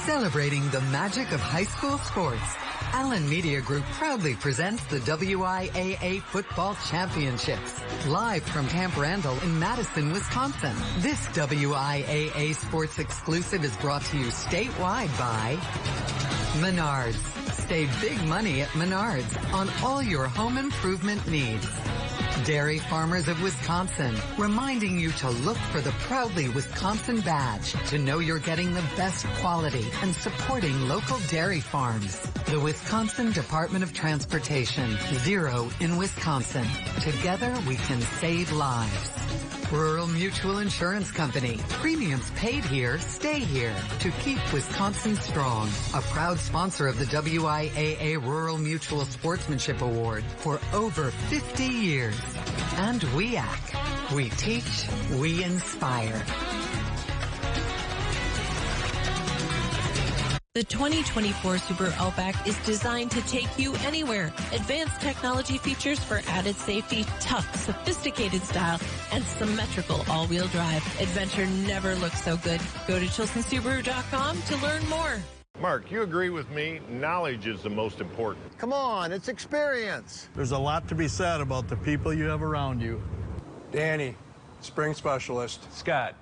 Celebrating the magic of high school sports, Allen Media Group proudly presents the WIAA Football Championships, live from Camp Randall in Madison, Wisconsin. This WIAA sports exclusive is brought to you statewide by Menards. Save big money at Menards on all your home improvement needs. Dairy Farmers of Wisconsin, reminding you to look for the Proudly Wisconsin badge to know you're getting the best quality and supporting local dairy farms. The Wisconsin Department of Transportation, Zero in Wisconsin. Together we can save lives. Rural Mutual Insurance Company. Premiums paid here, stay here to keep Wisconsin strong. A proud sponsor of the WIAA Rural Mutual Sportsmanship Award for over 50 years. And WIAC. We teach, we inspire. The 2024 Subaru Outback is designed to take you anywhere. Advanced technology features for added safety, tough, sophisticated style, and symmetrical all-wheel drive. Adventure never looks so good. Go to ChilsonSubaru.com to learn more. Mark, you agree with me? Knowledge is the most important. Come on, it's experience. There's a lot to be said about the people you have around you. Danny, spring specialist. Scott,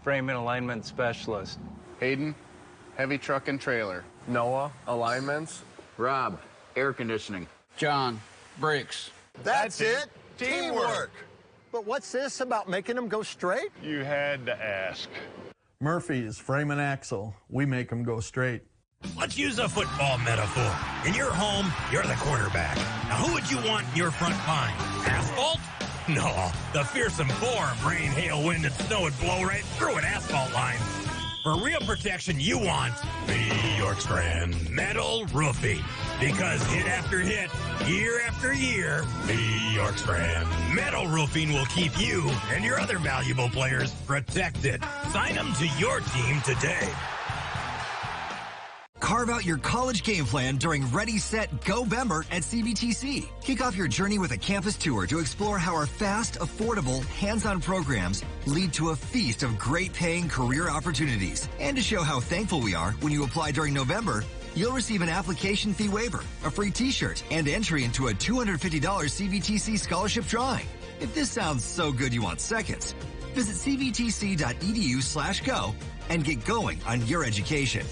frame and alignment specialist. Hayden, heavy truck and trailer. Noah, alignments. Rob, air conditioning. John, brakes. That's it. Teamwork. But what's this about making them go straight? You had to ask. Murphy's frame and axle. We make them go straight. Let's use a football metaphor. In your home, you're the quarterback. Now, who would you want in your front line? Asphalt? No, the fearsome four of rain, hail, wind, and snow would blow right through an asphalt line. For real protection, you want the York's brand metal roofing. Because hit after hit, year after year, the York's brand metal roofing will keep you and your other valuable players protected. Sign them to your team today. Carve out your college game plan during Ready, Set, Go Bember at CBTC. Kick off your journey with a campus tour to explore how our fast, affordable, hands-on programs lead to a feast of great-paying career opportunities. And to show how thankful we are when you apply during November, you'll receive an application fee waiver, a free t-shirt, and entry into a $250 CBTC scholarship drawing. If this sounds so good you want seconds, visit cbtc.edu/go and get going on your education.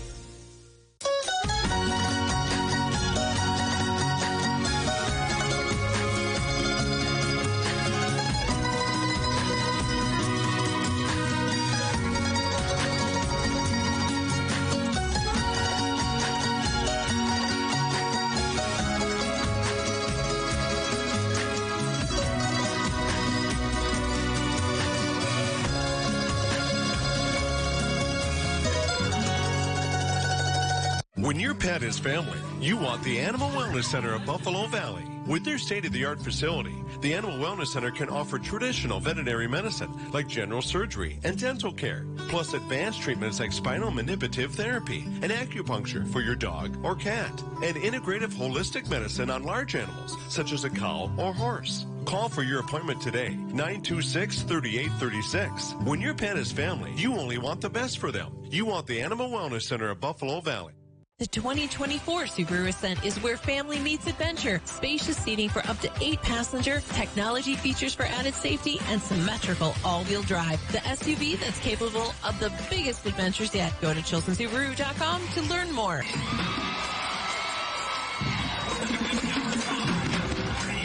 When your pet is family, you want the Animal Wellness Center of Buffalo Valley. With their state-of-the-art facility, the Animal Wellness Center can offer traditional veterinary medicine like general surgery and dental care, plus advanced treatments like spinal manipulative therapy and acupuncture for your dog or cat, and integrative holistic medicine on large animals such as a cow or horse. Call for your appointment today, 926-3836. When your pet is family, you only want the best for them. You want the Animal Wellness Center of Buffalo Valley. The 2024 Subaru Ascent is where family meets adventure. Spacious seating for up to 8 passengers, technology features for added safety, and symmetrical all-wheel drive. The SUV that's capable of the biggest adventures yet. Go to ChilsonSubaru.com to learn more.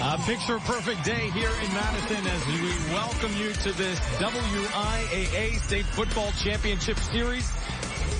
A picture-perfect day here in Madison as we welcome you to this WIAA State Football Championship Series.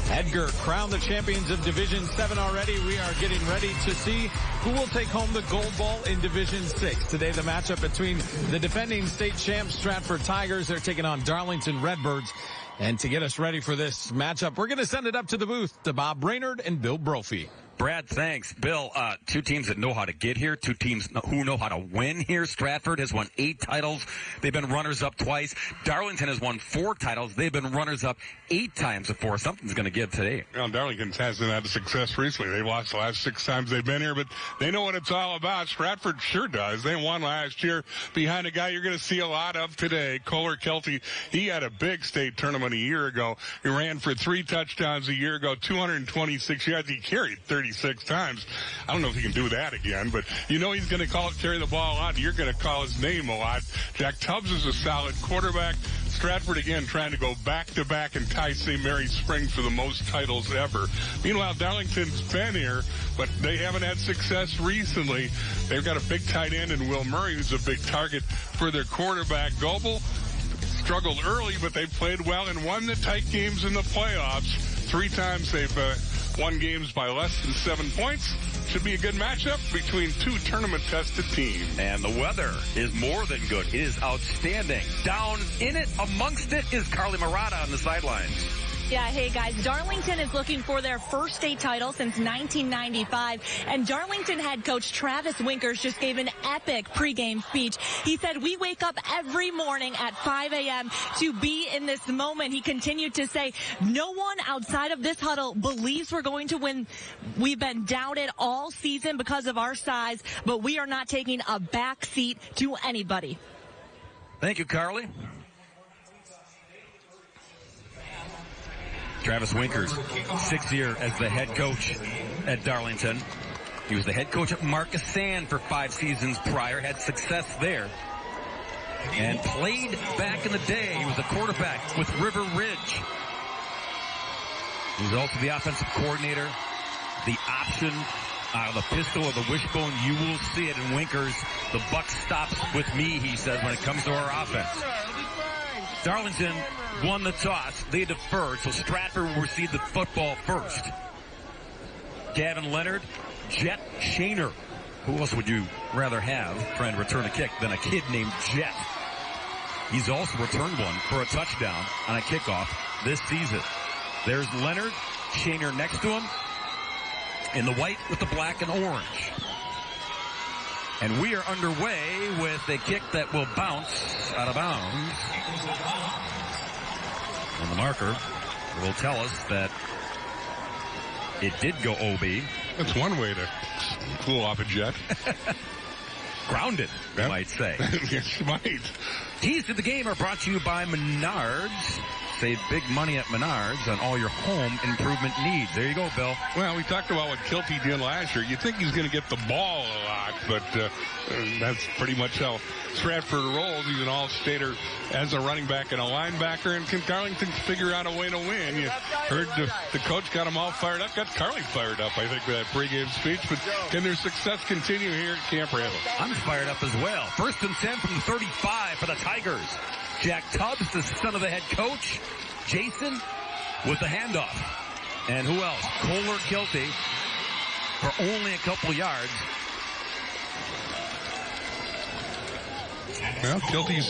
Edgar crowned the champions of Division 7 already. We are getting ready to see who will take home the gold ball in Division 6. Today, the matchup between the defending state champs, Stratford Tigers. They're taking on Darlington Redbirds. And to get us ready for this matchup, we're going to send it up to the booth to Bob Brainerd and Bill Brophy. Brad, thanks. Bill, two teams that know how to get here, two teams who know how to win here. Stratford has won 8 titles. They've been runners-up twice. Darlington has won 4 titles. They've been runners-up 8 times before. Something's going to give today. Well, Darlington hasn't had success recently. They've lost the last 6 times they've been here, but they know what it's all about. Stratford sure does. They won last year behind a guy you're going to see a lot of today, Kohler Kelty. He had a big state tournament a year ago. He ran for 3 touchdowns a year ago, 226 yards. He carried 36 times. I don't know if he can do that again, but you know he's going to carry the ball a lot, and you're going to call his name a lot. Jack Tubbs is a solid quarterback. Stratford, again, trying to go back-to-back and tie St. Mary's Springs for the most titles ever. Meanwhile, Darlington's been here, but they haven't had success recently. They've got a big tight end in Will Murray, who's a big target for their quarterback. Goebel struggled early, but they played well and won the tight games in the playoffs. 3 times they've won games by less than 7 points. Should be a good matchup between 2 tournament-tested teams. And the weather is more than good. It is outstanding. Down in it, amongst it, is Carly Murata on the sidelines. Yeah, hey guys, Darlington is looking for their first state title since 1995, and Darlington head coach Travis Winkers just gave an epic pregame speech. He said, we wake up every morning at 5 a.m. to be in this moment. He continued to say, no one outside of this huddle believes we're going to win. We've been doubted all season because of our size, but we are not taking a back seat to anybody. Thank you, Carly. Travis Winkers, 6th year as the head coach at Darlington. He was the head coach at Marcus Sand for 5 seasons prior, had success there, and played back in the day. He was a quarterback with River Ridge. He was also the offensive coordinator, the option out of the pistol or the wishbone. You will see it in Winkers. The buck stops with me, he says, when it comes to our offense. Darlington won the toss. They deferred, so Stratford will receive the football first. Gavin Leonard, Jet Shaner. Who else would you rather have trying to return a kick than a kid named Jet? He's also returned one for a touchdown on a kickoff this season. There's Leonard, Shaner next to him, in the white with the black and orange. And we are underway with a kick that will bounce out of bounds. And the marker will tell us that it did go OB. That's one way to cool off a Jet. Grounded, you might say. Yes, you might. Keys to the game are brought to you by Menards. Save big money at Menards on all your home improvement needs. There you go, Bill. Well, we talked about what Kilty did last year. You think he's going to get the ball a lot, but that's pretty much how Stratford rolls. He's an all-stater as a running back and a linebacker, and can Darlington figure out a way to win? You heard the coach got them all fired up, got Carly fired up, I think, with that pregame speech. But can their success continue here at Camp Randall? I'm fired up as well. 1st and 10 from the 35 for the Tigers. Jack Tubbs, the son of the head coach. Jason with the handoff. And who else? Kohler Kelty for only a couple yards. Well, Kelty's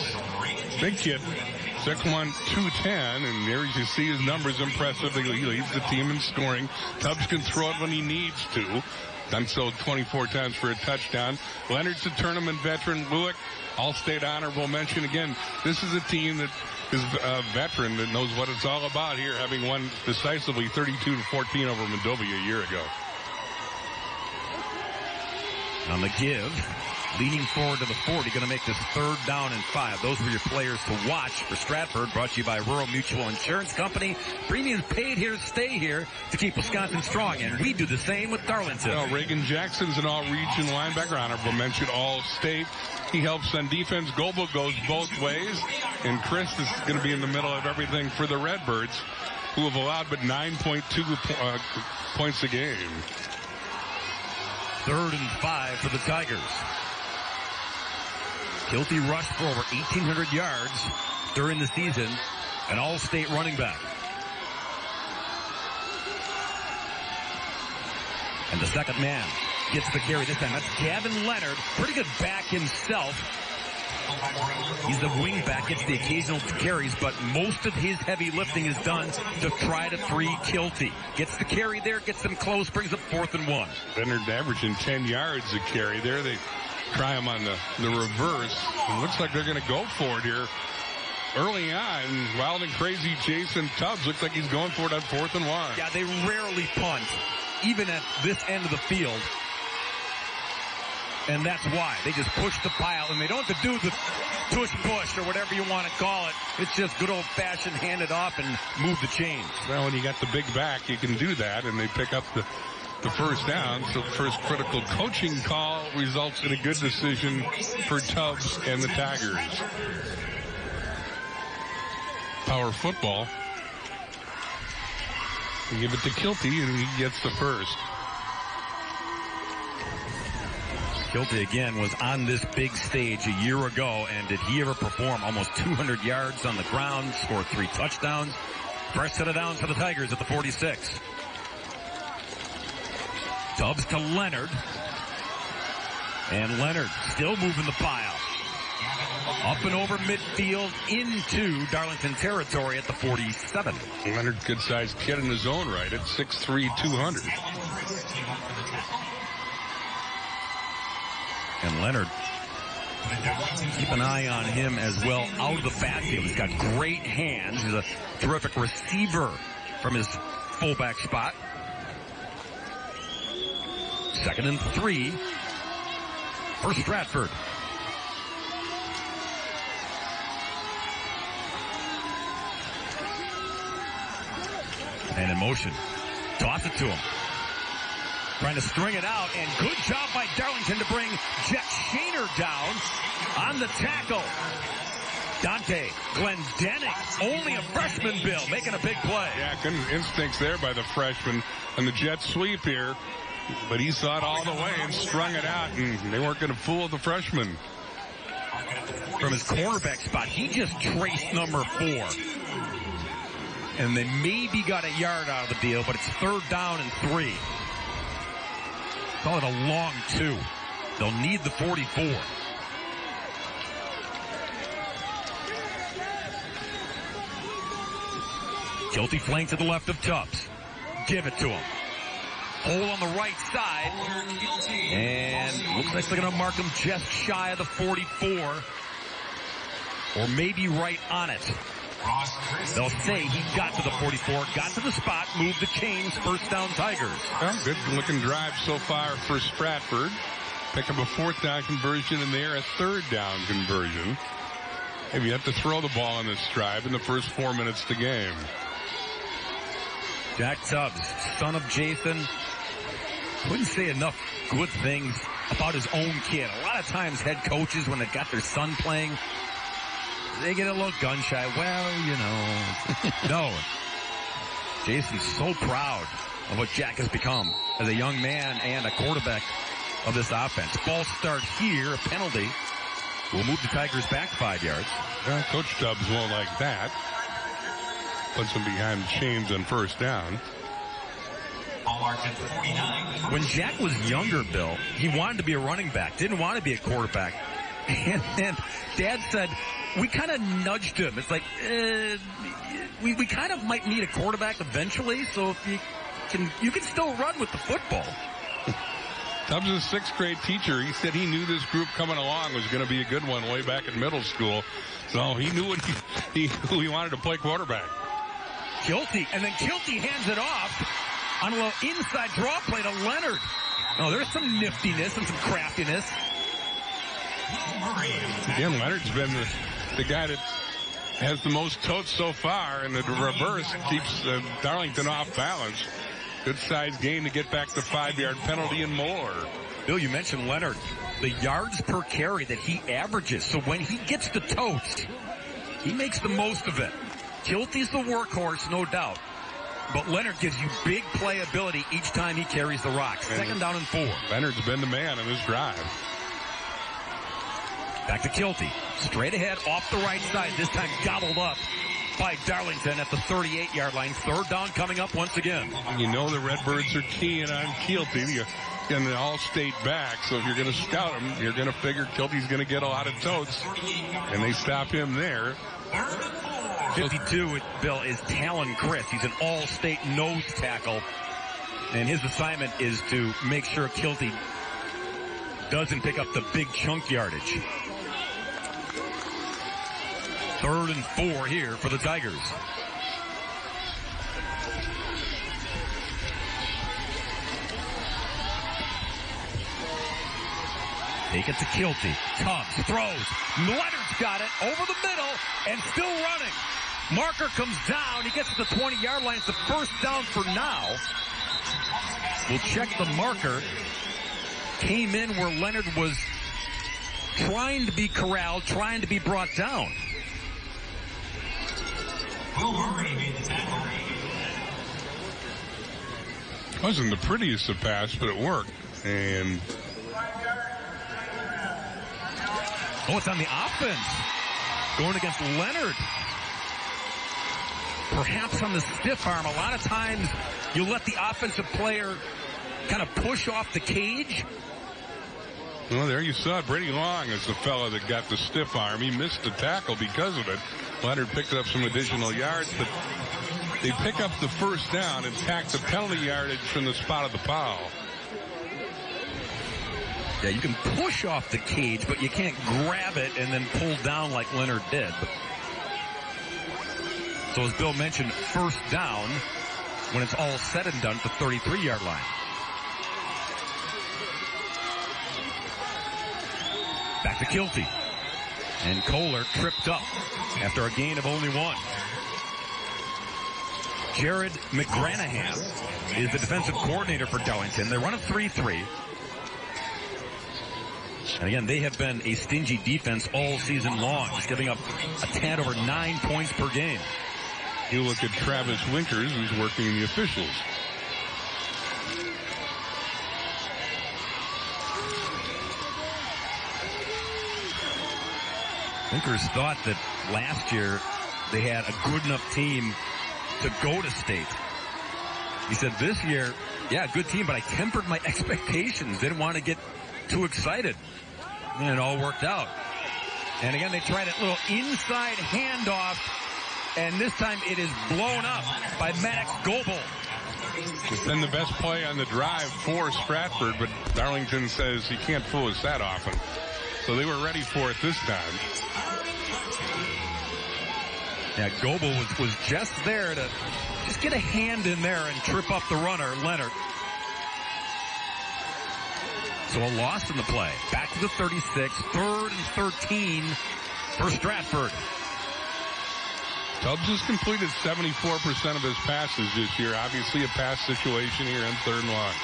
big kid. 6'1", 210, and there you see his numbers impressive. He leads the team in scoring. Tubbs can throw it when he needs to. Done so 24 times for a touchdown. Leonard's a tournament veteran. Lewick, all-state honorable mention. Again, this is a team that is a veteran that knows what it's all about here, having won decisively 32-14 over Mondovi a year ago. On the give, leaning forward to the 40, going to make this 3rd down and 5. Those were your players to watch for Stratford, brought to you by Rural Mutual Insurance Company. Premiums paid here, stay here to keep Wisconsin strong, and we do the same with Darlington. Well, Reagan Jackson's an all-region linebacker, honorable mention, all-state. He helps on defense. Goebel goes both ways, and Chris is going to be in the middle of everything for the Redbirds, who have allowed but 9.2 points a game. 3rd and 5 for the Tigers. Kilty rushed for over 1,800 yards during the season, an all-state running back. And the second man gets the carry this time. That's Gavin Leonard. Pretty good back himself. He's the wingback, gets the occasional carries, but most of his heavy lifting is done to try to free Kilty. Gets the carry there, gets them close, brings up 4th and 1. Leonard averaging 10 yards a carry there. They try him on the reverse. It looks like they're going to go for it here. Early on, wild and crazy Jason Tubbs looks like he's going for it on 4th and 1. Yeah, they rarely punt, even at this end of the field. And that's why. They just push the pile, and they don't have to do the tush-push or whatever you want to call it. It's just good old-fashioned hand it off and move the chains. Well, when you got the big back, you can do that, and they pick up the first down. So the first critical coaching call results in a good decision for Tubbs and the Tigers. Power football. You give it to Kilty, and he gets the first. Kilty, again, was on this big stage a year ago, and did he ever perform? Almost 200 yards on the ground, scored 3 touchdowns. First set of downs for the Tigers at the 46. Tubbs to Leonard. And Leonard still moving the pile. Up and over midfield into Darlington territory at the 47. Leonard, good-sized kid in his own right at 6'3", 200. And Leonard, keep an eye on him as well out of the backfield. He's got great hands. He's a terrific receiver from his fullback spot. 2nd and 3 for Stratford. And in motion. Toss it to him. Trying to string it out, and good job by Darlington to bring Jet Shaner down on the tackle. Dante Glendenning, only a freshman, Bill, making a big play. Yeah, good instincts there by the freshman on the jet sweep here. But he saw it all the way and strung it out, and they weren't going to fool the freshman. From his cornerback spot, he just traced number 4. And they maybe got a yard out of the deal, but it's 3rd down and 3. Call it a long 2. They'll need the 44. Kilty flank to the left of Tubbs. Give it to him. Hole on the right side. And looks like they're going to mark him just shy of the 44. Or maybe right on it. They'll say he got to the 44, got to the spot, moved the chains, 1st down Tigers. Well, good looking drive so far for Stratford. Pick up a 4th down conversion and there a 3rd down conversion. Maybe you have to throw the ball on this drive in the first 4 minutes of the game. Jack Tubbs, son of Jason, couldn't say enough good things about his own kid. A lot of times head coaches, when they've got their son playing, they get a little gun shy. Well, you know. No. Jason's so proud of what Jack has become as a young man and a quarterback of this offense. False start here, a penalty. Will move the Tigers back 5 yards. Well, Coach Tubbs won't like that. Puts him behind the chains on 1st down. When Jack was younger, Bill, he wanted to be a running back, didn't want to be a quarterback. And then Dad said, we kind of nudged him. It's like, we kind of might need a quarterback eventually, so if you can still run with the football. Tubbs is a 6th grade teacher. He said he knew this group coming along was going to be a good one way back in middle school. So he knew who he wanted to play quarterback. Kilty, and then Kilty hands it off on a little inside draw play to Leonard. Oh, there's some niftiness and some craftiness. Again, Leonard's been the guy that has the most totes so far, and the reverse keeps Darlington off balance. Good-sized gain to get back the 5-yard penalty and more. Bill, you mentioned Leonard. The yards per carry that he averages. So when he gets the totes, he makes the most of it. Kilty's the workhorse, no doubt. But Leonard gives you big playability each time he carries the rock. 2nd down and 4. Leonard's been the man on this drive. Back to Kilty. Straight ahead off the right side. This time gobbled up by Darlington at the 38-yard line. 3rd down coming up once again. You know the Redbirds are keying on Kilty. in the all-state back, so if you're going to scout him, you're going to figure Kilty's going to get a lot of totes, and they stop him there. 52, Bill, is Talon Chris. He's an all-state nose tackle, and his assignment is to make sure Kilty doesn't pick up the big chunk yardage. 3rd and 4 here for the Tigers. Take it to Kilty. Tubbs throws. Leonard's got it over the middle and still running. Marker comes down. He gets to the 20-yard line. It's the first down for now. We'll check the marker. Came in where Leonard was trying to be corralled, trying to be brought down. Wasn't the prettiest of pass, but it worked. And it's on the offense. Going against Leonard. Perhaps on the stiff arm. A lot of times you let the offensive player kind of push off the cage. Well, there you saw it. Brady Long is the fellow that got the stiff arm. He missed the tackle because of it. Leonard picked up some additional yards, but they pick up the first down and tack the penalty yardage from the spot of the foul. Yeah, you can push off the cage, but you can't grab it and then pull down like Leonard did. So as Bill mentioned, first down when it's all said and done at the 33-yard line. Back to Kilty. And Kohler tripped up after a gain of only 1. Jared McGranahan is the defensive coordinator for Darlington. They run a 3-3. And again, they have been a stingy defense all season long, just giving up a tad over 9 points per game. You look at Travis Winkers, who's working in the officials. Winkers thought that last year they had a good enough team to go to state. He said this year, yeah, good team, but I tempered my expectations. Didn't want to get too excited. And it all worked out. And again, they tried a little inside handoff, and this time it is blown up by Maddox Goebel. It's been the best play on the drive for Stratford, but Darlington says he can't fool us that often. So they were ready for it this time. Yeah, Goebel was just there to just get a hand in there and trip up the runner, Leonard. So a loss in the play. Back to the 36, 3rd and 13 for Stratford. Tubbs has completed 74% of his passes this year. Obviously a pass situation here on 3rd and long.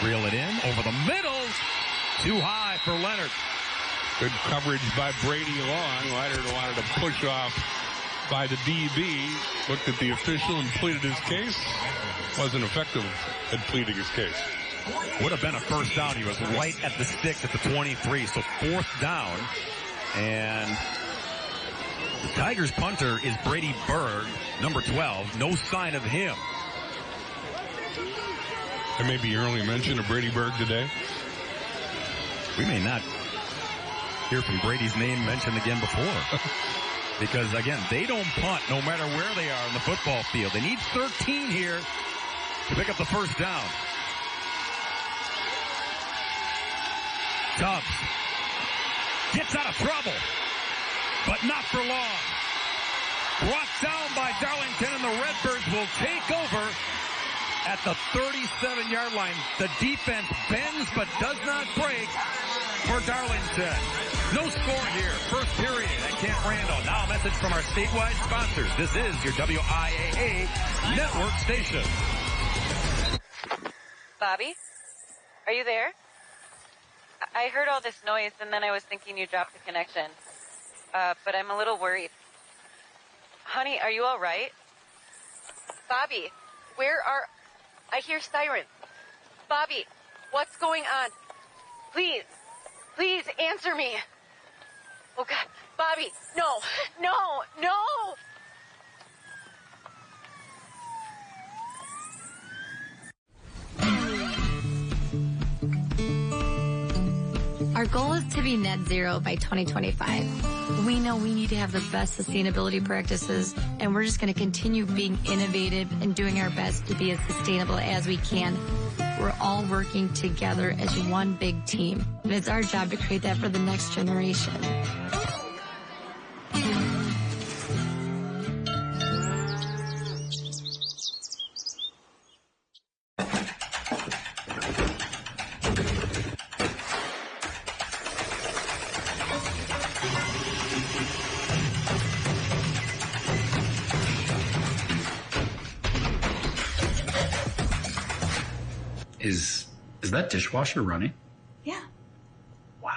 Reel it in over the middle. Too high for Leonard. Good coverage by Brady Long. Leonard wanted to push off by the DB. Looked at the official and pleaded his case. Wasn't effective at pleading his case. Would have been a first down. He was right at the sticks at the 23. So 4th down. And the Tigers punter is Brady Berg, number 12. No sign of him. There may be early mention of Brady Berg today. We may not hear from Brady's name mentioned again before. Because, again, they don't punt no matter where they are on the football field. They need 13 here to pick up the first down. Tubbs gets out of trouble, but not for long. Brought down by Darlington, and the Redbirds will take over at the 37-yard line. The defense bends but does not break for Darlington. No score here. First period at Camp Randall. Now a message from our statewide sponsors. This is your WIAA network station. Bobby, are you there? I heard all this noise, and then I was thinking you dropped the connection. But I'm a little worried. Honey, are you all right? Bobby, where are... I hear sirens. Bobby, what's going on? Please, please answer me. Oh, God. Bobby, no. Our goal is to be net zero by 2025. We know we need to have the best sustainability practices, and we're just going to continue being innovative and doing our best to be as sustainable as we can. We're all working together as one big team, and it's our job to create that for the next generation. Is that dishwasher running? Yeah. Wow.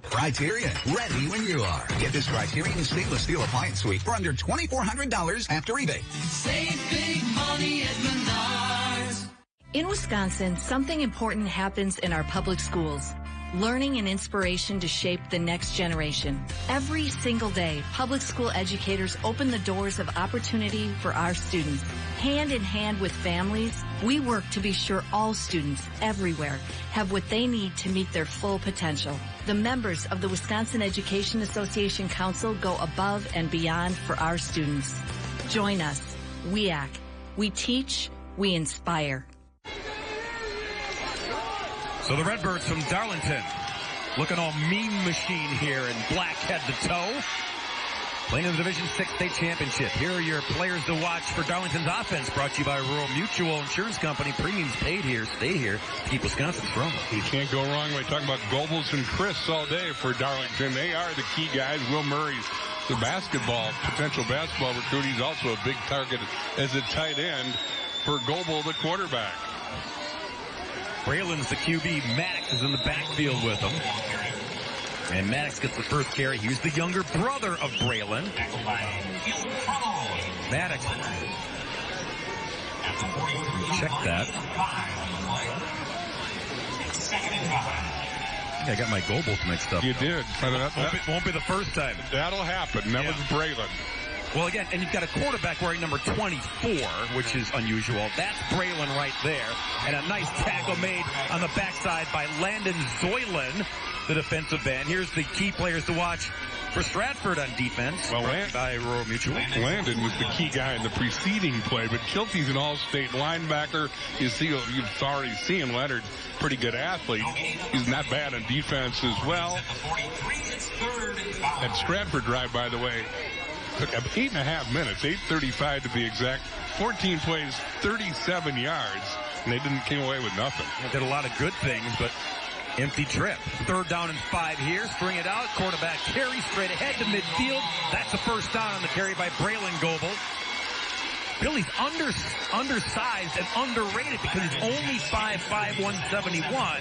Criterion, ready when you are. Get this Criterion stainless steel appliance suite for under $2,400 after rebate. Save big money at Menards. In Wisconsin, something important happens in our public schools. Learning and inspiration to shape the next generation. Every single day, public school educators open the doors of opportunity for our students. Hand in hand with families, we work to be sure all students everywhere have what they need to meet their full potential. The members of the Wisconsin Education Association Council go above and beyond for our students. Join us, WIAA. We teach, we inspire. So the Redbirds from Darlington, looking all mean machine here in black head to toe. Playing in the Division 6 state championship. Here are your players to watch for Darlington's offense, brought to you by Rural Mutual Insurance Company. Premiums paid here, stay here, keep Wisconsin strong. You can't go wrong by talking about Goebbels and Chris all day for Darlington. They are the key guys. Will Murray's the potential basketball recruit. He's also a big target as a tight end for Goebel, the quarterback. Braylon's the QB. Maddox is in the backfield with him. And Maddox gets the first carry. He's the younger brother of Braylon. Maddox. Check that. I got my Goebbels mixed up. You did. Won't be the first time. That'll happen. That was Braylon. Well, again, and you've got a quarterback wearing number 24, which is unusual. That's Braylon right there. And a nice tackle made on the backside by Landon Zoylan, the defensive end. Here's the key players to watch for Stratford on defense. Well, by Rural Mutual. Landon was the key guy in the preceding play, but Kilty's an all-state linebacker. You've already seen Leonard's pretty good athlete. He's not bad on defense as well. That Stratford drive, by the way, took 8.5 minutes, 8:35 to be exact. 14 plays, 37 yards, and they came away with nothing. They did a lot of good things, but empty trip. 3rd down and 5 here. String it out. Quarterback carry straight ahead to midfield. That's the first down on the carry by Braylon Goebel. Billy's undersized and underrated because he's only 5'5", 171.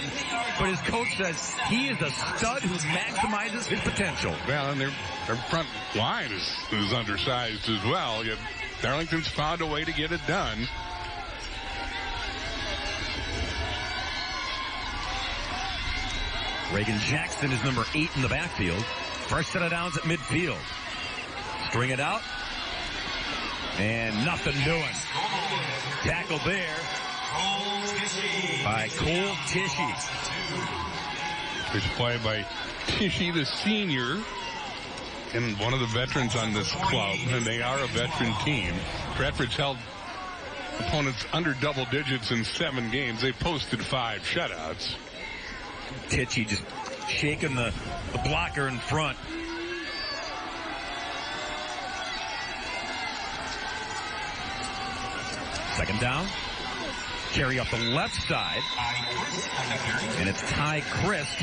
But his coach says he is a stud who maximizes his potential. Well, and their front line is undersized as well. Yet Darlington's found a way to get it done. Reagan Jackson is number 8 in the backfield. Fresh set of downs at midfield. String it out. And nothing doing. Tackle there by Cole Tishy. Good play by Tishy, the senior, and one of the veterans on this club, and they are a veteran team. Stratford's held opponents under double digits in 7 games. They posted 5 shutouts. Tishy just shaking the blocker in front. Second down. Carry up the left side. And it's Ty Christ,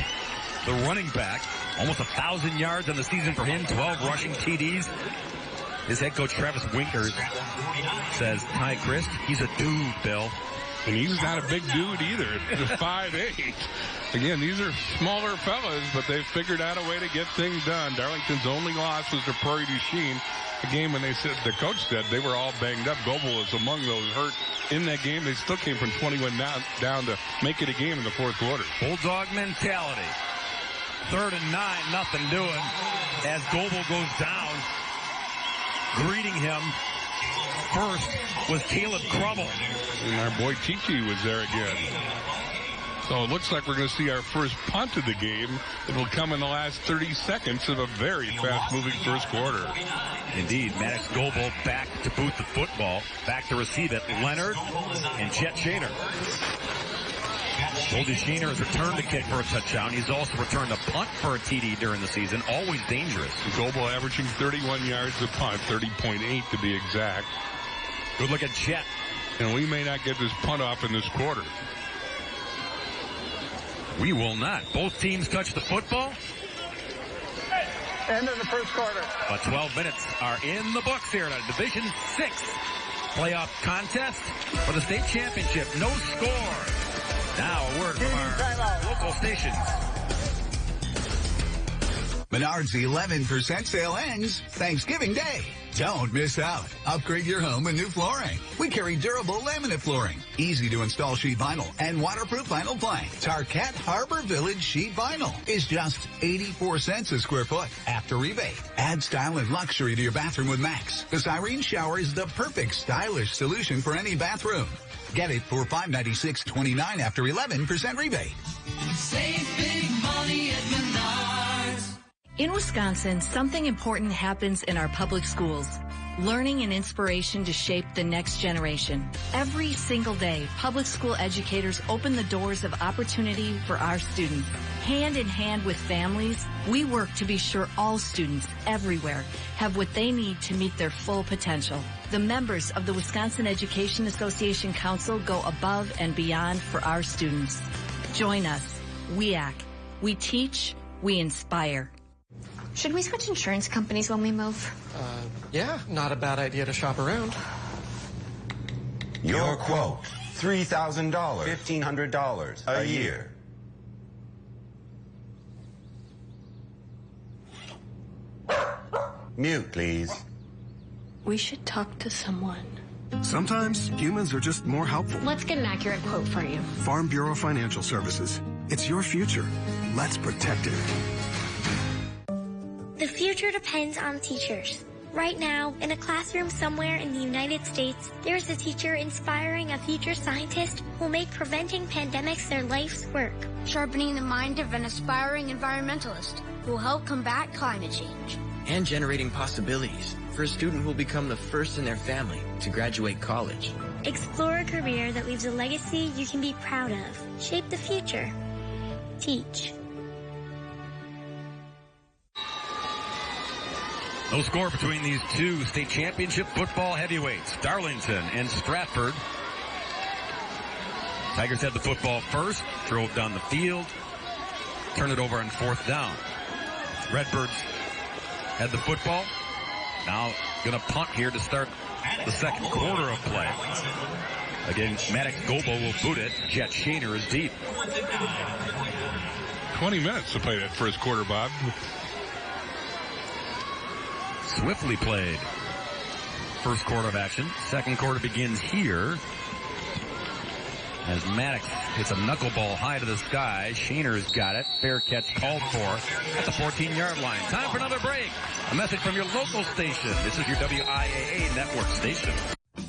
the running back. Almost 1,000 yards on the season for him. 12 rushing TDs. His head coach, Travis Winkers, says Ty Christ, he's a dude, Bill. And he's not a big dude either. He's 5'8". Again, these are smaller fellas, but they've figured out a way to get things done. Darlington's only loss was to Prairie du Chien. A game when they said, the coach said they were all banged up. Goebel was among those hurt in that game. They still came from 21 down to make it a game in the 4th quarter. Bulldog mentality. 3rd and 9, nothing doing. As Goebel goes down, greeting him first was Caleb Crumble. And our boy Chichi was there again. So it looks like we're going to see our first punt of the game. It will come in the last 30 seconds of a very fast-moving first quarter. Indeed, Maddox Goebel back to boot the football. Back to receive it. Leonard and Jet Shaner. Goldie Shaner has returned the kick for a touchdown. He's also returned a punt for a TD during the season. Always dangerous. Goebel averaging 31 yards a punt, 30.8 to be exact. Good look at Jet. And we may not get this punt off in this quarter. We will not. Both teams touch the football. End of the first quarter. But 12 minutes are in the books here in a Division 6 playoff contest for the state championship. No score. Now a word from our local stations. Menards 11% sale ends Thanksgiving Day. Don't miss out. Upgrade your home with new flooring. We carry durable laminate flooring, easy to install sheet vinyl, and waterproof vinyl plank. Tarkett Harbor Village sheet vinyl is just 84 cents a square foot after rebate. Add style and luxury to your bathroom with Max. The Cyrene shower is the perfect stylish solution for any bathroom. Get it for $596.29 after 11% rebate. Save big money at Menards. In Wisconsin, something important happens in our public schools. Learning and inspiration to shape the next generation. Every single day, public school educators open the doors of opportunity for our students. Hand in hand with families, we work to be sure all students everywhere have what they need to meet their full potential. The members of the Wisconsin Education Association Council go above and beyond for our students. Join us, WIAA. We teach, we inspire. Should we switch insurance companies when we move? Yeah, not a bad idea to shop around. Your quote, $3,000, $1,500 a year. Mute, please. We should talk to someone. Sometimes humans are just more helpful. Let's get an accurate quote for you. Farm Bureau Financial Services. It's your future. Let's protect it. The future depends on teachers. Right now, in a classroom somewhere in the United States, there's a teacher inspiring a future scientist who will make preventing pandemics their life's work. Sharpening the mind of an aspiring environmentalist who will help combat climate change. And generating possibilities for a student who will become the first in their family to graduate college. Explore a career that leaves a legacy you can be proud of. Shape the future. Teach. No score between these two state championship football heavyweights, Darlington and Stratford. Tigers had the football first, drove down the field, turned it over on fourth down. Redbirds had the football. Now going to punt here to start the second quarter of play. Again, Maddox Goebel will boot it. Jet Shaner is deep. 20 minutes to play that first quarter, Bob. Swiftly played. First quarter of action. Second quarter begins here. As Maddox hits a knuckleball high to the sky. Shaner's got it. Fair catch called for at the 14-yard line. Time for another break. A message from your local station. This is your WIAA network station.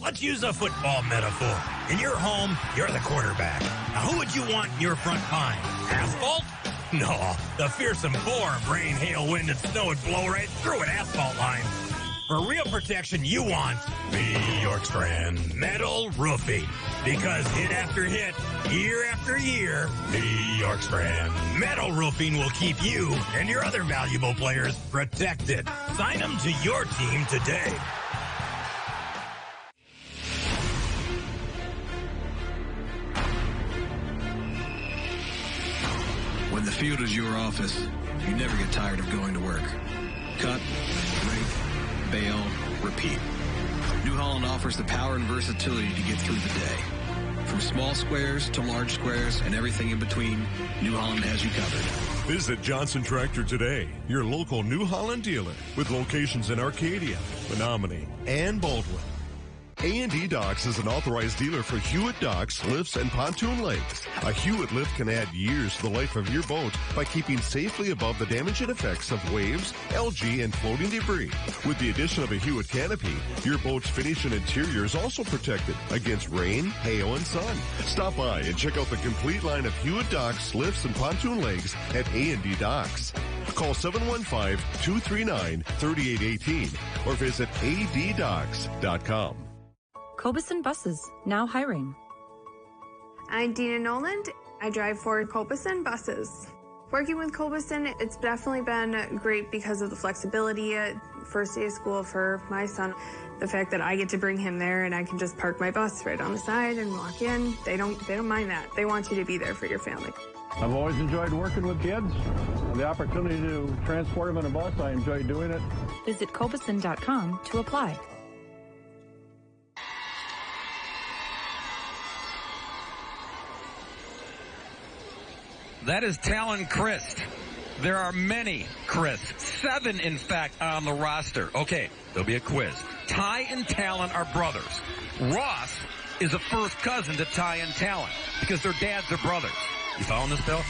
Let's use a football metaphor. In your home, you're the quarterback. Now, who would you want in your front line? Asphalt? No, the fearsome four of rain, hail, wind, and snow would blow right through an asphalt line. For real protection, you want the York Strand Metal Roofing. Because hit after hit, year after year, the York Strand Metal Roofing will keep you and your other valuable players protected. Sign them to your team today. When the field is your office, you never get tired of going to work. Cut, rake, bale, repeat. New Holland offers the power and versatility to get through the day. From small squares to large squares and everything in between, New Holland has you covered. Visit Johnson Tractor today, your local New Holland dealer, with locations in Arcadia, Menominee, and Baldwin. A&D Docks is an authorized dealer for Hewitt docks, lifts, and pontoon legs. A Hewitt lift can add years to the life of your boat by keeping safely above the damaging effects of waves, algae, and floating debris. With the addition of a Hewitt canopy, your boat's finish and interior is also protected against rain, hail, and sun. Stop by and check out the complete line of Hewitt docks, lifts, and pontoon legs at A&D Docks. Call 715-239-3818 or visit addocks.com. Cobeson Buses, now hiring. I'm Dina Noland. I drive for Cobeson Buses. Working with Cobeson, it's definitely been great because of the flexibility. First day of school for my son, the fact that I get to bring him there and I can just park my bus right on the side and walk in. They don't mind that. They want you to be there for your family. I've always enjoyed working with kids. The opportunity to transport them in a bus, I enjoy doing it. Visit Cobeson.com to apply. That is Talon Christ. There are many Chris. 7, in fact, on the roster. Okay, there'll be a quiz. Ty and Talon are brothers. Ross is a first cousin to Ty and Talon because their dads are brothers. You following this, Bill?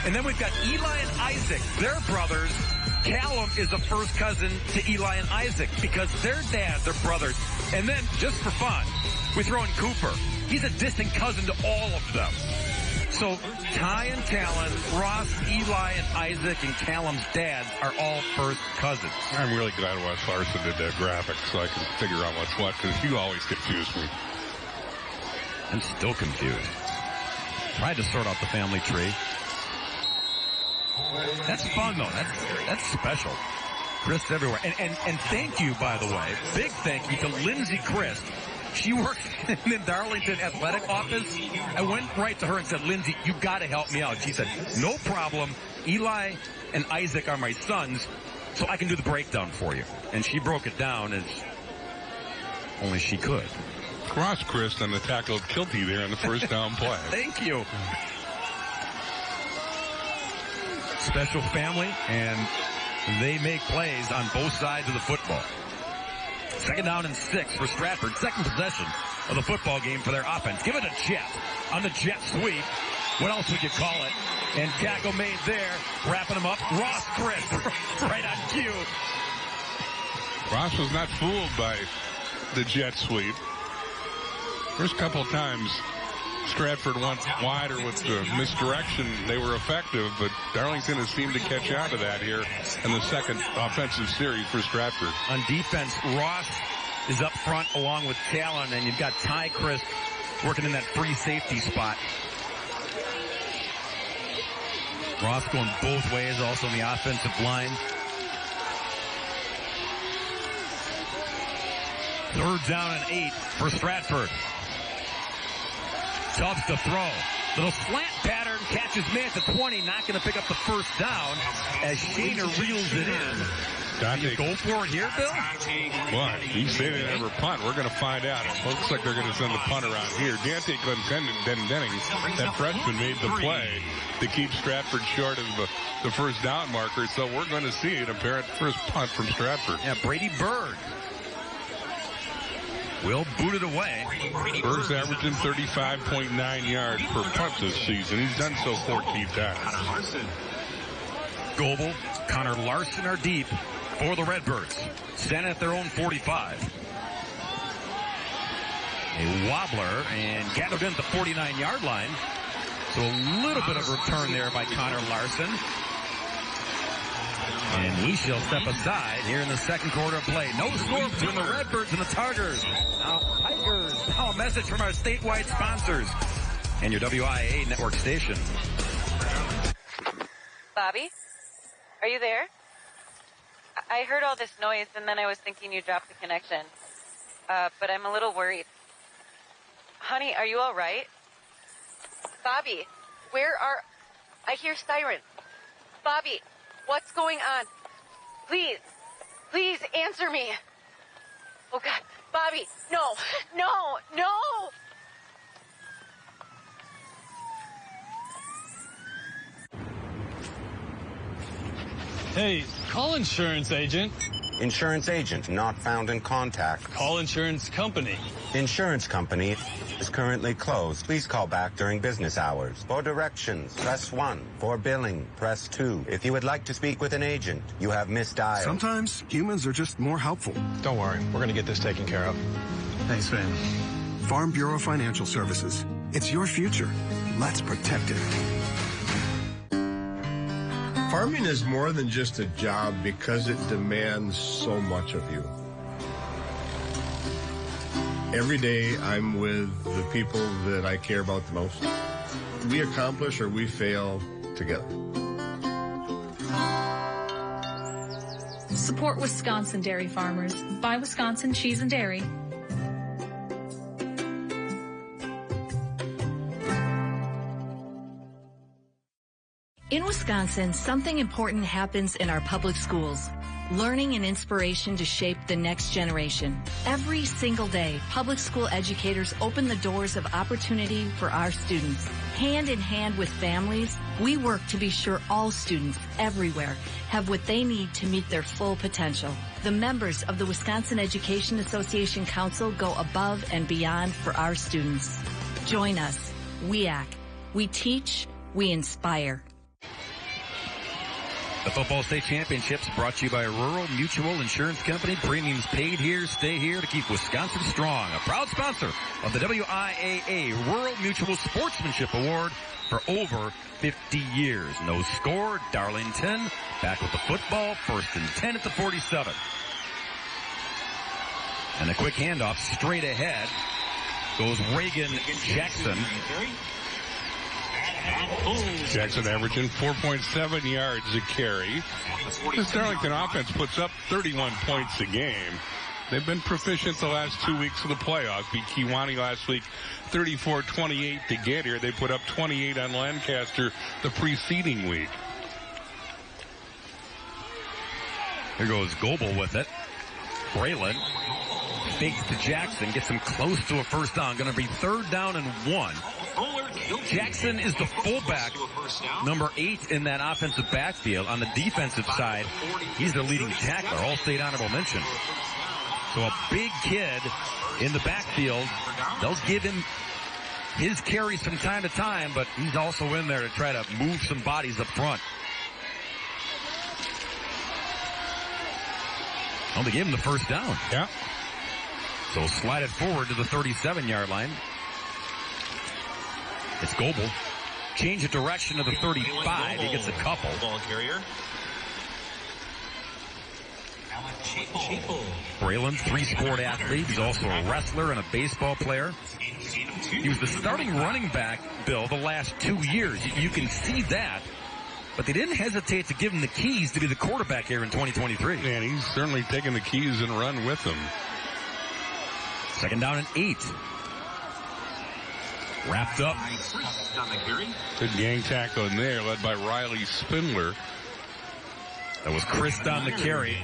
And then we've got Eli and Isaac. They're brothers. Callum is a first cousin to Eli and Isaac because their dads are brothers. And then, just for fun, we throw in Cooper. He's a distant cousin to all of them. So Ty and Talon, Ross, Eli, and Isaac, and Callum's dads are all first cousins. I'm really glad Wes Larson did that graphic so I can figure out what's what, because you always confuse me. I'm still confused. Tried to sort out the family tree. That's fun, though. That's special. Chris everywhere. And thank you, by the way. Big thank you to Lindsay Christ. She works in the Darlington athletic office. I went right to her and said, Lindsay, you got to help me out. She said, no problem. Eli and Isaac are my sons, so I can do the breakdown for you. And she broke it down as only she could. Cross Chris on the tackle of Kilty there on the first down play. Thank you. Special family, and they make plays on both sides of the football. 2nd down and 6 for Stratford. Second possession of the football game for their offense. Give it a jet on the jet sweep. What else would you call it? And tackle made there. Wrapping him up. Ross Chris right on cue. Ross was not fooled by the jet sweep. First couple of times Stratford went wider with the misdirection. They were effective, but Darlington has seemed to catch on to that here in the second offensive series for Stratford. On defense, Ross is up front along with Talon, and you've got Ty Christ working in that free safety spot. Ross going both ways, also on the offensive line. 3rd down and 8 for Stratford. Tubbs to throw. Little slant pattern, catches man at the 20, not going to pick up the first down as Shaner reels it in. Dante, you go for it here, Bill? What? He said they never punt. We're going to find out. It looks like they're going to send the punt around here. Dante Dennings, that freshman, made the play to keep Stratford short of the first down marker. So we're going to see an apparent first punt from Stratford. Yeah, Brady Berg will boot it away. Berg's averaging 35.9 yards per punt this season. He's done so 14 times. Goebel, Connor Larson are deep for the Redbirds. Standing at their own 45. A wobbler and gathered in at the 49-yard line. So a little bit of a return there by Connor Larson. And we shall step aside here in the second quarter of play. No score between the Redbirds and the Tigers. Now a message from our statewide sponsors and your WIAA network station. Bobby, are you there? I heard all this noise, and then I was thinking you dropped the connection. But I'm a little worried. Honey, are you all right? Bobby, I hear sirens. Bobby, what's going on? Please answer me. Oh, God. Bobby, no. Hey, call insurance agent. Insurance agent not found in contact. Call insurance company. Insurance company is currently closed. Please call back during business hours. For directions, press 1. For billing, press 2. If you would like to speak with an agent, you have misdialed. Sometimes humans are just more helpful. Don't worry, we're going to get this taken care of. Thanks, Van. Farm Bureau Financial Services. It's your future. Let's protect it. Farming is more than just a job because it demands so much of you. Every day I'm with the people that I care about the most. We accomplish or we fail together. Support Wisconsin dairy farmers. Buy Wisconsin cheese and dairy. In Wisconsin, something important happens in our public schools. Learning and inspiration to shape the next generation. Every single day, public school educators open the doors of opportunity for our students. Hand in hand with families, we work to be sure all students everywhere have what they need to meet their full potential. The members of the Wisconsin Education Association Council go above and beyond for our students. Join us, WIAA. We teach, we inspire. The Football State Championships brought to you by Rural Mutual Insurance Company. Premiums paid here, stay here to keep Wisconsin strong. A proud sponsor of the WIAA Rural Mutual Sportsmanship Award for over 50 years. No score, Darlington back with the football, 1st and 10 at the 47. And a quick handoff straight ahead goes Reagan Jackson. Jackson averaging 4.7 yards a carry. This Darlington offense puts up 31 points a game. They've been proficient the last 2 weeks of the playoffs. Beat Kewanee last week 34-28 to get here. They put up 28 on Lancaster the preceding week. Here goes Goebel with it. Braylon fakes to Jackson, gets him close to a first down. Going to be 3rd down and 1. Jackson is the fullback, number 8 in that offensive backfield. On the defensive side, he's the leading tackler, all-state honorable mention. So a big kid in the backfield. They'll give him his carries from time to time, but he's also in there to try to move some bodies up front. Well, they gave him the first down. Yeah. So slide it forward to the 37-yard line. It's Goebel. Change of direction to the 35. He gets a couple. Ball carrier. Braylon, 3-sport athlete. He's also a wrestler and a baseball player. He was the starting running back, Bill, the last 2 years. You can see that. But they didn't hesitate to give him the keys to be the quarterback here in 2023. And he's certainly taken the keys and run with them. 2nd down and 8. Wrapped up. Good gang tackle in there, led by Riley Spindler. That was Chris on the carry.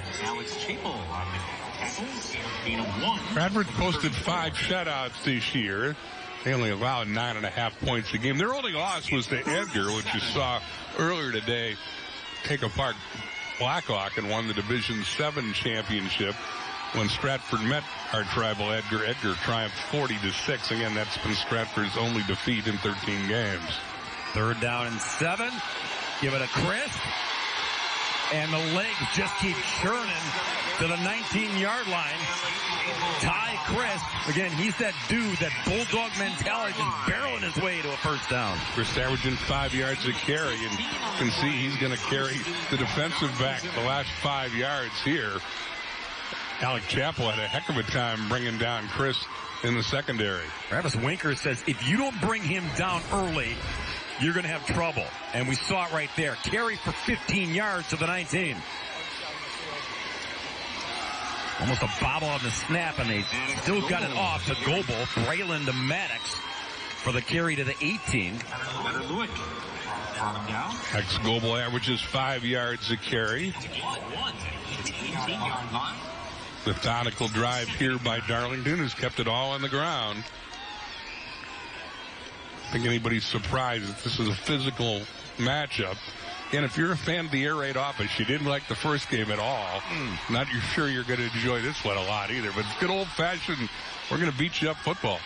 Stratford posted 5 shutouts this year. They only allowed 9.5 points a game. Their only loss was to Edgar, which you saw earlier today take apart Blackhawk and won the Division 7 championship. When Stratford met our tribal Edgar triumphed 40-6. Again, that's been Stratford's only defeat in 13 games. 3rd down and 7. Give it a Chris. And the legs just keep churning to the 19-yard line. Ty Chris. Again, he's that dude, that bulldog mentality, just barreling his way to a first down. Chris averaging 5 yards a carry, and you can see he's going to carry the defensive back the last 5 yards here. Alec Chappell had a heck of a time bringing down Chris in the secondary. Travis Winker says if you don't bring him down early, you're going to have trouble. And we saw it right there. Carry for 15 yards to the 19. Almost a bobble on the snap, and they still got it off to Goebel. Braylon to Maddox for the carry to the 18. Goebel averages 5 yards a carry. Methodical drive here by Darlington, who's kept it all on the ground. I think anybody's surprised that this is a physical matchup And if you're a fan of the air raid office, you didn't like the first game at all. Not sure you're going to enjoy this one a lot either. But it's good old-fashioned, we're going to beat you up football.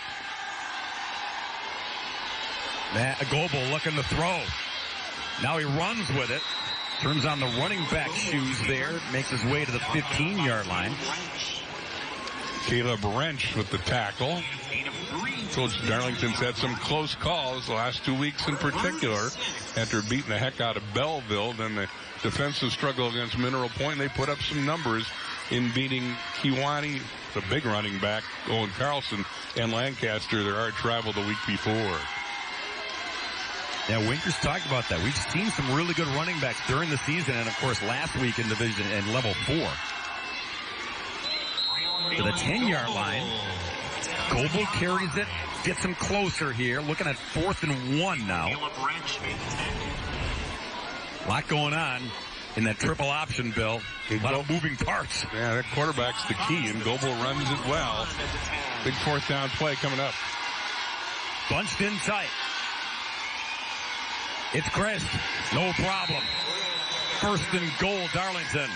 Goebel looking to throw. Now he runs with it. Turns on the running back shoes there. Makes his way to the 15-yard line. Caleb Wrench with the tackle. Coach Darlington's had some close calls the last 2 weeks in particular. After beating the heck out of Belleville, then the defensive struggle against Mineral Point, they put up some numbers in beating Kewanee, the big running back, Owen Carlson, and Lancaster, their arch rival, the week before. Yeah, Winkers talked about that. We've seen some really good running backs during the season, and of course last week in Division and Level 4. To the 10-yard line. Goebel carries it, gets him closer here. Looking at 4th and 1 now. A lot going on in that triple option, Bill. A lot of moving parts. Yeah, that quarterback's the key, and Goebel runs it well. Big 4th down play coming up. Bunched in tight. It's Chris. No problem. 1st and goal, Darlington.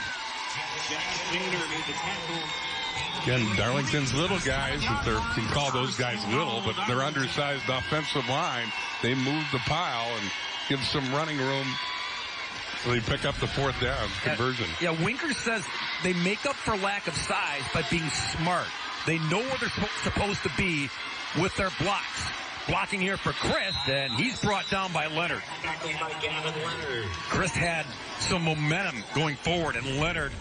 Again, Darlington's little guys, if you can call those guys little, but they're undersized offensive line. They move the pile and give some running room. So they pick up the 4th down conversion. Yeah, Winkers says they make up for lack of size by being smart. They know where they're supposed to be with their blocks. Blocking here for Chris, and he's brought down by Leonard. Chris had some momentum going forward, and Leonard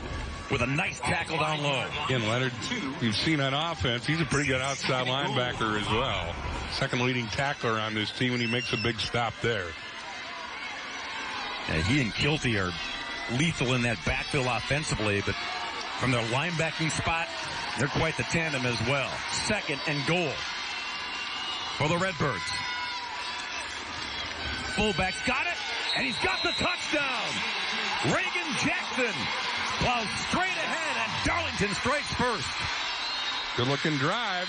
with a nice tackle down low. Again, Leonard, you've seen on offense, he's a pretty good outside linebacker as well. Second leading tackler on this team, and he makes a big stop there. Yeah, he and Kilty are lethal in that backfield offensively, but from their linebacking spot, they're quite the tandem as well. 2nd and goal for the Redbirds. Fullback's got it, and he's got the touchdown. Reagan Jackson plows straight ahead, and Darlington strikes first. Good-looking drive.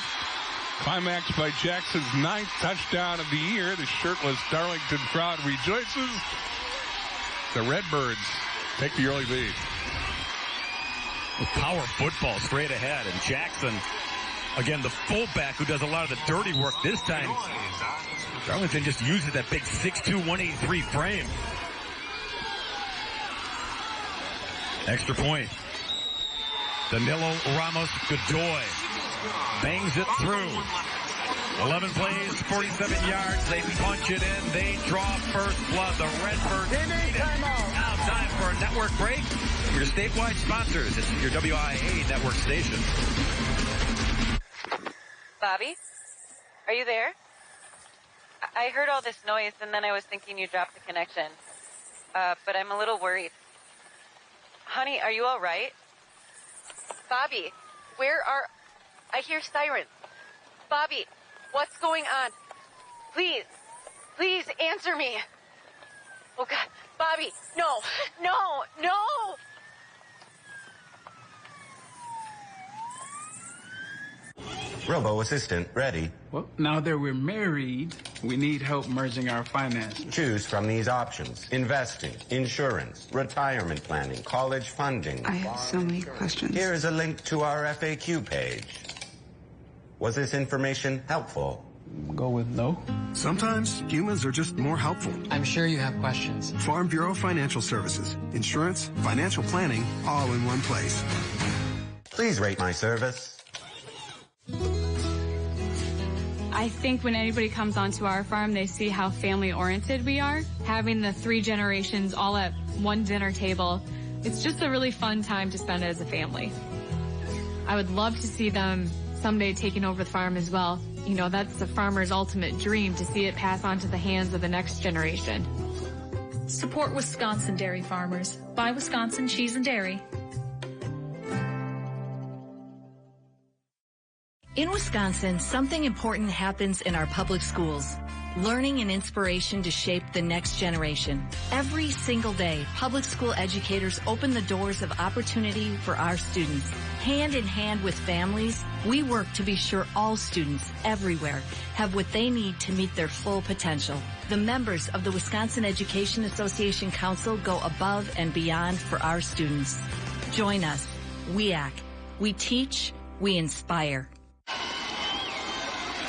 Climaxed by Jackson's 9th touchdown of the year. The shirtless Darlington crowd rejoices. The Redbirds take the early lead. Power football straight ahead, and Jackson, again, the fullback who does a lot of the dirty work this time. Darlington just uses that big 6'2", 183 frame. Extra point. Danilo Ramos Godoy bangs it through. 11 plays, 47 yards. They punch it in. They draw first blood. The Redbirds lead it. Now time for a network break. Your statewide sponsors. It's your WIAA network station. Bobby, are you there? I heard all this noise, and then I was thinking you dropped the connection. But I'm a little worried. Honey, are you all right? Bobby, I hear sirens. Bobby, what's going on? Please answer me. Oh, God. Bobby, no. Robo-assistant ready. Well, now that we're married, we need help merging our finances. Choose from these options: investing, insurance, retirement planning, college funding. I have so many questions. Here is a link to our FAQ page. Was this information helpful? Go with no. Sometimes humans are just more helpful. I'm sure you have questions. Farm Bureau Financial Services. Insurance, financial planning, all in one place. Please rate my service. I think when anybody comes onto our farm, they see how family-oriented we are. Having the 3 generations all at one dinner table, it's just a really fun time to spend as a family. I would love to see them someday taking over the farm as well. You know, that's the farmer's ultimate dream, to see it pass on to the hands of the next generation. Support Wisconsin dairy farmers. Buy Wisconsin cheese and dairy. In Wisconsin, something important happens in our public schools. Learning and inspiration to shape the next generation. Every single day, public school educators open the doors of opportunity for our students. Hand in hand with families, we work to be sure all students everywhere have what they need to meet their full potential. The members of the Wisconsin Education Association Council go above and beyond for our students. Join us. WIAA. We teach, we inspire.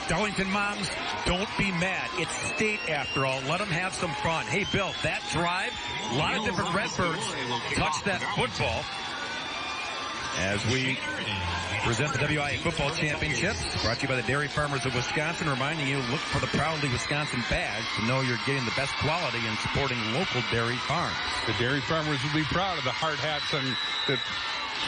Darlington moms, don't be mad. It's state after all. Let them have some fun. Hey, Bill, that drive, a lot of different Redbirds touched that football. As we present the WIAA Football Championships, brought to you by the Dairy Farmers of Wisconsin, reminding you, look for the Proudly Wisconsin badge to know you're getting the best quality and supporting local dairy farms. The Dairy Farmers will be proud of the hard hats that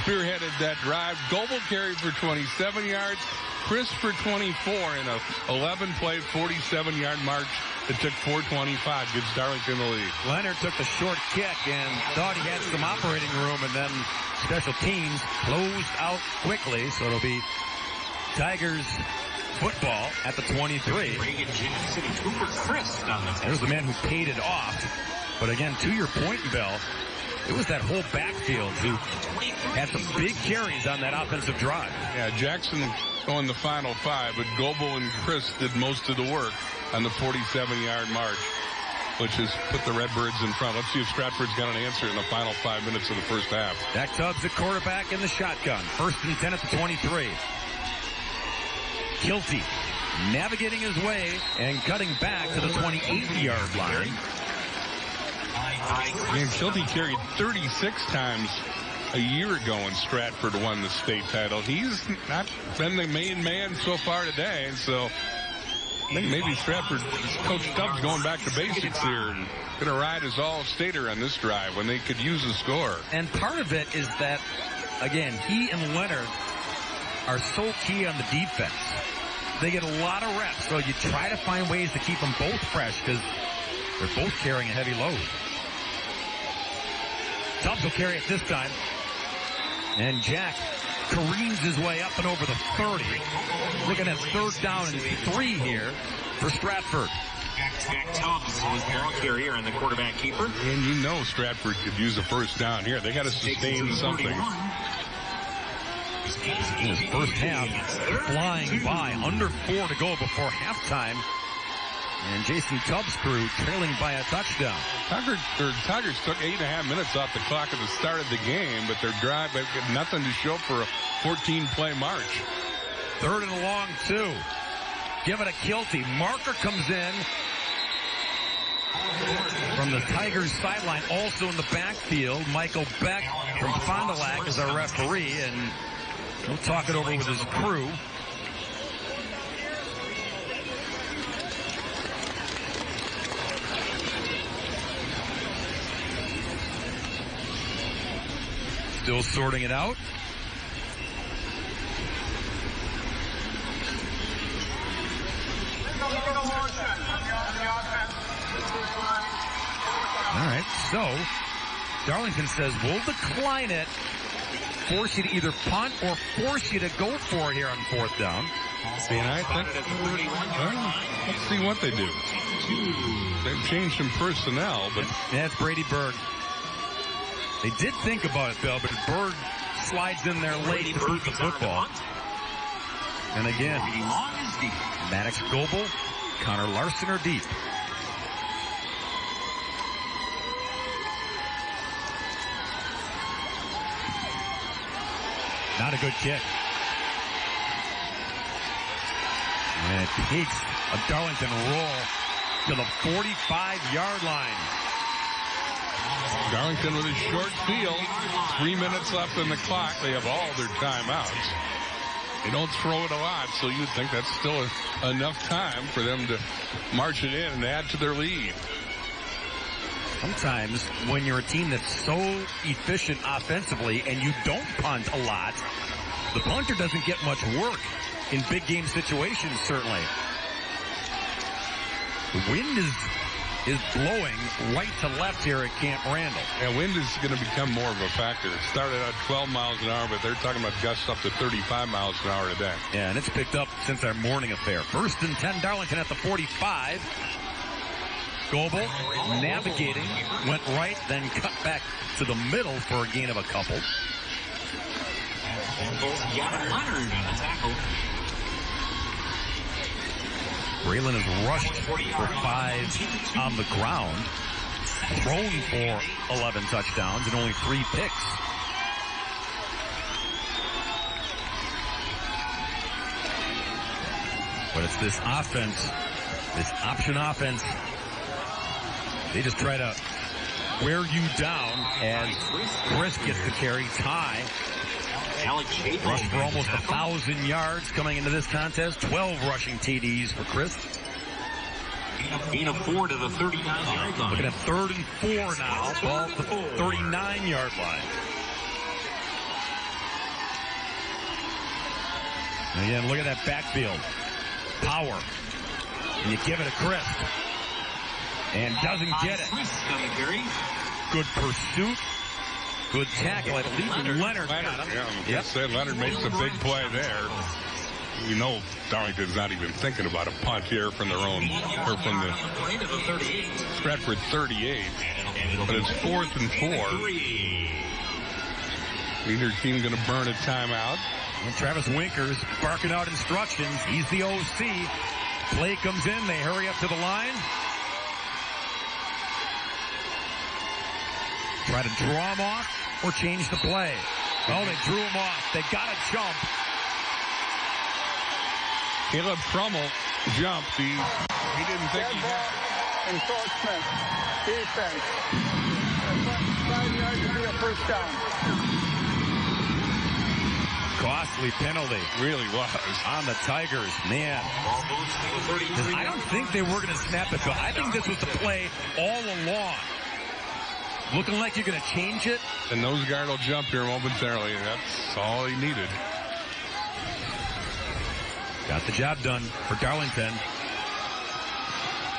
spearheaded that drive. Goebel carried for 27 yards. Chris for 24 in a 11-play, 47-yard march that took 4:25, gives Darlington the lead. Leonard took the short kick and thought he had some operating room, and then special teams closed out quickly, so it'll be Tigers football at the 23. There's the man who paid it off. But again, to your point, Bill, it was that whole backfield who had some big carries on that offensive drive. Yeah, Jackson going the final 5, but Goebel and Chris did most of the work on the 47-yard march, which has put the Redbirds in front. Let's see if Stratford's got an answer in the final 5 minutes of the first half. Dak Tubbs at quarterback in the shotgun. 1st and 10 at the 23. Kilty navigating his way and cutting back to the 28-yard line. Kilty carried 36 times a year ago when Stratford won the state title. He's not been the main man so far today, and so I think maybe Stratford, Coach Tubbs going back to basics here and going to ride his all-stater on this drive when they could use a score. And part of it is that, again, he and Leonard are so key on the defense. They get a lot of reps, so you try to find ways to keep them both fresh because they're both carrying a heavy load. Tubbs will carry it this time. And Jack careens his way up and over the 30. Looking at 3rd down and 3 here for Stratford. Jack Tubbs was ball carrier and the quarterback keeper. And you know Stratford could use a first down here. They got to sustain something. In his first half, flying by, under 4 to go before halftime. And Jason Tubbs' crew trailing by a touchdown. Tigers took 8.5 minutes off the clock at the start of the game, but their drive had nothing to show for a 14-play march. 3rd and a long 2. Give it a Kilty. Marker comes in from the Tigers sideline. Also in the backfield, Michael Beck from Fond du Lac is our referee, and he'll talk it over with his crew. Still sorting it out. All right, so Darlington says we'll decline it, force you to either punt or force you to go for it here on 4th down. And I think, let's see what they do. They've changed some personnel, but that's Brady Berg. They did think about it, Bill, but Berg slides in there late to boot the football. And again, Maddox Goebel, Connor Larson are deep. Not a good kick. And it takes a Darlington roll to the 45-yard line. Darlington with a short field. 3 minutes left on the clock. They have all their timeouts. They don't throw it a lot, so you'd think that's still enough time for them to march it in and add to their lead. Sometimes when you're a team that's so efficient offensively and you don't punt a lot, the punter doesn't get much work in big game situations, certainly. The wind is is blowing right to left here at Camp Randall. And wind is going to become more of a factor. It started at 12 miles an hour, but they're talking about gusts up to 35 miles an hour today. Yeah, and it's picked up since our morning affair. 1st and 10, Darlington at the 45. Goebel navigating, went right, then cut back to the middle for a gain of a couple. Braylon has rushed for 5 on the ground, thrown for 11 touchdowns and only 3 picks. But it's this offense, this option offense. They just try to wear you down as Chris gets the carry. Ty rushed for almost 1,000 yards coming into this contest. 12 rushing TDs for Chris. Gain of 4 to the 39-yard line. Looking at 3rd and 4 now. Ball at the 39-yard line. And again, look at that backfield. Power. And you give it to Chris. And doesn't get it. Good pursuit. Good tackle. I believe Leonard got him. Yeah, yep. Leonard makes a big play there. You know Darlington's not even thinking about a punt here from their own, or from the Stratford 38. But it's 4th and 4. Either team going to burn a timeout. And Travis Winkers barking out instructions. He's the OC. Play comes in. They hurry up to the line. Try to draw him off or change the play. Oh, they drew him off. They got to jump. Caleb Crummell jumped. He didn't think he had. Enforcement. Defense. 5 yards to be a first down. Costly penalty. Really was. On the Tigers. Man. I don't think they were going to snap it. I think this was the play all along. Looking like you're going to change it. The nose guard will jump here momentarily. That's all he needed. Got the job done for Darlington.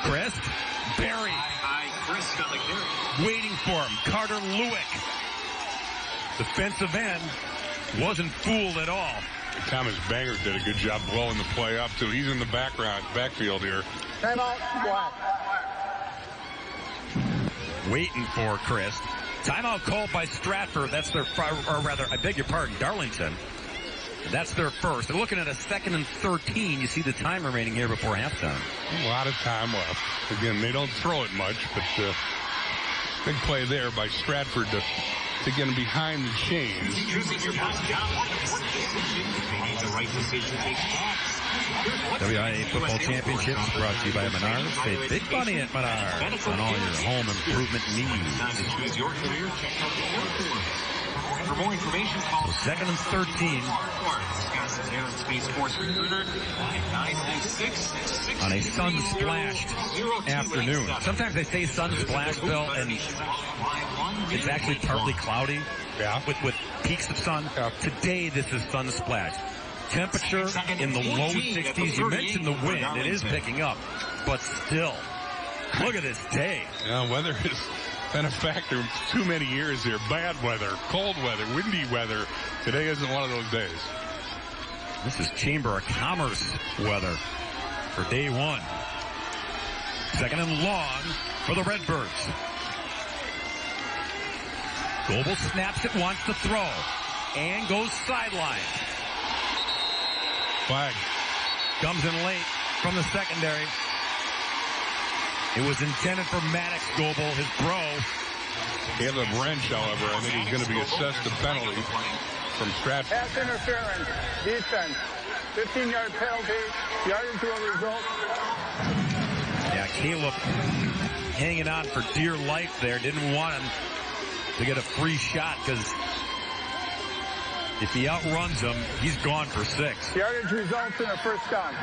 Chris. Barry. Waiting for him. Carter Lewick. Defensive end. Wasn't fooled at all. Thomas Banger did a good job blowing the play up, too. He's in the backfield here. Timeout. Black. Waiting for Chris. Timeout called by Stratford. That's their, or rather, I beg your pardon, Darlington. That's their first. They're looking at a 2nd and 13. You see the time remaining here before halftime. A lot of time left. Again, they don't throw it much, but big play there by Stratford to get him behind the chains. WIAA Football Championships brought to you by Menards. Save big money at Menards on all your home improvement needs. For more information, call 2nd and 13. Wisconsin's Aerospace Sports Recruiter at 996. On a sun-splashed afternoon. Sometimes they say sun-splashed, Bill, and it's actually partly cloudy. Yeah. With peaks of sun. Yeah. Today, this is sun-splashed. Temperature in the low 60s. You mentioned the wind. It is picking up. But still, look at this day. Yeah, weather has been a factor too many years here. Bad weather, cold weather, windy weather. Today isn't one of those days. This is Chamber of Commerce weather for day 1. 2nd and long for the Redbirds. Goebel snaps it, wants to throw, and goes sideline. Flag. Comes in late from the secondary. It was intended for Maddox Goebel, his bro. Caleb Wrench, however, I think he's going to be assessed a penalty from Stratford. Pass interference. Defense. 15-yard penalty. Yardage will result. Yeah, Caleb hanging on for dear life there. Didn't want him to get a free shot because if he outruns him, he's gone for 6. Yardage results in a first down.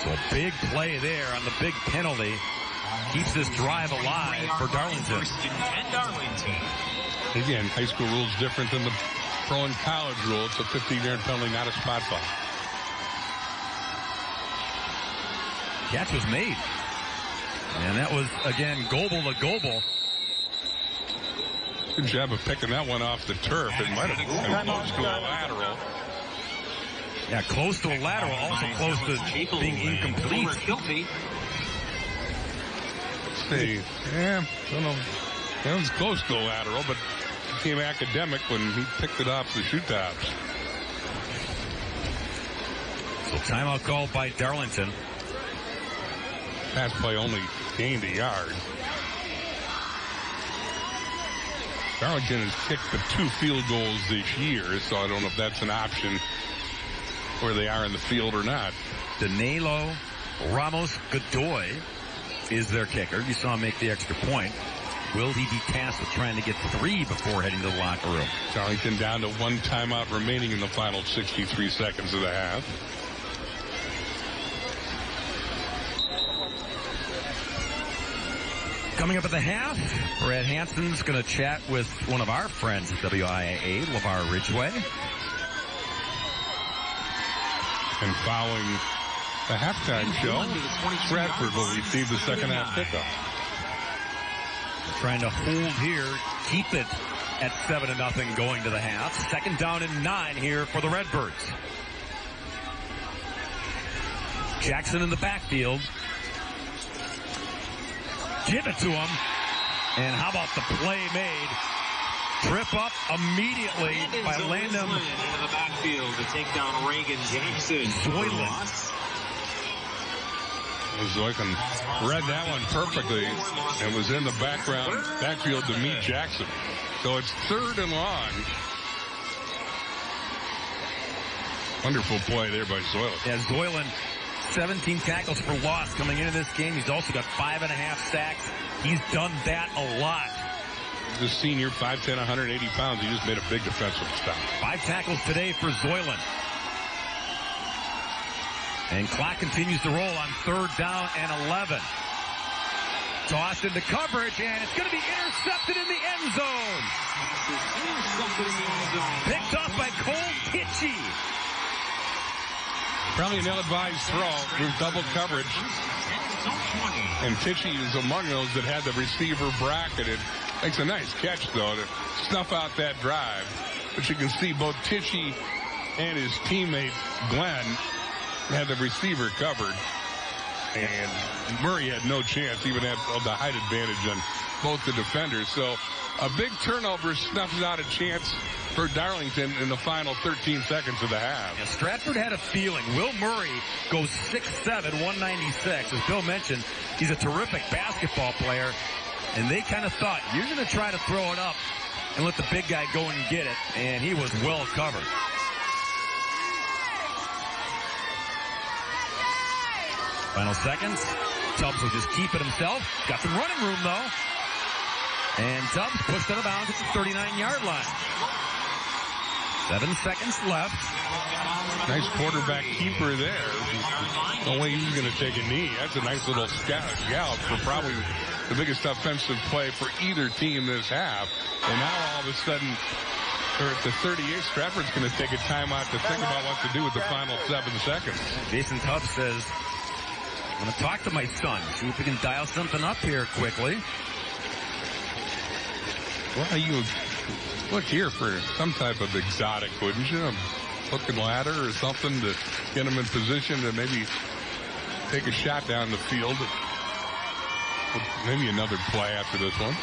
So a big play there on the big penalty. Keeps this drive alive for Darlington. Again, high school rules different than the pro and college rule. It's a 15-yard penalty, not a spot foul. Catch was made. And that was, again, Goebel to Goebel. Good job of picking that one off the turf. It might have been close to a lateral. Yeah, close to a lateral, also close to being incomplete. Let's see. Yeah, I don't know. It was close to a lateral, but it became academic when he picked it off the shoe tops. So timeout called by Darlington. Pass play only gained a yard. Darlington has kicked the 2 field goals this year, so I don't know if that's an option where they are in the field or not. Danilo Ramos Godoy is their kicker. You saw him make the extra point. Will he be tasked with trying to get 3 before heading to the locker room? Darlington down to 1 timeout remaining in the final 63 seconds of the half. Coming up at the half, Brad Hansen's going to chat with one of our friends at WIAA, LeVar Ridgway. And following the halftime show, Stratford will receive the second half pickup. Trying to hold here, keep it at 7-0 going to the half. 2nd down and 9 here for the Redbirds. Jackson in the backfield. Give it to him. And how about the play made? Trip up immediately by Landon. In the backfield to take down Reagan Jackson. Zoykin read that one perfectly and was in the backfield to meet Jackson. So it's 3rd and long. Wonderful play there by Zoylan. Yeah, Zoylan, 17 tackles for loss coming into this game. He's also got 5.5 sacks. He's done that a lot. The senior, 5'10", 180 pounds. He just made a big defensive stop. 5 tackles today for Zoylan. And clock continues to roll on 3rd down and 11. Tossed into coverage, and it's going to be intercepted in the end zone. Picked off by Cole Kitchie. Probably an ill-advised throw with double coverage. And Tichy is among those that had the receiver bracketed. Makes a nice catch, though, to snuff out that drive. But you can see both Tichy and his teammate, Glenn, had the receiver covered. And Murray had no chance, even had the height advantage on both the defenders. So a big turnover snuffs out a chance for Darlington in the final 13 seconds of the half. Yeah, Stratford had a feeling. Will Murray goes 6'7", 196. As Bill mentioned, he's a terrific basketball player. And they kind of thought, you're going to try to throw it up and let the big guy go and get it. And he was well covered. Final seconds. Tubbs will just keep it himself. Got some running room, though. And Tubbs pushed out of bounds at the 39-yard line. 7 seconds left. Nice quarterback keeper there. No way he's going to take a knee. That's a nice little gallop for probably the biggest offensive play for either team this half. And now all of a sudden, they're at the 38. Stratford's going to take a timeout to think about what to do with the final 7 seconds. Jason Tubbs says, I'm going to talk to my son, see if we can dial something up here quickly. Well, you look here for some type of exotic, wouldn't you? A hook and ladder or something to get him in position to maybe take a shot down the field. Maybe another play after this one.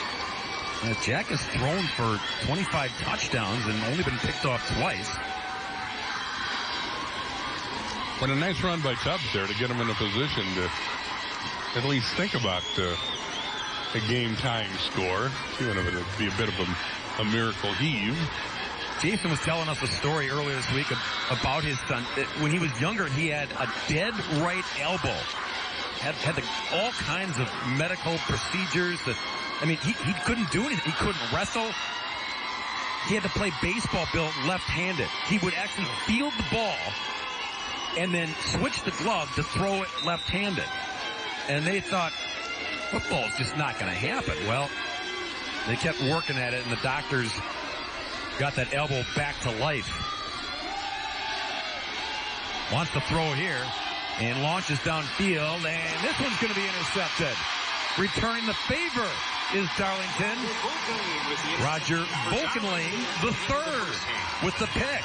Jack has thrown for 25 touchdowns and only been picked off twice. But a nice run by Tubbs there to get him in a position to at least think about a game-tying score. Even if it would be a bit of a miracle heave. Jason was telling us a story earlier this week about his son. When he was younger, he had a dead right elbow. Had all kinds of medical procedures. He couldn't do anything. He couldn't wrestle. He had to play baseball built left-handed. He would actually field the ball and then switch the glove to throw it left-handed. And they thought, football's just not going to happen. Well, they kept working at it, and the doctors got that elbow back to life. Wants to throw here. and launches downfield, and this one's going to be intercepted. Returning the favor is Darlington. Roger Volkenling, the third, with the pick.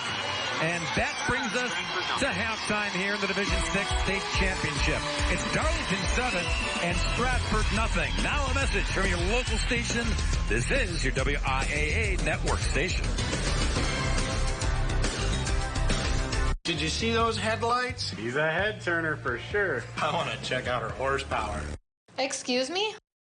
And that brings us to halftime here in the Division 6 state championship. It's Darlington 7 and Stratford nothing. Now a message from your local station. This is your WIAA network station. Did you see those headlights? He's a head turner for sure. I want to check out her horsepower. Excuse me?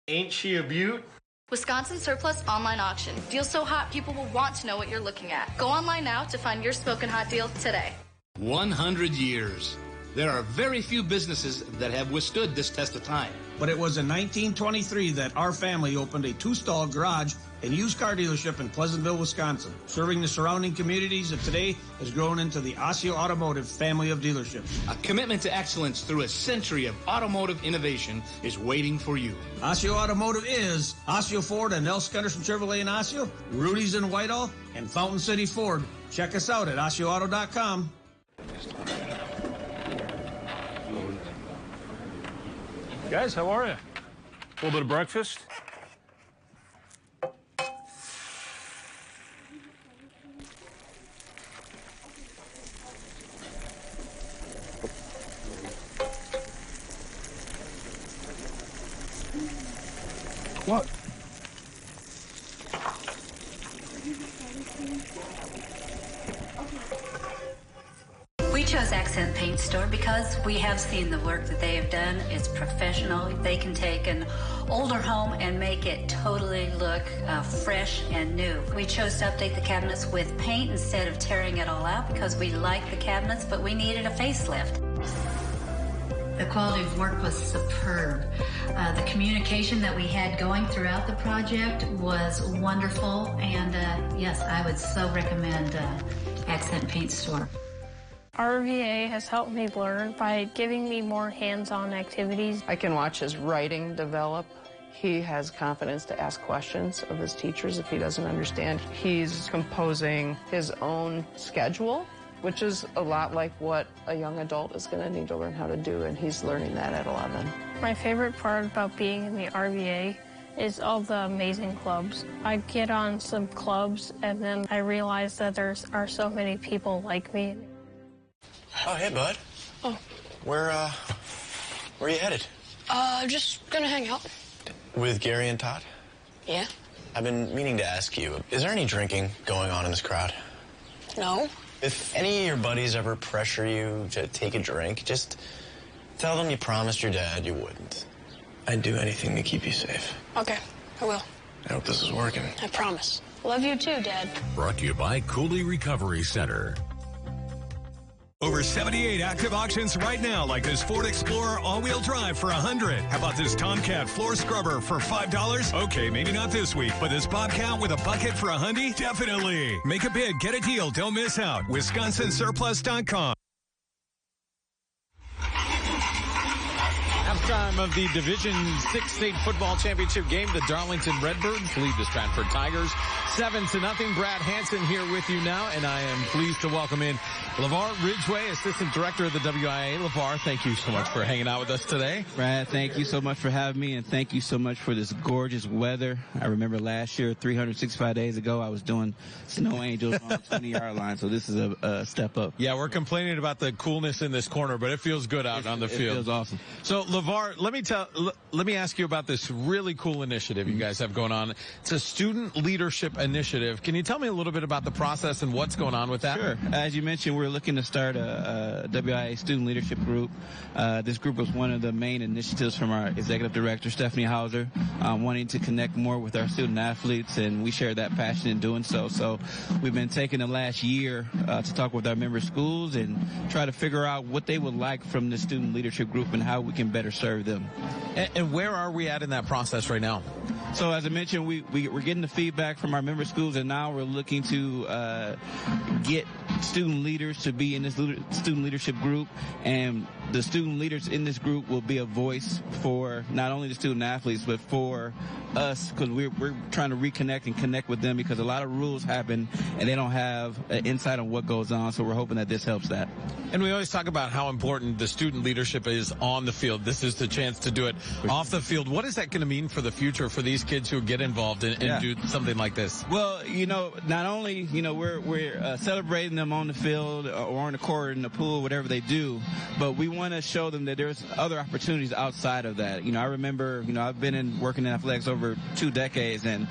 Ain't she a beaut? Wisconsin Surplus Online Auction. Deals so hot, people will want to know what you're looking at. Go online now to find your smoking hot deal today. 100 years. There are very few businesses that have withstood this test of time. But it was in 1923 that our family opened a 2-stall garage and used car dealership in Pleasantville, Wisconsin. Serving the surrounding communities of today has grown into the Osseo Automotive family of dealerships. A commitment to excellence through a century of automotive innovation is waiting for you. Osseo Automotive is Osseo Ford and Nels Gunderson Chevrolet in Osseo, Rudy's in Whitehall, and Fountain City Ford. Check us out at OsseoAuto.com. Guys, how are you? A little bit of breakfast? What? We chose Accent Paint Store because we have seen the work that they have done. It's professional. They can take an older home and make it totally look fresh and new. We chose to update the cabinets with paint instead of tearing it all out because we like the cabinets, but we needed a facelift. The quality of work was superb. The communication that we had going throughout the project was wonderful, and yes, I would so recommend Accent Paint Store. RVA has helped me learn by giving me more hands-on activities. I can watch his writing develop. He has confidence to ask questions of his teachers if he doesn't understand. He's composing his own schedule, which is a lot like what a young adult is going to need to learn how to do, and he's learning that at 11. My favorite part about being in the RVA is all the amazing clubs. I get on some clubs, and then I realize that there are so many people like me. Oh, hey, bud. Oh. Where are you headed? Just gonna hang out. With Gary and Todd? Yeah. I've been meaning to ask you, is there any drinking going on in this crowd? No. If any of your buddies ever pressure you to take a drink, just tell them you promised your dad you wouldn't. I'd do anything to keep you safe. Okay, I will. I hope this is working. I promise. Love you too, Dad. Brought to you by Cooley Recovery Center. Over 78 active auctions right now, like this Ford Explorer all-wheel drive for $100. How about this Tomcat floor scrubber for $5? Okay, maybe not this week, but this Bobcat with a bucket for $100? Definitely. Make a bid, get a deal, don't miss out. WisconsinSurplus.com. Halftime of the Division 6 State Football Championship game. The Darlington Redbirds lead the Stratford Tigers 7-0. Brad Hanson here with you now, and I am pleased to welcome in LeVar Ridgway, Assistant Director of the WIAA. LeVar, thank you so much for hanging out with us today. Brad, thank you so much for having me, and thank you so much for this gorgeous weather. I remember last year, 365 days ago, I was doing snow angels on the 20-yard line, so this is a step up. Yeah, we're complaining about the coolness in this corner, but it feels good out on the field. It feels awesome. So, LeVar, let me ask you about this really cool initiative you guys have going on. It's a student leadership initiative. Can you tell me a little bit about the process and what's going on with that? Sure. As you mentioned, we're looking to start a WIAA student leadership group. This group was one of the main initiatives from our executive director, Stephanie Hauser, wanting to connect more with our student athletes, and we share that passion in doing so. So we've been taking the last year to talk with our member schools and try to figure out what they would like from the student leadership group and how we can better serve them. And where are we at in that process right now? So as I mentioned, we're getting the feedback from our member schools, and now we're looking to get student leaders to be in this student leadership group and the student leaders in this group will be a voice for not only the student athletes, but for us, because we're trying to reconnect and connect with them, because a lot of rules happen and they don't have an insight on what goes on. So we're hoping that this helps that. And we always talk about how important the student leadership is on the field. This is the chance to do it off the field. What is that going to mean for the future for these kids who get involved and do something like this? Well, not only, we're celebrating them on the field or on the court, in the pool, whatever they do, but we want to show them that there's other opportunities outside of that. I remember, I've been working in athletics over 2 decades, and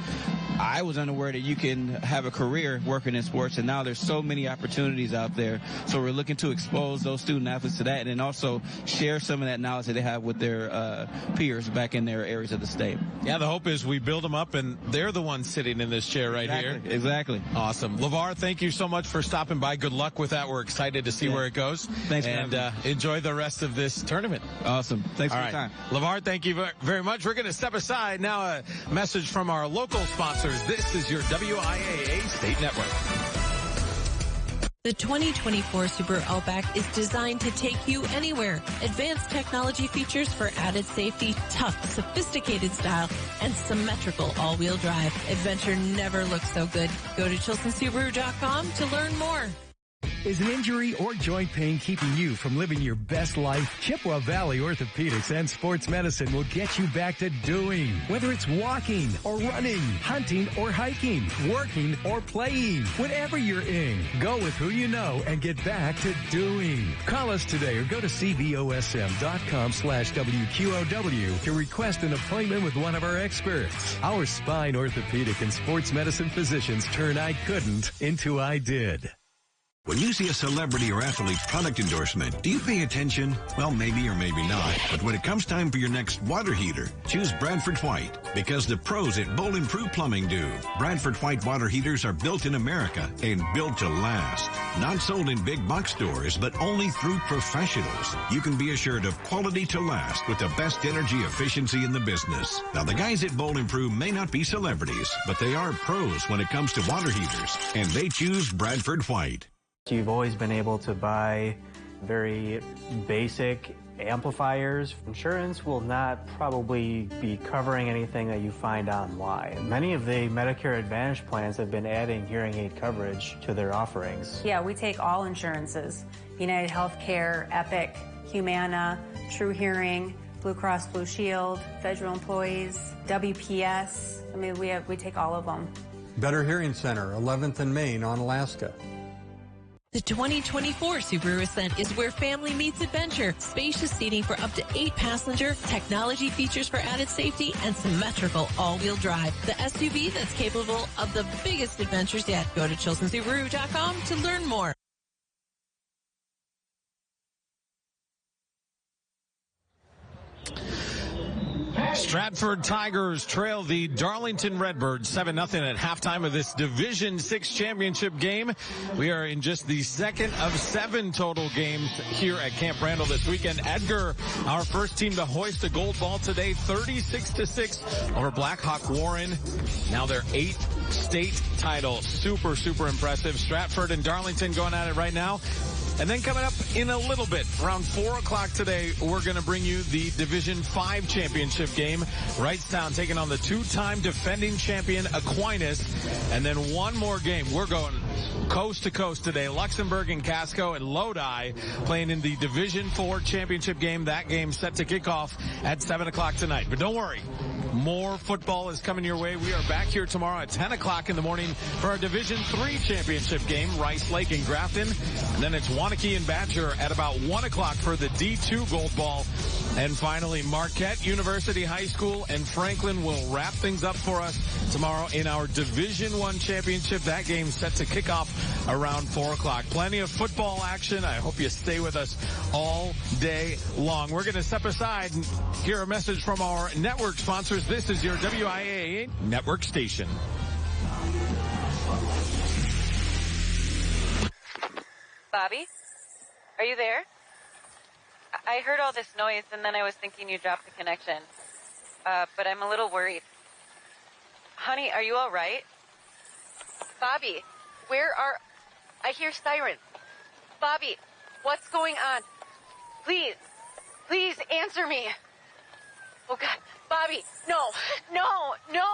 I was unaware that you can have a career working in sports, and now there's so many opportunities out there. So we're looking to expose those student athletes to that, and then also share some of that knowledge that they have with their peers back in their areas of the state. Yeah, the hope is we build them up, and they're the ones sitting in this chair right here. Exactly. Awesome. LeVar, thank you so much for stopping by. Good luck with that. We're excited to see where it goes. Thanks, and enjoy the rest of this tournament. Awesome. Thanks for your time. LeVar, thank you very much. We're going to step aside now. A message from our local sponsors. This is your WIAA State Network. The 2024 Subaru Outback is designed to take you anywhere. Advanced technology features for added safety, tough, sophisticated style, and symmetrical all-wheel drive. Adventure never looks so good. Go to ChilsonSubaru.com to learn more. Is an injury or joint pain keeping you from living your best life? Chippewa Valley Orthopedics and Sports Medicine will get you back to doing. Whether it's walking or running, hunting or hiking, working or playing, whatever you're in, go with who you know and get back to doing. Call us today or go to cvosm.com/WQOW to request an appointment with one of our experts. Our spine, orthopedic, and sports medicine physicians turn I couldn't into I did. When you see a celebrity or athlete product endorsement, do you pay attention? Well, maybe or maybe not. But when it comes time for your next water heater, choose Bradford White, because the pros at Bowl and Prue Plumbing do. Bradford White water heaters are built in America and built to last. Not sold in big box stores, but only through professionals. You can be assured of quality to last with the best energy efficiency in the business. Now, the guys at Bowl and Prue may not be celebrities, but they are pros when it comes to water heaters, and they choose Bradford White. You've always been able to buy very basic amplifiers. Insurance will not probably be covering anything that you find online. Many of the Medicare Advantage plans have been adding hearing aid coverage to their offerings. Yeah, we take all insurances. United Healthcare, Epic, Humana, True Hearing, Blue Cross Blue Shield, federal employees, WPS. I mean, we take all of them. Better Hearing Center, 11th and Main on Alaska. The 2024 Subaru Ascent is where family meets adventure. Spacious seating for up to 8 passenger, technology features for added safety, and symmetrical all-wheel drive. The SUV that's capable of the biggest adventures yet. Go to ChilsonSubaru.com to learn more. Stratford Tigers trail the Darlington Redbirds 7-0 at halftime of this Division VI championship game. We are in just the second of 7 total games here at Camp Randall this weekend. Edgar, our first team to hoist a gold ball today, 36-6 over Blackhawk Warren. Now their 8th state title. Super, super impressive. Stratford and Darlington going at it right now. And then coming up in a little bit, around 4 o'clock today, we're going to bring you the Division V championship game. Wrightstown taking on the 2-time defending champion Aquinas. And then one more game. We're going coast to coast today. Luxembourg and Casco and Lodi playing in the Division IV championship game. That game set to kick off at 7 o'clock tonight. But don't worry. More football is coming your way. We are back here tomorrow at 10 o'clock in the morning for our Division III championship game, Rice Lake and Grafton. And then it's Waunakee and Badger at about 1 o'clock for the D2 Gold Ball. And finally, Marquette University High School and Franklin will wrap things up for us tomorrow in our Division I championship. That game set to kick off around 4 o'clock. Plenty of football action. I hope you stay with us all day long. We're going to step aside and hear a message from our network sponsors. This is your WIAA network station. Bobby, are you there? I heard all this noise and then I was thinking you dropped the connection. But I'm a little worried. Honey, are you all right? Bobby, I hear sirens. Bobby, what's going on? please, please answer me. Oh, God. Bobby, no, no, no.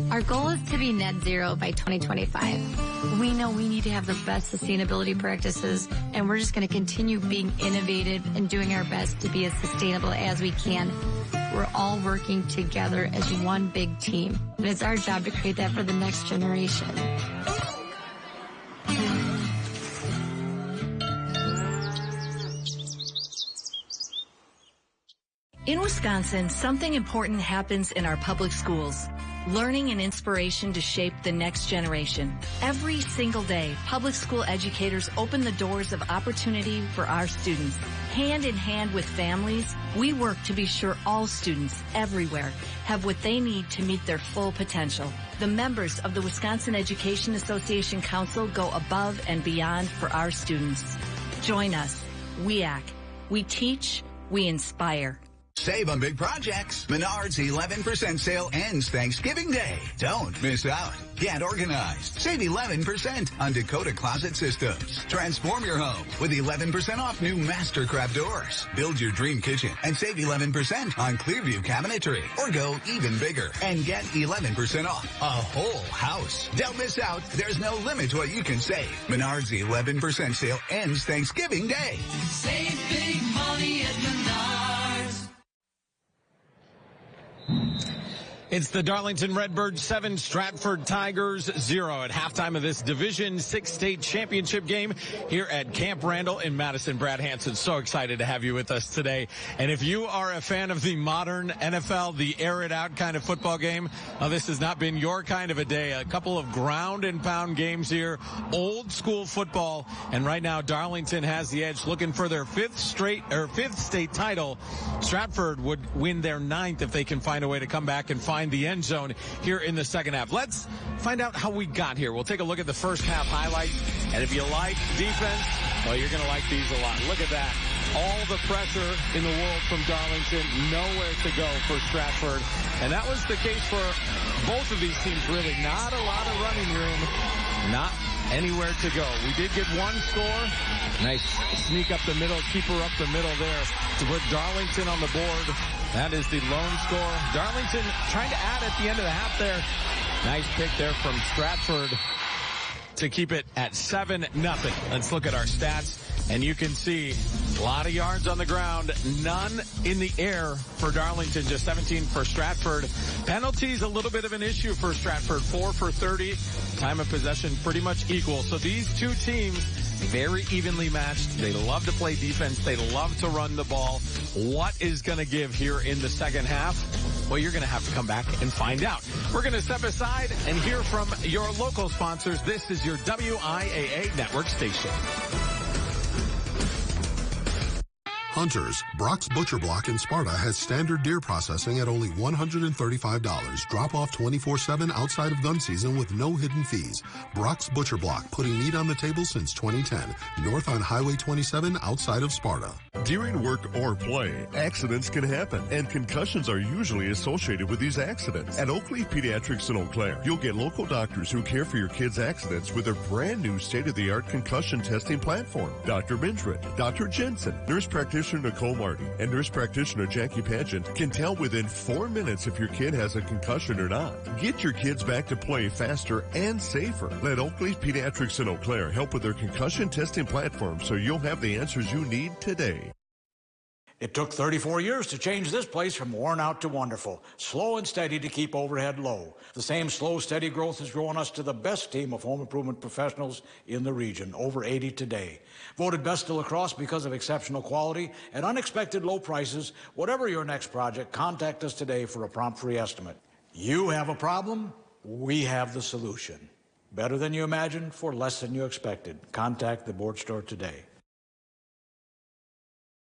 Our goal is to be net zero by 2025. We know we need to have the best sustainability practices, and we're just going to continue being innovative and doing our best to be as sustainable as we can. We're all working together as one big team, and it's our job to create that for the next generation. In Wisconsin, something important happens in our public schools. Learning and inspiration to shape the next generation. Every single day, public school educators open the doors of opportunity for our students. Hand in hand with families, we work to be sure all students everywhere have what they need to meet their full potential. The members of the Wisconsin Education Association Council go above and beyond for our students. Join us, WIAA. We teach, we inspire. Save on big projects. Menards 11% sale ends Thanksgiving Day. Don't miss out. Get organized. Save 11% on Dakota Closet Systems. Transform your home with 11% off new Mastercraft doors. Build your dream kitchen and save 11% on Clearview cabinetry. Or go even bigger and get 11% off a whole house. Don't miss out. There's no limit to what you can save. Menards 11% sale ends Thanksgiving Day. Save big money at Menards. It's the Darlington Redbirds 7, Stratford Tigers 0 at halftime of this Division 6 state championship game here at Camp Randall in Madison. Brad Hanson, so excited to have you with us today. And if you are a fan of the modern NFL, the air it out kind of football game, this has not been your kind of a day. A couple of ground and pound games here, old school football. And right now Darlington has the edge, looking for their fifth state title. Stratford would win their 9th if they can find a way to come back and find the end zone here in the second half. Let's find out how we got here. We'll take a look at the first half highlights. And if you like defense, well, you're going to like these a lot. Look at that. All the pressure in the world from Darlington. Nowhere to go for Stratford. And that was the case for both of these teams, really. Not a lot of running room. Not anywhere to go. We did get one score. Nice sneak up the middle, keeper up the middle there to put Darlington on the board. That is the lone score. Darlington trying to add at the end of the half there. Nice pick there from Stratford to keep it at 7-0. Let's look at our stats. And you can see a lot of yards on the ground, none in the air for Darlington, just 17 for Stratford. Penalties, a little bit of an issue for Stratford, 4 for 30. Time of possession pretty much equal. So these two teams, very evenly matched. They love to play defense. They love to run the ball. What is going to give here in the second half? Well, you're going to have to come back and find out. We're going to step aside and hear from your local sponsors. This is your WIAA network station. Hunters, Brock's Butcher Block in Sparta has standard deer processing at only $135. Drop off 24/7 outside of gun season with no hidden fees. Brock's Butcher Block, putting meat on the table since 2010. North on Highway 27 outside of Sparta. During work or play, accidents can happen, and concussions are usually associated with these accidents. At Oakleaf Pediatrics in Eau Claire, you'll get local doctors who care for your kids' accidents with their brand new state-of-the-art concussion testing platform. Dr. Bintrid, Dr. Jensen, nurse practitioner Nicole Marty, and nurse practitioner Jackie Pageant can tell within 4 minutes if your kid has a concussion or not. Get your kids back to play faster and safer. Let Oakleaf Pediatrics in Eau Claire help with their concussion testing platform so you'll have the answers you need today. It took 34 years to change this place from worn out to wonderful. Slow and steady to keep overhead low. The same slow, steady growth has grown us to the best team of home improvement professionals in the region, over 80 today. Voted best to La Crosse because of exceptional quality and unexpected low prices. Whatever your next project, contact us today for a prompt free estimate. You have a problem, we have the solution. Better than you imagined for less than you expected. Contact the board store today.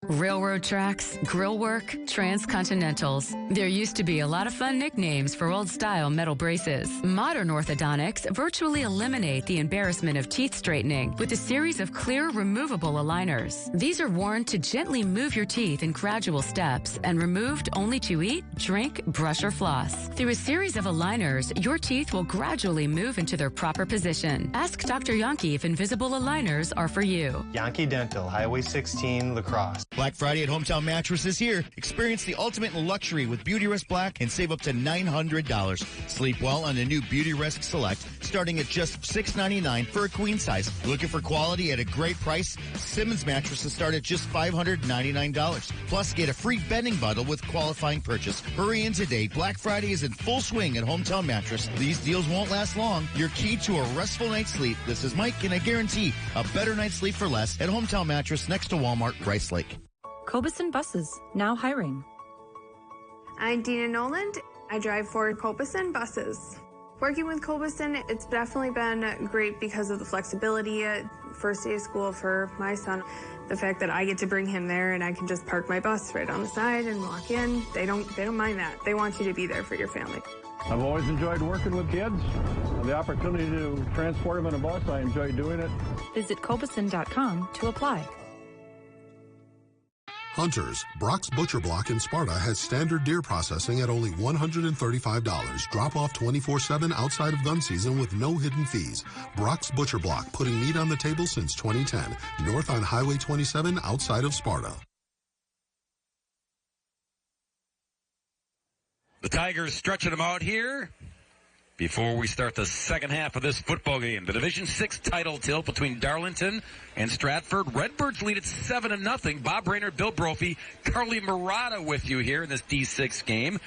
Railroad tracks, grill work, transcontinentals. There used to be a lot of fun nicknames for old-style metal braces. Modern orthodontics virtually eliminate the embarrassment of teeth straightening with a series of clear, removable aligners. These are worn to gently move your teeth in gradual steps and removed only to eat, drink, brush, or floss. Through a series of aligners, your teeth will gradually move into their proper position. Ask Dr. Yonke if invisible aligners are for you. Yonke Dental, Highway 16, La Crosse. Black Friday at Hometown Mattress is here. Experience the ultimate in luxury with Beauty Rest Black and save up to $900. Sleep well on the new Beauty Rest Select, starting at just $699 for a queen size. Looking for quality at a great price? Simmons mattresses start at just $599. Plus, get a free bedding bundle with qualifying purchase. Hurry in today. Black Friday is in full swing at Hometown Mattress. These deals won't last long. Your key to a restful night's sleep. This is Mike, and I guarantee a better night's sleep for less at Hometown Mattress next to Walmart, Rice Lake. Cobeson Buses, now hiring. I'm Dina Noland. I drive for Cobeson Buses. Working with Cobeson, it's definitely been great because of the flexibility. First day of school for my son, the fact that I get to bring him there and I can just park my bus right on the side and walk in. They don't mind that. They want you to be there for your family. I've always enjoyed working with kids. The opportunity to transport them in a bus, I enjoy doing it. Visit Cobeson.com to apply. Hunters, Brock's Butcher Block in Sparta has standard deer processing at only $135. Drop off 24/7 outside of gun season with no hidden fees. Brock's Butcher Block, putting meat on the table since 2010. North on Highway 27 outside of Sparta. The Tigers stretching them out here before we start the second half of this football game. The Division VI title tilt between Darlington and Stratford. Redbirds lead at 7-0. Bob Raynor, Bill Brophy, Carly Murata with you here in this D6 game.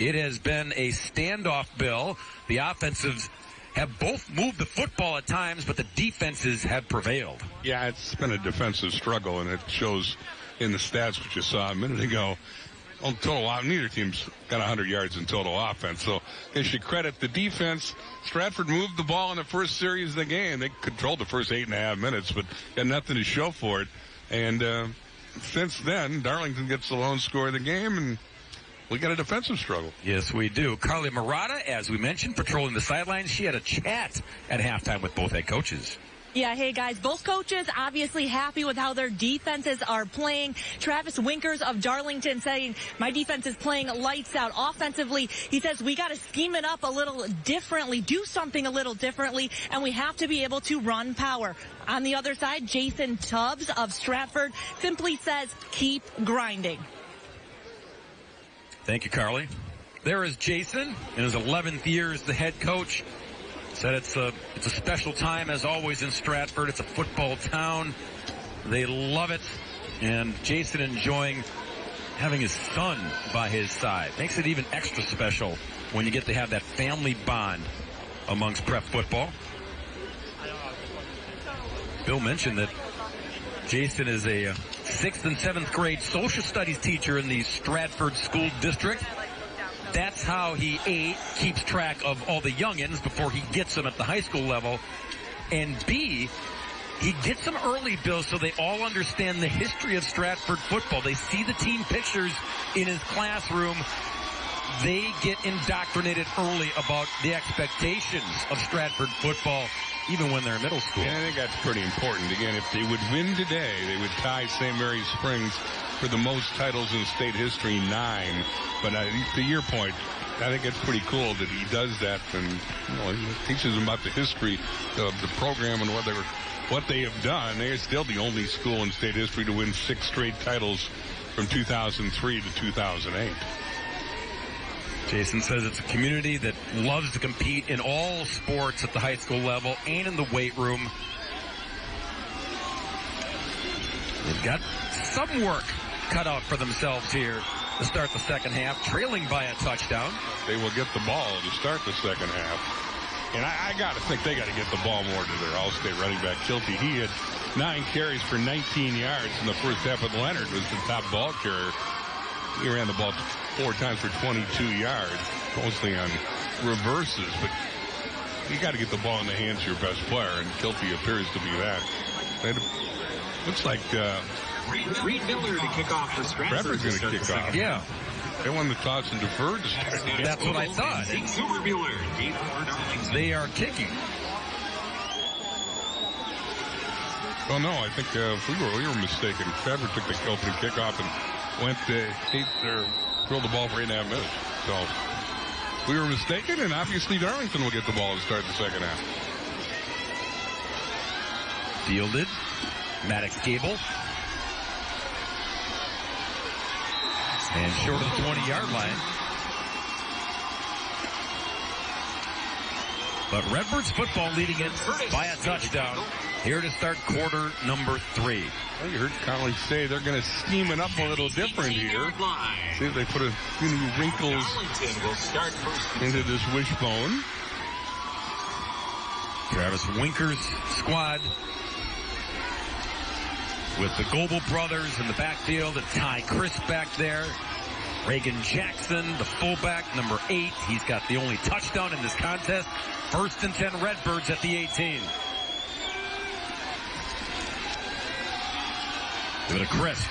It has been a standoff, Bill. The offensives have both moved the football at times, but the defenses have prevailed. Yeah, it's been a defensive struggle, and it shows in the stats, which you saw a minute ago. On total, neither team's got 100 yards in total offense. So they should credit the defense. Stratford moved the ball in the first series of the game. They controlled the first 8.5 minutes, but got nothing to show for it. And since then, Darlington gets the lone score of the game, and we got a defensive struggle. Yes, we do. Carly Murata, as we mentioned, patrolling the sidelines. She had a chat at halftime with both head coaches. Yeah, hey guys, both coaches obviously happy with how their defenses are playing. Travis Winkers of Darlington saying, my defense is playing lights out. Offensively, he says we got to scheme it up a little differently, do something a little differently, and we have to be able to run power. On the other side, Jason Tubbs of Stratford simply says, keep grinding. Thank you, Carly. There is Jason in his 11th year as the head coach. Said it's a special time, as always, in Stratford. It's a football town. They love it. And Jason enjoying having his son by his side. Makes it even extra special when you get to have that family bond amongst prep football. Bill mentioned that Jason is a 6th and 7th grade social studies teacher in the Stratford School District. That's how he, A, keeps track of all the youngins before he gets them at the high school level. And B, he gets them early, Bill, so they all understand the history of Stratford football. They see the team pictures in his classroom. They get indoctrinated early about the expectations of Stratford football, even when they're in middle school. And I think that's pretty important. Again, if they would win today, they would tie St. Mary's Springs for the most titles in state history, 9. But to your point, I think it's pretty cool that he does that, and he teaches them about the history of the program and what they have done. They are still the only school in state history to win 6 straight titles from 2003 to 2008. Jason says it's a community that loves to compete in all sports at the high school level and in the weight room. They've got some work cut out for themselves here to start the second half, trailing by a touchdown. They will get the ball to start the second half. And I got to think they got to get the ball more to their All-State running back, Kilty. He had 9 carries for 19 yards in the first half, but Leonard was the top ball carrier. He ran the ball 4 times for 22 yards, mostly on reverses. But you got to get the ball in the hands of your best player, and Kilty appears to be that. It looks like Reed Miller to kick off for Stratford. Bradford's going to kick off. Yeah. They won the toss and deferred. That's what I thought. They are kicking. Oh, no, I think we were mistaken. Stratford took the opening kickoff and went throw the ball for 8.5 minutes. So we were mistaken, and obviously Darlington will get the ball to start the second half. Fielded. Maddox Gable. And short of the 20-yard line. But Redbirds football leading it by a touchdown. Here to start quarter number 3. Well, you heard Connolly say they're going to scheme it up a little different here. See if they put a few new wrinkles into this wishbone. Travis Winker's squad with the Goebel brothers in the backfield and Ty Chris back there. Reagan Jackson, the fullback, number 8. He's got the only touchdown in this contest. 1st and 10 Redbirds at the 18. Give it a Chris.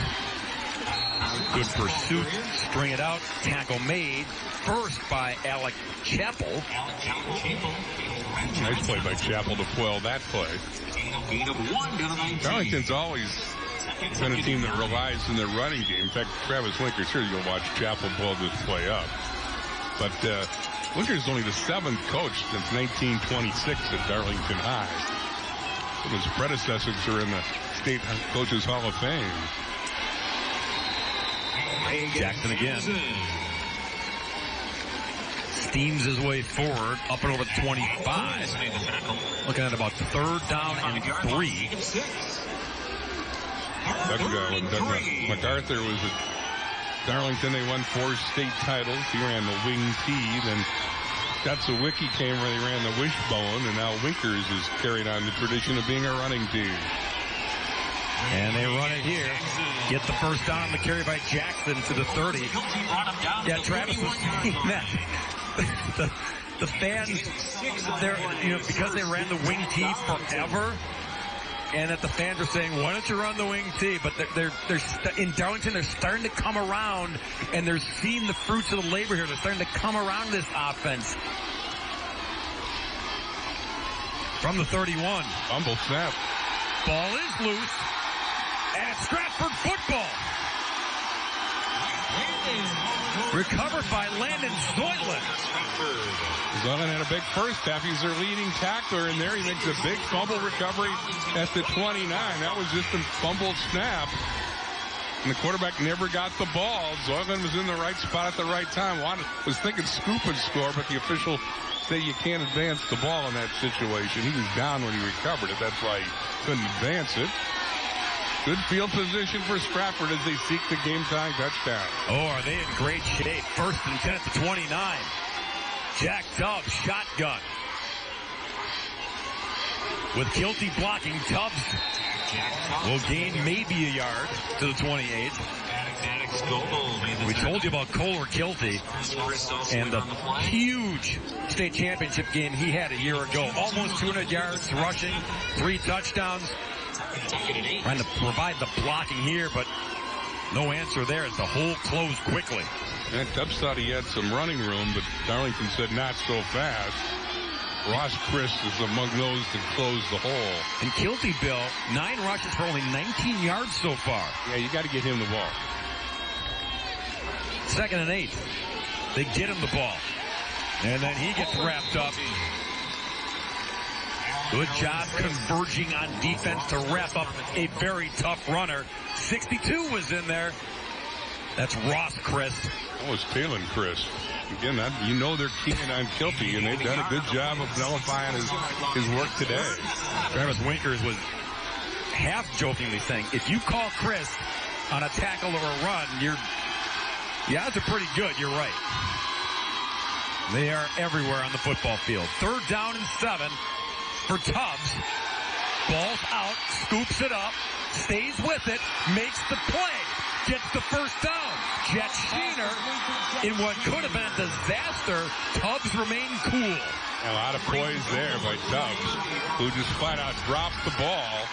Good pursuit. String it out. Tackle made. First by Alec Chappell. Nice play by Chappell to foil that play. Darlington's always been a team that relies on their running game. In fact, Travis Winker's here. You'll watch Chappell blow this play up. But Winker's only the 7th coach since 1926 at Darlington High. His predecessors are in the State Coaches Hall of Fame. Jackson again. Steams his way forward, up and over the 25. Looking at about 3rd down and 3. Doug MacArthur was at Darlington. They won 4 state titles. He ran the wing T. Then Stetson-Wiki came where they ran the wishbone. And now Winkers is carried on the tradition of being a running team. And they run it here. Get the first down on the carry by Jackson to the 30. Yeah, Travis was saying that. The fans, because they ran the wing T forever, and that the fans are saying, why don't you run the wing T? But they're in Darlington, they're starting to come around, and they're seeing the fruits of the labor here. They're starting to come around this offense. From the 31. Fumble snap. Ball is loose. And it's Stratford football. Recovered by Landon Zoylan. Zoylan had a big first half. He's their leading tackler in there. He makes a big fumble recovery at the 29. That was just a fumbled snap. And the quarterback never got the ball. Zoylan was in the right spot at the right time. Was thinking scoop and score, but the official said you can't advance the ball in that situation. He was down when he recovered it. That's why he couldn't advance it. Good field position for Stratford as they seek the game-tying touchdown. Oh, are they in great shape? 1st and 10 at the 29. Jack Tubbs, shotgun. With Kilty blocking, Tubbs will gain maybe a yard to the 28. We told you about Kohler Kilty and the huge state championship game he had a year ago. Almost 200 yards rushing, 3 touchdowns. Trying to provide the blocking here, but no answer there as the hole closed quickly. And Tubbs thought he had some running room, but Darlington said not so fast. Ross Chris is among those that closed the hole. And Kilty, Bill, 9 rushes for only 19 yards so far. Yeah, you got to get him the ball. 2nd and 8. They get him the ball. And then he gets wrapped up. Good job converging on defense to wrap up a very tough runner. 62 was in there. That's Ross Chris. That was Talon Chris. Again, they're keying on Kilty, and they've done a good job of nullifying his work today. Travis Winkers was half-jokingly saying, if you call Chris on a tackle or a run, the odds are pretty good. You're right. They are everywhere on the football field. 3rd down and 7 for Tubbs. Ball's out, scoops it up, stays with it, makes the play, gets the first down. Jet Sheener, in what could have been a disaster, Tubbs remained cool. A lot of poise there by Tubbs, who just flat out dropped the ball.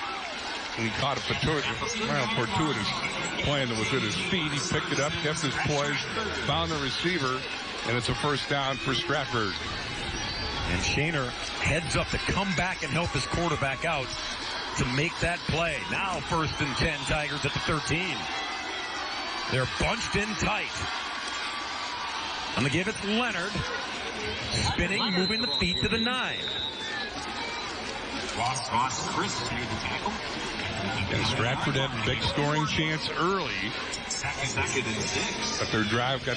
and he caught a fortuitous plan that was at his feet. He picked it up, kept his poise, found the receiver, and it's a first down for Stratford. And Shaner heads up to come back and help his quarterback out to make that play. Now 1st and 10, Tigers at the 13. They're bunched in tight. On the give, it's Leonard. Spinning, moving the feet to the 9. Ross Chris made the tackle. And Stratford had a big scoring chance early. Second and 6. But their drive got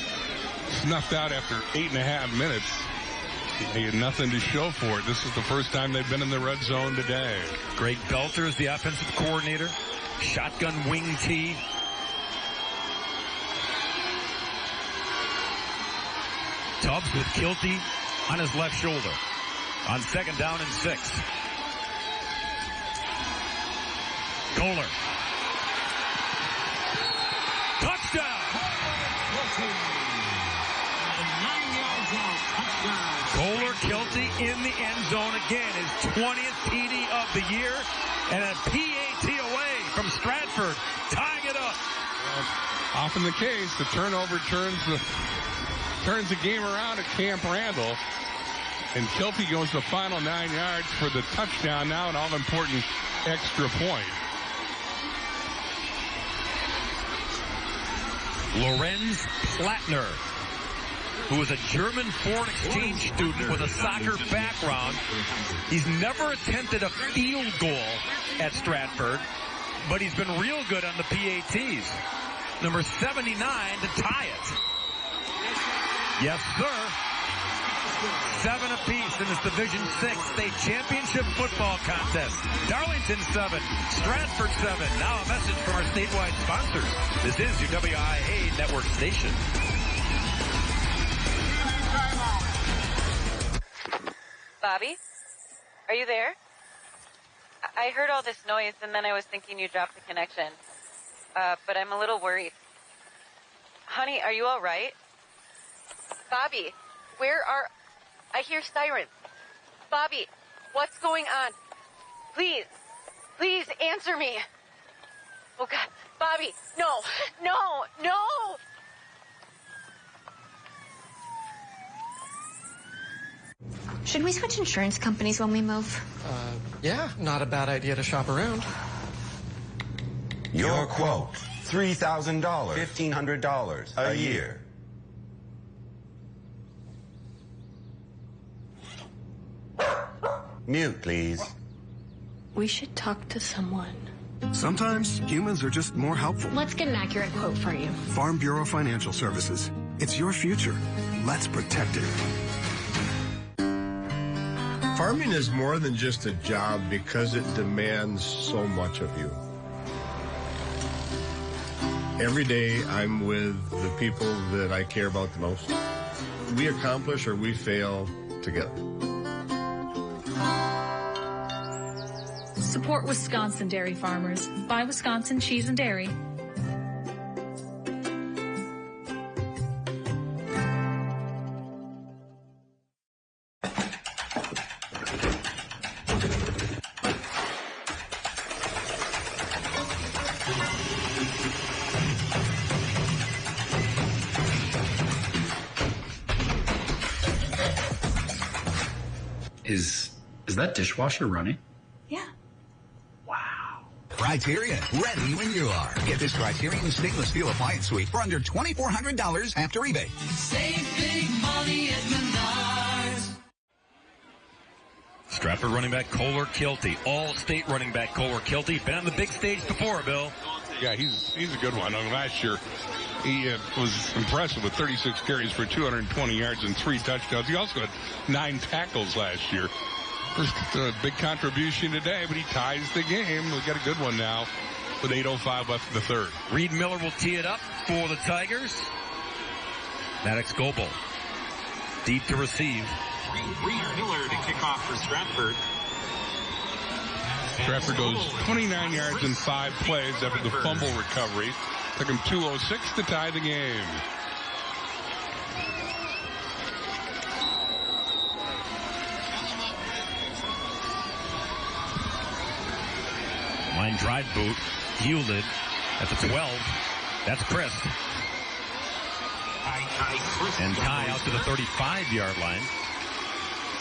snuffed out after 8.5 minutes. They had nothing to show for it. This is the first time they've been in the red zone today. Greg Belter is the offensive coordinator. Shotgun wing tee. Tubbs with Kilty on his left shoulder. On 2nd down and 6. Kohler. Touchdown! 9 yards out. Touchdown. Kohler Kilty in the end zone again. His 20th PD of the year. And a PAT away from Stratford. Tying it up. Often the case, the turnover turns the game around at Camp Randall. And Kilty goes the final 9 yards for the touchdown. Now an all-important extra point. Lorenz Plattner, who is a German foreign exchange student with a soccer background. He's never attempted a field goal at Stratford, but he's been real good on the PATs. Number 79 to tie it. Yes, sir. 7 apiece in this Division 6 state championship football contest. Darlington 7, Stratford 7. Now a message from our statewide sponsors. This is your WIAA network station. Bobby, are you there? I heard all this noise and then I was thinking you dropped the connection. But I'm a little worried. Honey, are you all right? Bobby, where are... I hear sirens. Bobby, what's going on? Please answer me. Oh, God. Bobby, no. Should we switch insurance companies when we move? Yeah, not a bad idea to shop around. Your quote, $3,000, $1,500 a year. Mute, please. We should talk to someone. Sometimes humans are just more helpful. Let's get an accurate quote for you. Farm Bureau Financial Services. It's your future. Let's protect it. Farming is more than just a job because it demands so much of you. Every day I'm with the people that I care about the most. We accomplish or we fail together. Support Wisconsin dairy farmers. Buy Wisconsin cheese and dairy. Is that dishwasher running? Yeah. Criterion, ready when you are. Get this Criterion stainless steel appliance suite for under $2,400 after rebate. Save big money at Menards. Stratford running back Kohler Kilty, all-state running back Kohler Kilty. Been on the big stage before, Bill. Yeah, he's a good one. Last year, he was impressive with 36 carries for 220 yards and 3 touchdowns. He also had 9 tackles last year. First big contribution today, but he ties the game. We've got a good one now with 8:05 left in the third. Reed Miller will tee it up for the Tigers. Maddox Goebel deep to receive. Reed Miller to kick off for Stratford. Stratford goes 29 yards in 5 plays after the fumble recovery. Took him 2:06 to tie the game. Line drive boot. Yielded at the 12. That's Chris. And Ty out to the 35-yard line.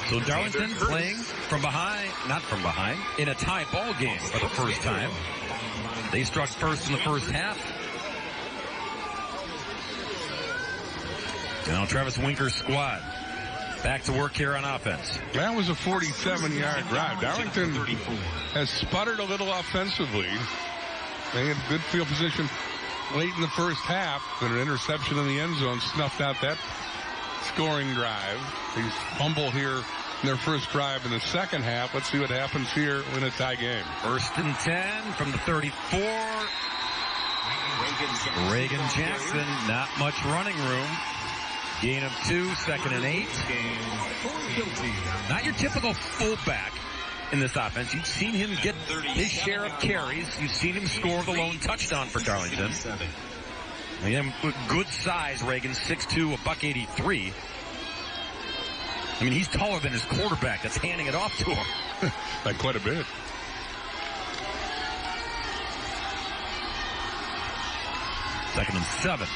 So Darlington playing from behind, not from behind, in a tie ball game for the first time. They struck first in the first half. Now Travis Winker's squad back to work here on offense. That was a 47-yard drive. Darlington has sputtered a little offensively. They had good field position late in the first half, but an interception in the end zone snuffed out that scoring drive. They fumble here in their first drive in the second half. Let's see what happens here in a tie game. First and 10 from the 34. Reagan Jackson, not much running room. Gain of 2, second and 8. Not your typical fullback in this offense. You've seen him get his share of carries. You've seen him score the lone touchdown for Darlington. And good size, Reagan, 6'2", $183. I mean, he's taller than his quarterback that's handing it off to him. By quite a bit. Second and 7.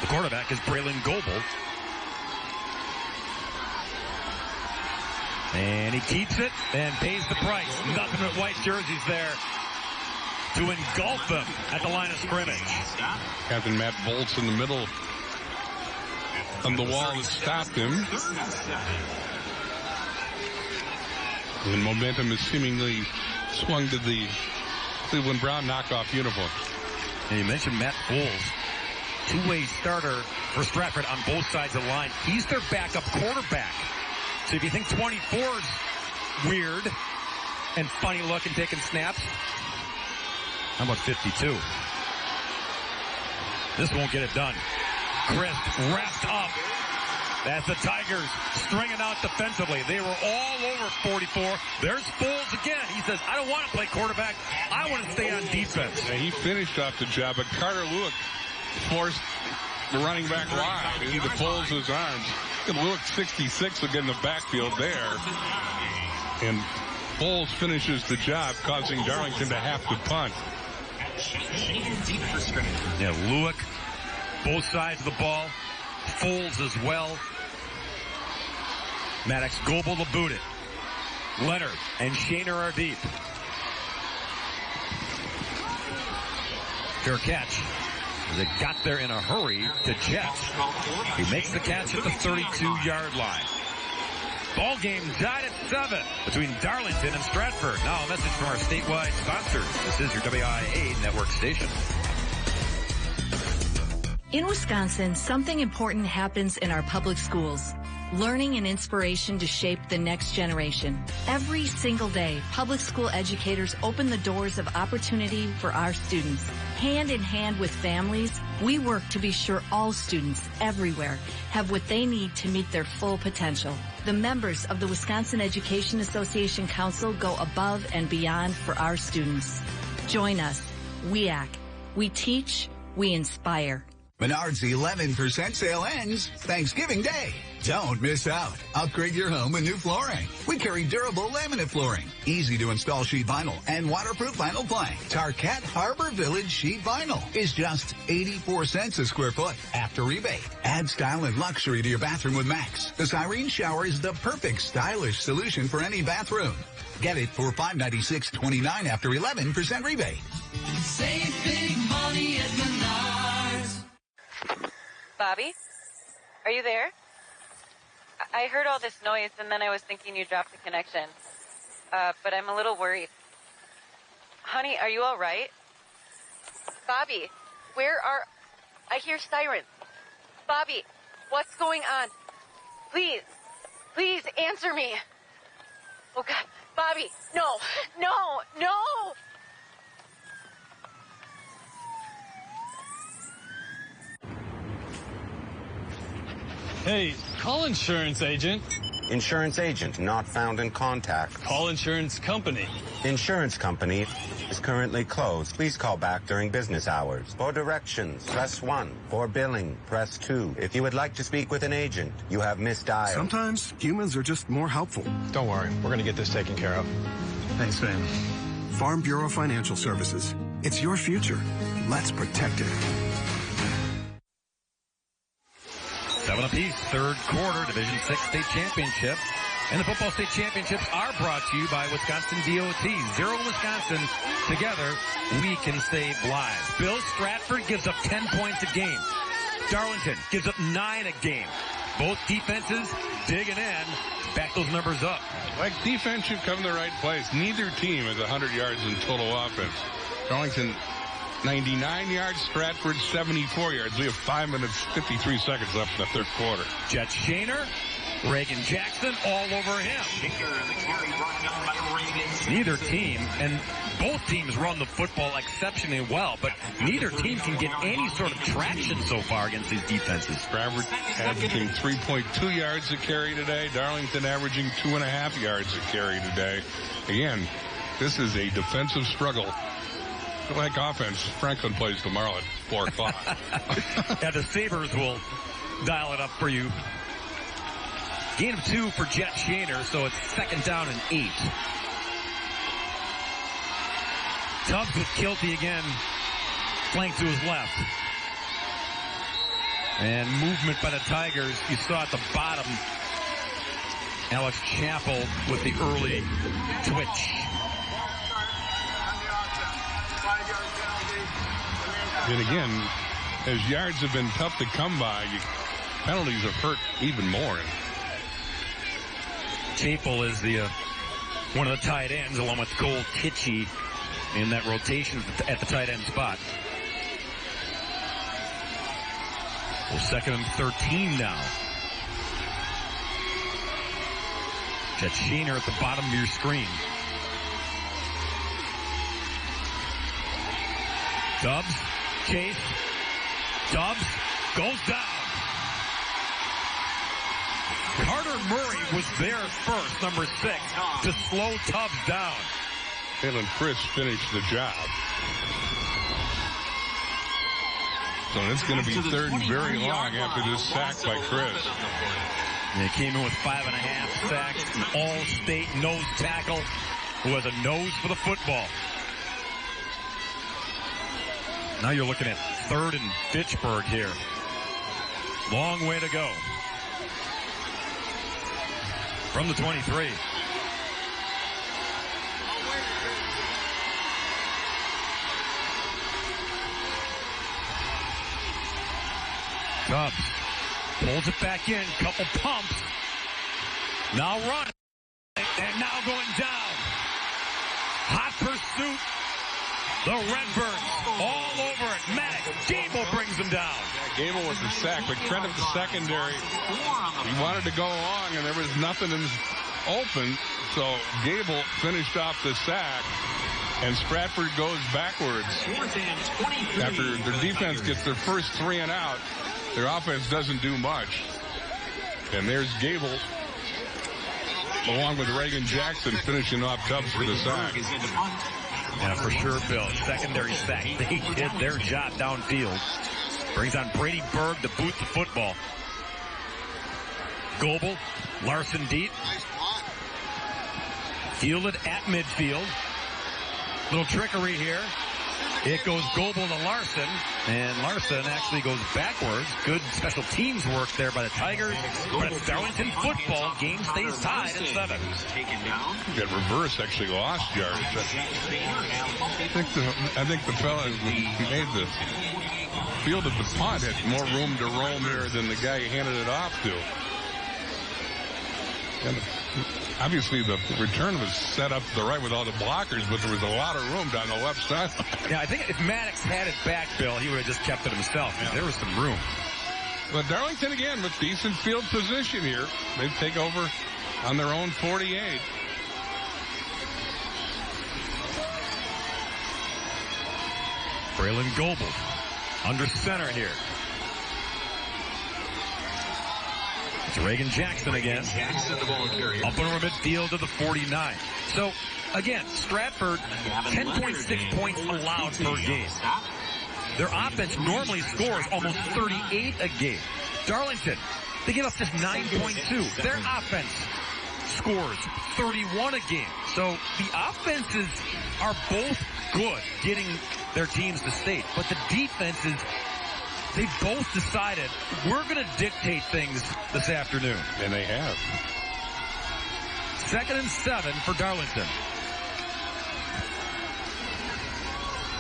The quarterback is Braylon Goebel. And he keeps it and pays the price. Nothing but white jerseys there to engulf them at the line of scrimmage. Captain Matt Volz in the middle of the wall has stopped him. And momentum has seemingly swung to the Cleveland Brown knockoff uniform. And you mentioned Matt Volz, two-way starter for Stratford on both sides of the line. He's their backup quarterback. So if you think 24 is weird and funny looking taking snaps, how about 52? This won't get it done. Chris wrapped up as the Tigers stringing out defensively. They were all over 44. There's Foles again. He says, I don't want to play quarterback. I want to stay on defense. Yeah, he finished off the job, but Carter Lewick forced the running back wide into Foles' arms. Lewick 66 will get in the backfield there. And Foles finishes the job, causing Darlington to have to punt. Yeah, Lewick, both sides of the ball. Foles as well. Maddox Goebel to boot it. Leonard and Shaner are deep. Fair catch. They got there in a hurry to Jets. He makes the catch at the 32-yard line. Ball game tied at 7 between Darlington and Stratford. Now a message from our statewide sponsors. This is your WIAA network station. In Wisconsin, something important happens in our public schools. Learning and inspiration to shape the next generation. Every single day, public school educators open the doors of opportunity for our students. Hand in hand with families, we work to be sure all students everywhere have what they need to meet their full potential. The members of the Wisconsin Education Association Council go above and beyond for our students. Join us. WIAA. We teach, we inspire. Menards 11% sale ends Thanksgiving Day. Don't miss out. Upgrade your home with new flooring. We carry durable laminate flooring, easy to install sheet vinyl, and waterproof vinyl plank. Tarkett Harbor Village sheet vinyl is just 84 cents a square foot after rebate. Add style and luxury to your bathroom with Max. The Cyrene shower is the perfect stylish solution for any bathroom. Get it for $596.29 after 11% rebate. Save big money at Menards. Bobby, are you there? I heard all this noise, and then I was thinking you dropped the connection. But I'm a little worried. Honey, are you all right? Bobby, I hear sirens. Bobby, what's going on? Please answer me. Oh, God. Bobby, no. Hey, call insurance agent. Insurance agent not found in contact. Call insurance company. Insurance company is currently closed. Please call back during business hours. For directions, press 1. For billing, press 2. If you would like to speak with an agent, you have misdialed. Sometimes humans are just more helpful. Don't worry, we're going to get this taken care of. Thanks, man. Farm Bureau Financial Services. It's your future. Let's protect it. 7 apiece, third quarter, Division 6 state championship. And the football state championships are brought to you by Wisconsin DOT. Zero Wisconsin. Together, we can save lives. Bill, Stratford gives up 10 points a game. Darlington gives up 9 a game. Both defenses digging in. Back those numbers up. Like defense should come to the right place. Neither team has 100 yards in total offense. Darlington, 99 yards. Stratford, 74 yards. We have 5 minutes, 53 seconds left in the third quarter. Jet Shaner, Reagan Jackson, all over him. Neither team, and both teams run the football exceptionally well, but neither team can get any sort of traction so far against these defenses. Stratford averaging 3.2 yards a carry today. Darlington averaging 2.5 yards a carry today. Again, this is a defensive struggle. Like offense, Franklin plays tomorrow at 4 o'clock. Yeah, the Sabres will dial it up for you. Gain of 2 for Jet Shaner, so it's second down and 8. Tubbs with Kilty again, flank to his left. And movement by the Tigers. You saw at the bottom, Alex Chappell with the early twitch. And again, as yards have been tough to come by, penalties have hurt even more. Chappell is the one of the tight ends, along with Cole Kitchie in that rotation at the tight end spot. So second and 13 now. Jet Shaner at the bottom of your screen. Dobbs, chase. Dobbs goes down. Carter Murray was there first, number 6, to slow Tubbs down. Jalen Chris finished the job. So it's going to be third and very long after this sack by Chris. They came in with 5.5 sacks, an all-state nose tackle who has a nose for the football. Now you're looking at third and Fitchburg here. Long way to go. From the 23. Tubbs pulls it back in, couple pumps. Now run. And now going down. Hot pursuit. The Redbirds all over it. Maddox, Gable brings them down. Yeah, Gable with the sack, but credit the secondary. He wanted to go long, and there was nothing open, so Gable finished off the sack, and Stratford goes backwards. After their defense gets their first 3 and out, their offense doesn't do much. And there's Gable, along with Reagan Jackson, finishing off Tubbs for the sack. Yeah, for sure, Bill. Secondary sack. They did their job downfield. Brings on Brady Berg to boot the football. Goebel, Larson deep. Fielded at midfield. Little trickery here. It goes Goebel to Larson, and Larson actually goes backwards. Good special teams work there by the Tigers, but it's Darlington football. Game stays tied at 7. That reverse actually lost yards. I think the fella who made the field of the punt had more room to roam there than the guy he handed it off to. And obviously, the return was set up to the right with all the blockers, but there was a lot of room down the left side. Yeah, I think if Maddox had it back, Bill, he would have just kept it himself. Yeah. There was some room. But Darlington, again, with decent field position here. They take over on their own 48. Braylon Goebel under center here. It's Reagan Jackson again. Up and over midfield to the 49. So, again, Stratford, 10.6 points allowed per game. Their offense normally scores almost 38 a game. Darlington, they give up just 9.2. Their offense scores 31 a game. So the offenses are both good getting their teams to state, but the defenses, they both decided we're going to dictate things this afternoon. And they have. 2nd and 7 for Darlington.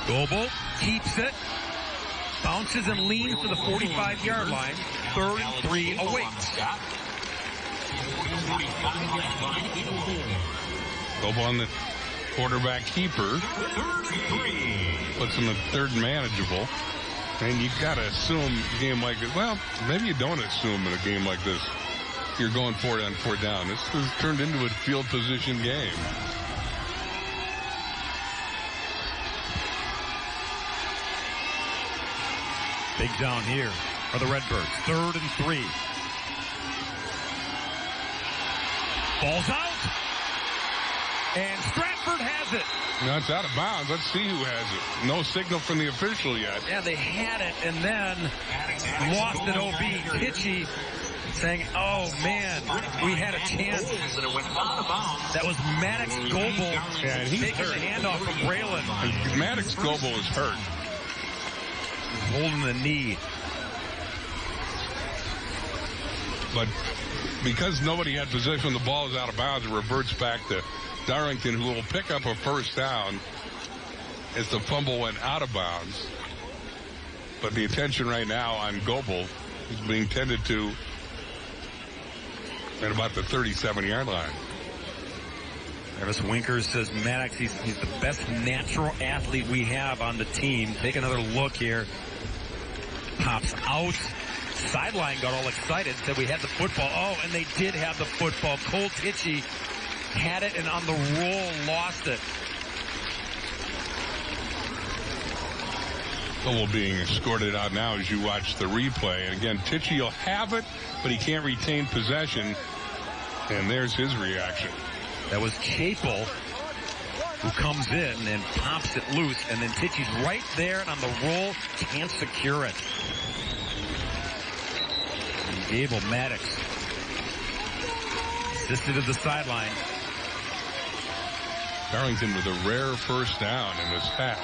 Goebel keeps it, bounces and leans to the 45-yard line. 3rd and 3 awaits. Goebel on the quarterback keeper. Puts him at 3rd and manageable. And you've got to assume a game like this. Well, maybe you don't assume in a game like this. You're going for it on 4th down. This has turned into a field position game. Big down here for the Redbirds. 3rd and 3. Ball's out. And Stratford has it. No, it's out of bounds. Let's see who has it. No signal from the official yet. Yeah, they had it and then lost it. OB. Kitchie saying, oh, man, we had a chance. That was Maddox Goebel. Yeah, and he's taking hurt. the handoff from Braylon. Maddox Goebel is hurt. Holding the knee. But because nobody had possession, the ball is out of bounds. It reverts back to Darlington, who will pick up a 1st down as the fumble went out of bounds. But the attention right now on Goebel is being tended to at about the 37-yard line. Travis Winkers says Maddox, he's the best natural athlete we have on the team. Take another look here. Pops out. Sideline got all excited, said we had the football. Oh, and they did have the football. Cole Kitchie had it and on the roll lost it. Goebel being escorted out now as you watch the replay. And again, Tichy will have it, but he can't retain possession. And there's his reaction. That was Chapel who comes in and pops it loose. And then Tichy's right there and on the roll can't secure it. And Gable Maddox assisted to the sideline. Darlington with a rare 1st down in this half.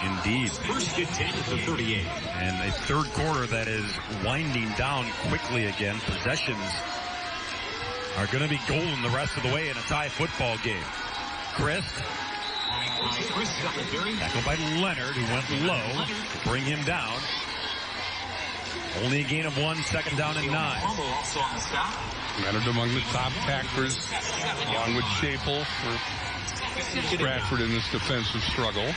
Indeed. 1st and 10 at the 38. And a 3rd quarter that is winding down quickly again. Possessions are going to be golden the rest of the way in a tie football game. Christ. Tackled by Leonard, who went low to bring him down. Only a gain of 1, 2nd down and 9. Leonard among the top tacklers, along with Chapel for Stratford in this defensive struggle.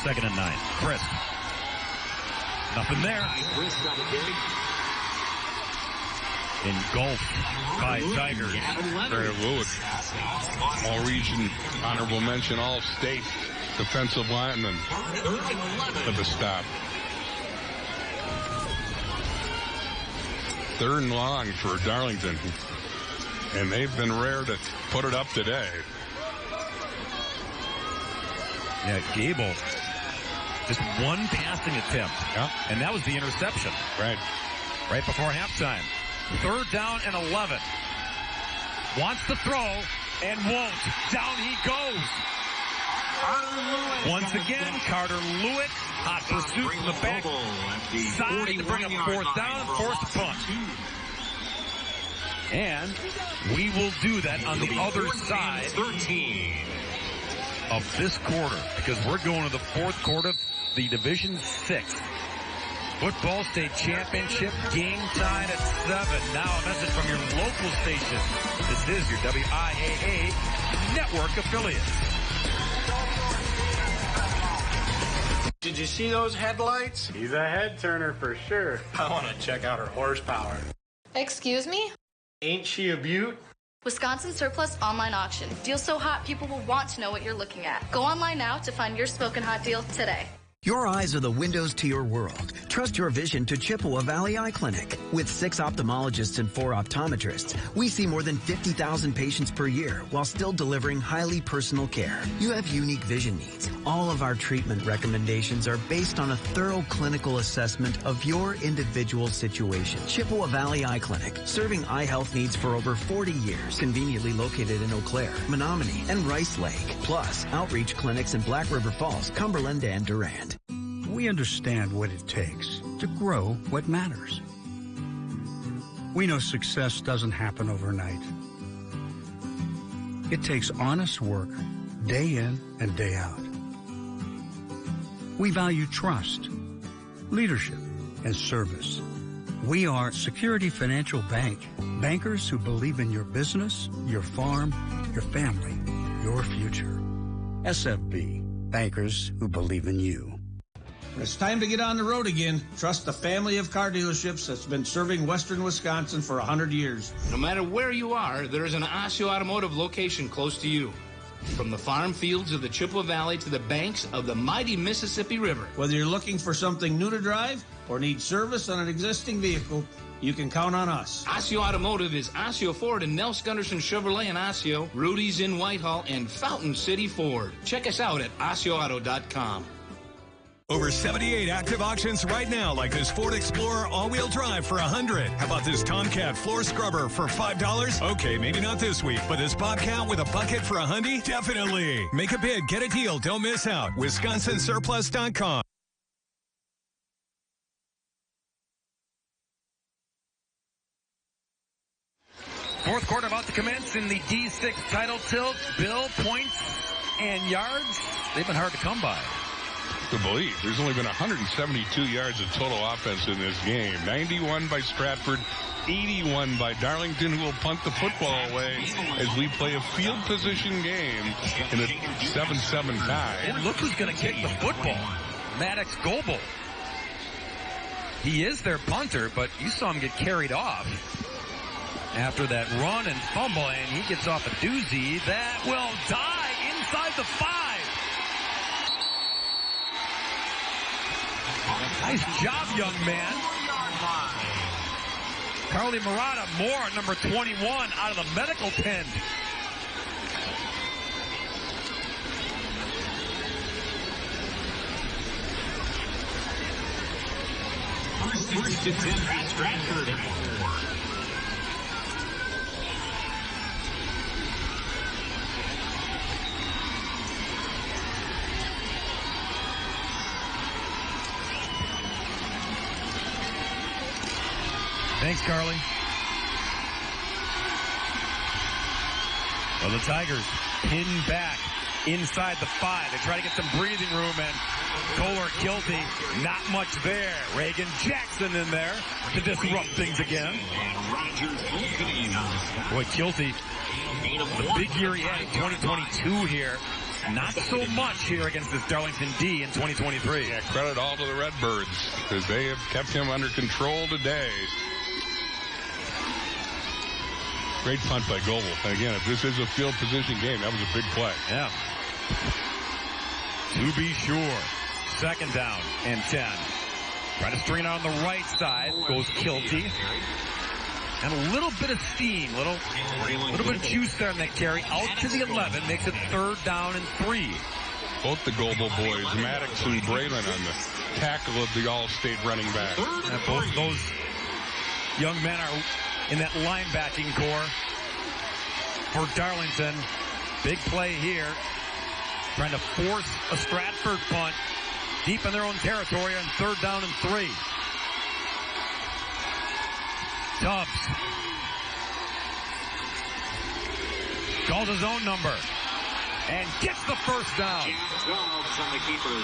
Second and 9. Chris. Nothing there. Engulfed by Tigers. Barry Lewis. All-region honorable mention, all-state defensive lineman at the stop. 3rd and long for Darlington. And they've been rare to put it up today. Yeah, Gable. Just one passing attempt. Yeah. And that was the interception. Right. Right before halftime. 3rd down and 11. Wants to throw and won't. Down he goes. Once again, Carter Lewitt. Hot pursuit from the back side to bring up 4th down and force a punt. And we will do that on the other side of this quarter, because we're going to the 4th quarter, the Division 6 Football State Championship, game tied at 7. Now a message from your local station. This is your WIAA network affiliate. Did you see those headlights? He's a head turner for sure. I want to check out her horsepower. Excuse me? Ain't she a beaut? Wisconsin Surplus Online Auction. Deals so hot, people will want to know what you're looking at. Go online now to find your smoking hot deal today. Your eyes are the windows to your world. Trust your vision to Chippewa Valley Eye Clinic. With 6 ophthalmologists and 4 optometrists, we see more than 50,000 patients per year while still delivering highly personal care. You have unique vision needs, All of our treatment recommendations are based on a thorough clinical assessment of your individual situation. Chippewa Valley Eye Clinic, serving eye health needs for over 40 years. Conveniently located in Eau Claire, Menominee, and Rice Lake. Plus, outreach clinics in Black River Falls, Cumberland, and Durand. We understand what it takes to grow what matters. We know success doesn't happen overnight. It takes honest work, day in and day out. We value trust, leadership, and service. We are Security Financial Bank, bankers who believe in your business, your farm, your family, your future. SFB, bankers who believe in you. It's time to get on the road again. Trust the family of car dealerships that's been serving Western Wisconsin for 100 years. No matter where you are, there is an Osseo Automotive location close to you. From the farm fields of the Chippewa Valley to the banks of the mighty Mississippi River. Whether you're looking for something new to drive or need service on an existing vehicle, you can count on us. Osseo Automotive is Osseo Ford and Nels Gunderson Chevrolet in Osseo, Rudy's in Whitehall, and Fountain City Ford. Check us out at OsseoAuto.com. Over 78 active auctions right now, like this Ford Explorer all-wheel drive for $100. How about this Tomcat floor scrubber for $5? Okay, maybe not this week, but this Bobcat with a bucket for $100? Definitely. Make a bid, get a deal, don't miss out. WisconsinSurplus.com. Fourth quarter about to commence in the D6 title tilt. Bill, points and yards, they've been hard to come by. To believe there's only been 172 yards of total offense in this game. 91 by Stratford, 81 by Darlington, who will punt the football away as we play a field position game in a 7-7 tie. And look who's going to kick the football. Maddox Goebel. He is their punter, but you saw him get carried off after that run and fumble, and he gets off a doozy that will die inside the 5. Nice job, young man. Carly Murata Moore, number 21, out of the medical tent. First to 10 at Stratford at 4. Thanks, Carly. Well, the Tigers pin back inside the 5. They try to get some breathing room, and Kohler Kilty, not much there. Reagan Jackson in there to disrupt things again. Boy, Kilty, the big year he had in 2022 here. Not so much here against this Darlington D in 2023. Yeah, credit all to the Redbirds, because they have kept him under control today. Great punt by Goebel. And again, if this is a field position game, that was a big play. Yeah. To be sure. Second down and 10. Try to string it on the right side. Goes Kilty. And a little bit of steam. Little bit of juice there in that carry. Out to the 11. Makes it 3rd down and 3. Both the Goebel boys, Maddox and Braylon, on the tackle of the All-State running back. And both those young men are in that linebacking core for Darlington. Big play here. Trying to force a Stratford punt deep in their own territory on 3rd down and 3. Tubbs calls his own number and gets the first down. 12 on the keeper.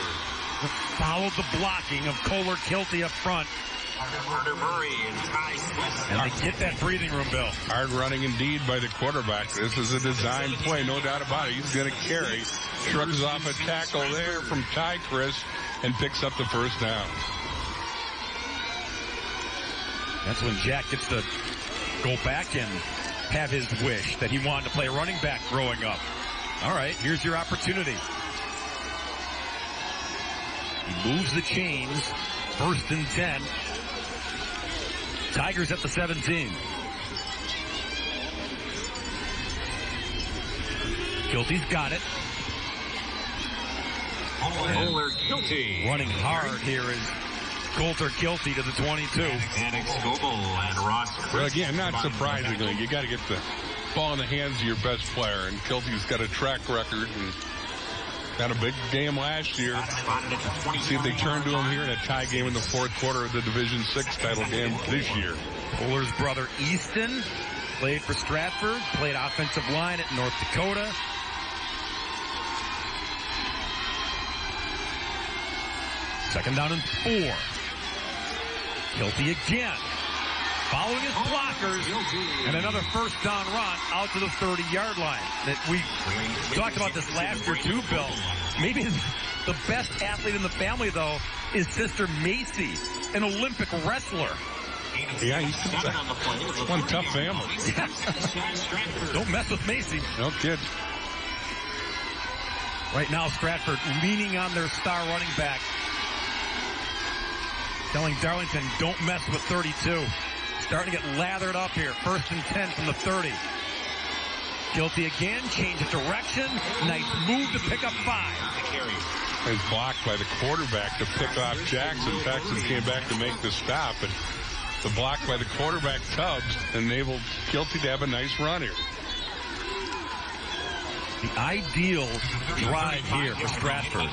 Followed the blocking of Kohler Kilty up front. And they get that breathing room, Bill. Hard running indeed by the quarterback. This is a design play, no doubt about it. He's going to carry. Shrugs off a tackle there from Ty Chris and picks up the first down. That's when Jack gets to go back and have his wish that he wanted to play running back growing up. All right, here's your opportunity. He moves the chains. 1st and 10. Tigers at the 17. Kilty's got it. Kohler Kilty. Running hard here is Coulter Kilty to the 22. And Scoble and Ross. Well, again, not surprisingly, you got to get the ball in the hands of your best player, and Kilty's got a track record and got a big game last year. See if they turn to him here in a tie game in the fourth quarter of the Division VI title game this year. Kohler's brother Easton played for Stratford, played offensive line at North Dakota. Second down and 4. Kilty again. Following his blockers, and another first down run out to the 30-yard line. That we talked about this last year too, Bill. Maybe the best athlete in the family, though, is sister Macy, an Olympic wrestler. Yeah, he's one tough family. Don't mess with Macy. No kid. Right now, Stratford leaning on their star running back, telling Darlington, don't mess with 32. Starting to get lathered up here. 1st and 10 from the 30. Kilty again, change of direction. Nice move to pick up 5. He's blocked by the quarterback to pick off Jackson. Texas came back to make the stop, but the block by the quarterback, Tubbs, enabled Kilty to have a nice run here. The ideal drive here for Stratford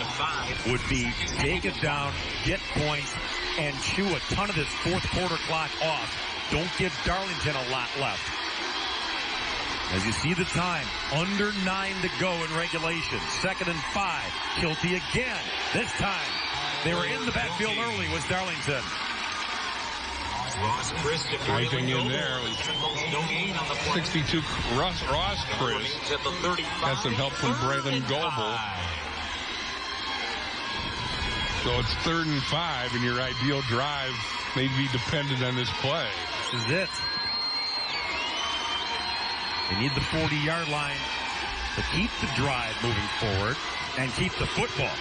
would be take it down, get points, and chew a ton of this fourth quarter clock off. Don't give Darlington a lot left. As you see the time, under 9 to go in regulation. 2nd and 5. Kilty again. This time, they were in the backfield early was Darlington. Ross Chris driving in there. 62 Ross Chris has some help from Braylon Goebel. So it's 3rd and 5, and your ideal drive may be dependent on this play. This is it. They need the 40-yard line to keep the drive moving forward and keep the football.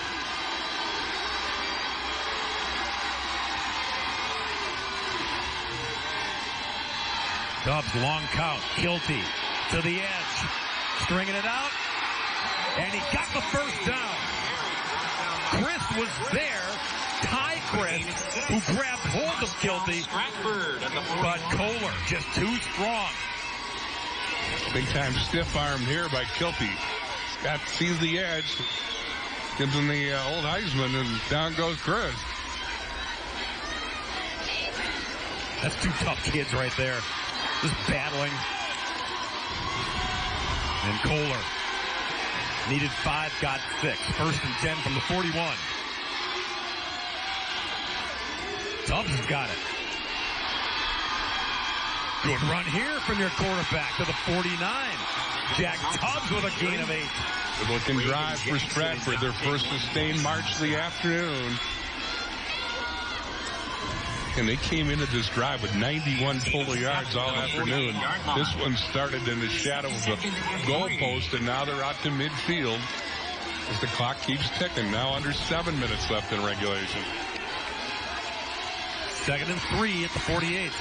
Tubbs, long count. Kilty to the edge. Stringing it out. And he got the first down. Chris was there. Ty Chris, who grabbed hold of Kilty. But Kohler just too strong. Big time stiff arm here by Kilty. Scott sees the edge. Gives him the old Heisman, and down goes Chris. That's 2 tough kids right there. Just battling. And Kohler needed 5, got 6. 1st and 10 from the 41. Tubbs has got it. Good run here from your quarterback to the 49. Jack Tubbs with a gain of 8. Good looking drive for Stratford. Their first sustained march of the afternoon. And they came into this drive with 91 total yards all afternoon. This one started in the shadow of the goalpost, and now they're out to midfield as the clock keeps ticking. Now under 7 minutes left in regulation. 2nd and 3 at the 48.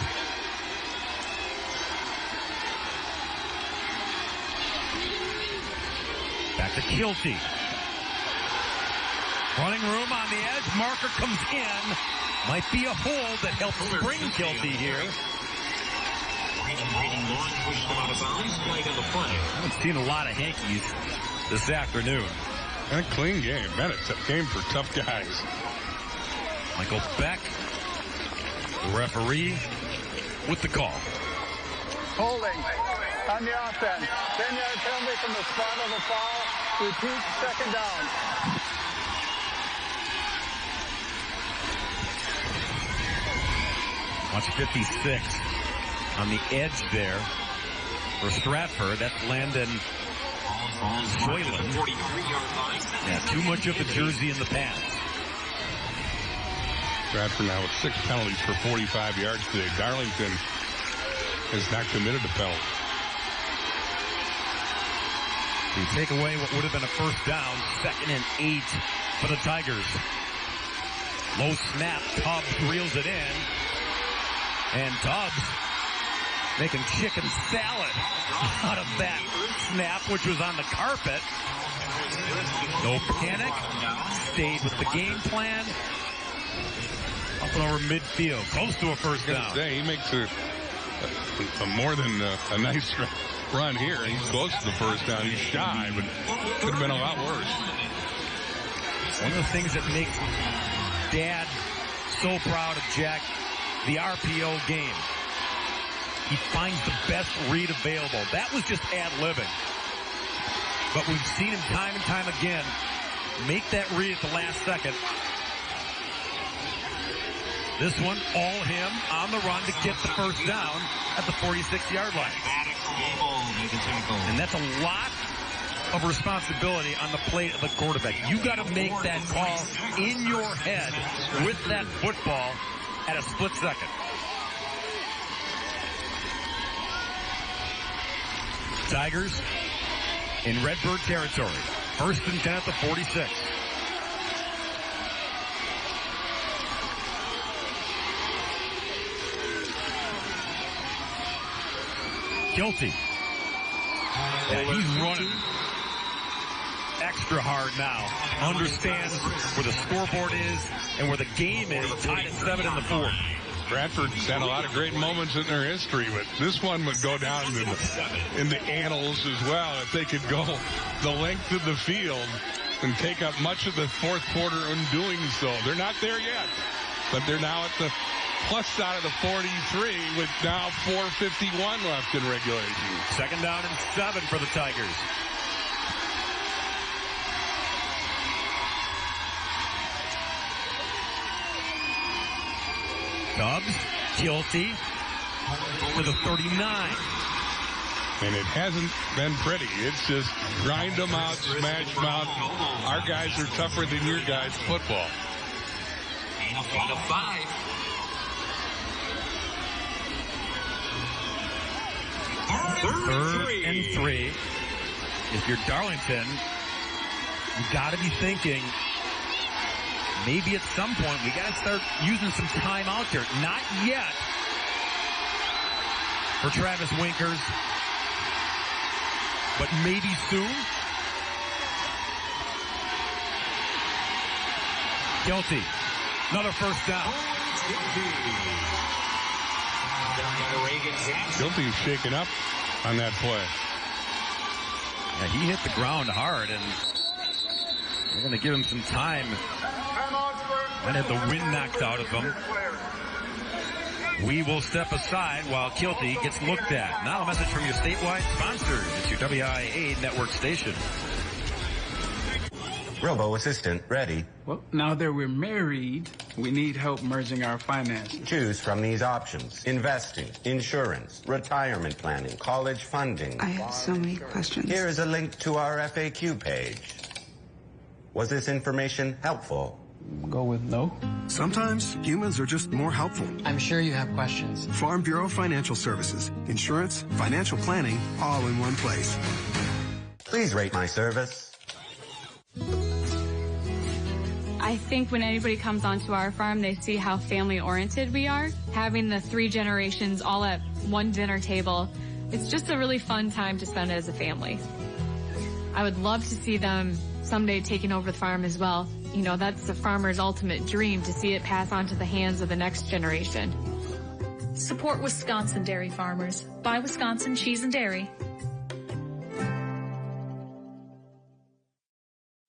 Back to Kilty. Running room on the edge. Marker comes in. Might be a hold that helps spring Kilty here. I haven't seen a lot of Yankees this afternoon. And a clean game. Man, it's a game for tough guys. Michael Beck, the referee, with the call. Holding on the offense. 10-yard penalty from the spot of the foul. Repeat, 2nd down. Watch 56 on the edge there for Stratford. That's Landon Soyland. Yeah, too much of the jersey in the past. Stratford now with 6 penalties for 45 yards today. Darlington has not committed a penalty. You take away what would have been a first down, 2nd and 8 for the Tigers. Low snap, Tubbs reels it in. And Tubbs making chicken salad out of that snap, which was on the carpet. No panic. Stayed with the game plan. Up and over midfield. Close to a first down. He makes a more than a nice run here. He's close to the first down. He's shy, but could have been a lot worse. One of the things that makes Dad so proud of Jack, the RPO game. He finds the best read available. That was just ad-libbing. But we've seen him time and time again make that read at the last second. This one, all him on the run to get the first down at the 46-yard line. And that's a lot of responsibility on the plate of the quarterback. You got to make that call in your head with that football at a split second. Tigers in Redbird territory. 1st and 10 at the 46. Guilty. And he's running extra hard now. Understands where the scoreboard is and where the game is. Tied at 7 in the 4th. Bradford's had a lot of great moments in their history, but this one would go down in the annals as well if they could go the length of the field and take up much of the fourth quarter in doing so. They're not there yet, but they're now at the plus side of the 43 with now 4:51 left in regulation. 2nd down and 7 for the Tigers. Cubs, guilty to the 39. And it hasn't been pretty. It's just grind them out, smash them out. Our guys are tougher than your guys' football. Gain of 5. Third and 3. If you're Darlington, you got to be thinking, maybe at some point we got to start using some time out there. Not yet for Travis Winkers, but maybe soon. Guilty. Another first down. Guilty is shaken up on that play. Yeah, he hit the ground hard, and they're going to give him some time. And had the wind knocked out of him. We will step aside while Kilty gets looked at. Now a message from your statewide sponsors. It's your WIAA network station. Robo-assistant ready. Well, now that we're married, we need help merging our finances. Choose from these options: investing, insurance, retirement planning, college funding. I have so many questions. Here is a link to our FAQ page. Was this information helpful? Go with no. Sometimes humans are just more helpful. I'm sure you have questions. Farm Bureau Financial Services. Insurance, financial planning, all in one place. Please rate my service. I think when anybody comes onto our farm, they see how family-oriented we are. Having the 3 generations all at one dinner table, it's just a really fun time to spend as a family. I would love to see them someday taking over the farm as well. You know, that's the farmer's ultimate dream, to see it pass on to the hands of the next generation. Support Wisconsin dairy farmers. Buy Wisconsin cheese and dairy.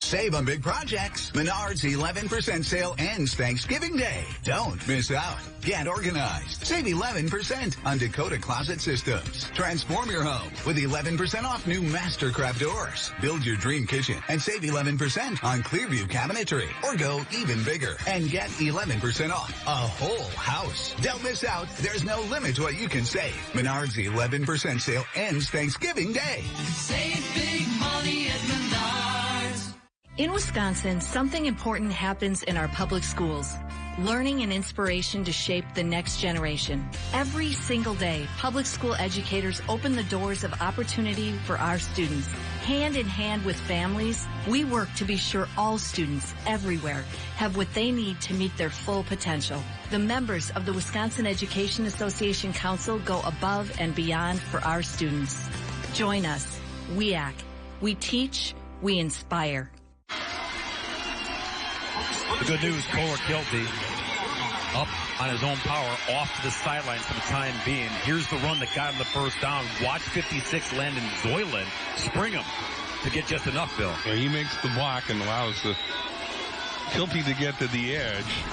Save on big projects. Menards 11% sale ends Thanksgiving Day. Don't miss out. Get organized. Save 11% on Dakota Closet Systems. Transform your home with 11% off new Mastercraft doors. Build your dream kitchen and save 11% on Clearview cabinetry. Or go even bigger and get 11% off a whole house. Don't miss out. There's no limit to what you can save. Menards 11% sale ends Thanksgiving Day. Save big money at Menards. In Wisconsin, something important happens in our public schools. Learning and inspiration to shape the next generation. Every single day, public school educators open the doors of opportunity for our students. Hand in hand with families, we work to be sure all students everywhere have what they need to meet their full potential. The members of the Wisconsin Education Association Council go above and beyond for our students. Join us, WIAC. We teach, we inspire. The good news, Kohler Kilty up on his own power, off to the sidelines for the time being. Here's the run that got him the first down. Watch 56 Landon Zoylan spring him to get just enough, Bill. Yeah, he makes the block and allows the Kilty to get to the edge.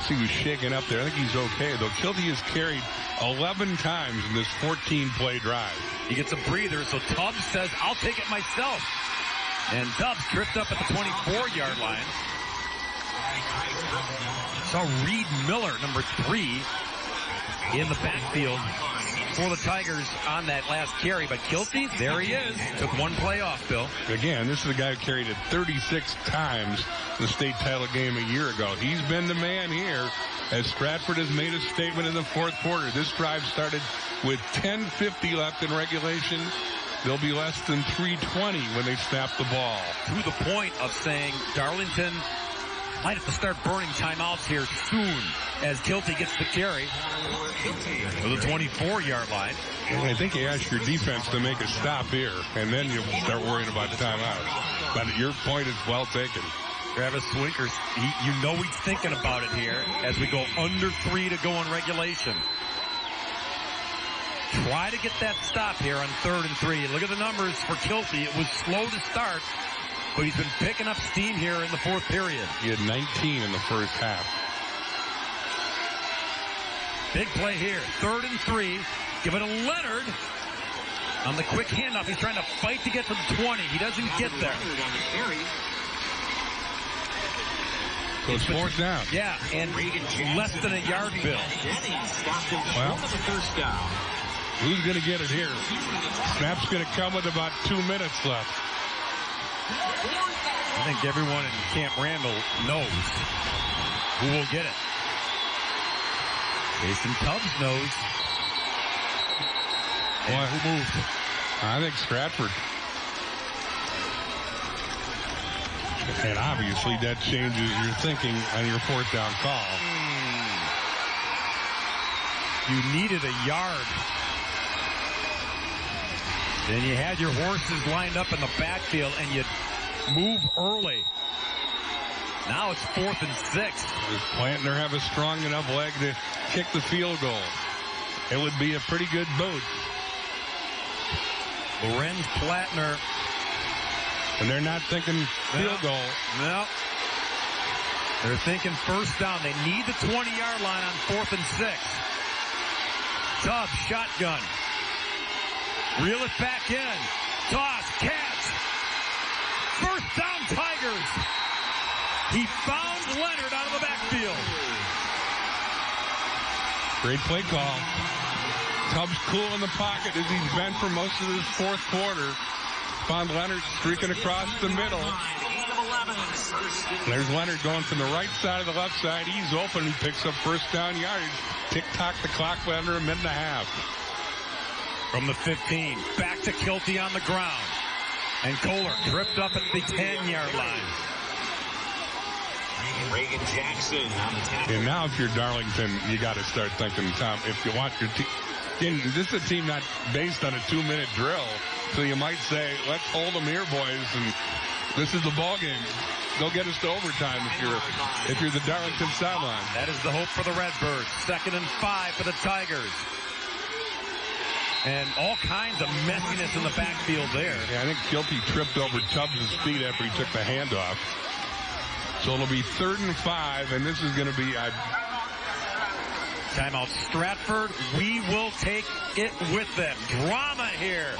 See who's shaking up there. I think he's okay, though. Kilty has carried 11 times in this 14-play drive. He gets a breather, so Tubbs says, I'll take it myself. And Tubbs tripped up at the 24-yard line. Saw Reed Miller, number 3, in the backfield for the Tigers on that last carry. But Kilty, there he is. Took one play off, Bill. Again, this is a guy who carried it 36 times in the state title game a year ago. He's been the man here as Stratford has made a statement in the fourth quarter. This drive started with 10:50 left in regulation. They'll be less than 3:20 when they snap the ball. To the point of saying Darlington might have to start burning timeouts here soon as Kilty gets the carry to the 24-yard line. Well, I think you ask your defense to make a stop here, and then you'll start worrying about timeouts. But your point is well taken. Travis Winkers, you know he's thinking about it here as we go under 3 to go in regulation. Try to get that stop here on 3rd and 3. Look at the numbers for Kilty. It was slow to start, but he's been picking up steam here in the fourth period. He had 19 in the first half. Big play here. 3rd and 3. Give it to Leonard. On the quick handoff, he's trying to fight to get to the 20. He doesn't get there. So it's fourth down. Yeah, and less than a yard, Bill. Well, who's going to get it here? Snap's going to come with about 2 minutes left. I think everyone in Camp Randall knows who will get it. Jason Tubbs knows. And who moved? I think Stratford. And obviously that changes your thinking on your fourth down call. You needed a yard. Then you had your horses lined up in the backfield and you move early. Now it's 4th and 6. Does Plantner have a strong enough leg to kick the field goal? It would be a pretty good boot. Lorenz Plantner. And they're not thinking field goal. No. They're thinking first down. They need the 20-yard line on 4th and 6. Tubbs, shotgun. Reel it back in. Toss, catch. First down, Tigers. He found Leonard out of the backfield. Great play call. Tubbs cool in the pocket as he's been for most of this fourth quarter. Found Leonard streaking across the middle. There's Leonard going from the right side of the left side. He's open. He picks up first down yardage. Tick-tock the clock by under a minute and a half. From the 15, back to Kilty on the ground. And Kohler tripped up at the 10-yard line. Reagan Jackson on the tackle. And now if you're Darlington, you got to start thinking, Tom, if you want your team. This is a team not based on a 2-minute drill. So you might say, let's hold them here, boys, and this is the ball game. They'll get us to overtime if you're the Darlington sideline. That is the hope for the Redbirds. 2nd and 5 for the Tigers. And all kinds of messiness in the backfield there. Yeah, I think Kilty tripped over Tubbs' feet after he took the handoff. So it'll be 3rd and 5, and this is going to be timeout Stratford. We will take it with them. Drama here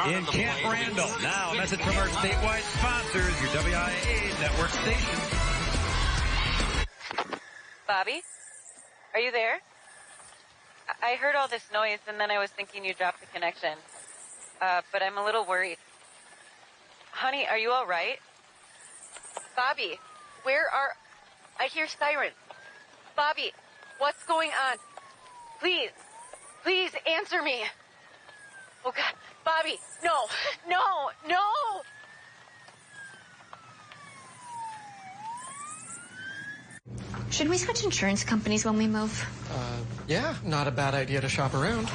in Camp Randall. Now, a message from our statewide sponsors, your WIAA network station. Bobby, are you there? I heard all this noise, and then I was thinking you dropped the connection. But I'm a little worried. Honey, are you all right? Bobby, I hear sirens. Bobby, what's going on? Please answer me. Oh, God. Bobby, no. Should we switch insurance companies when we move? Yeah, not a bad idea to shop around.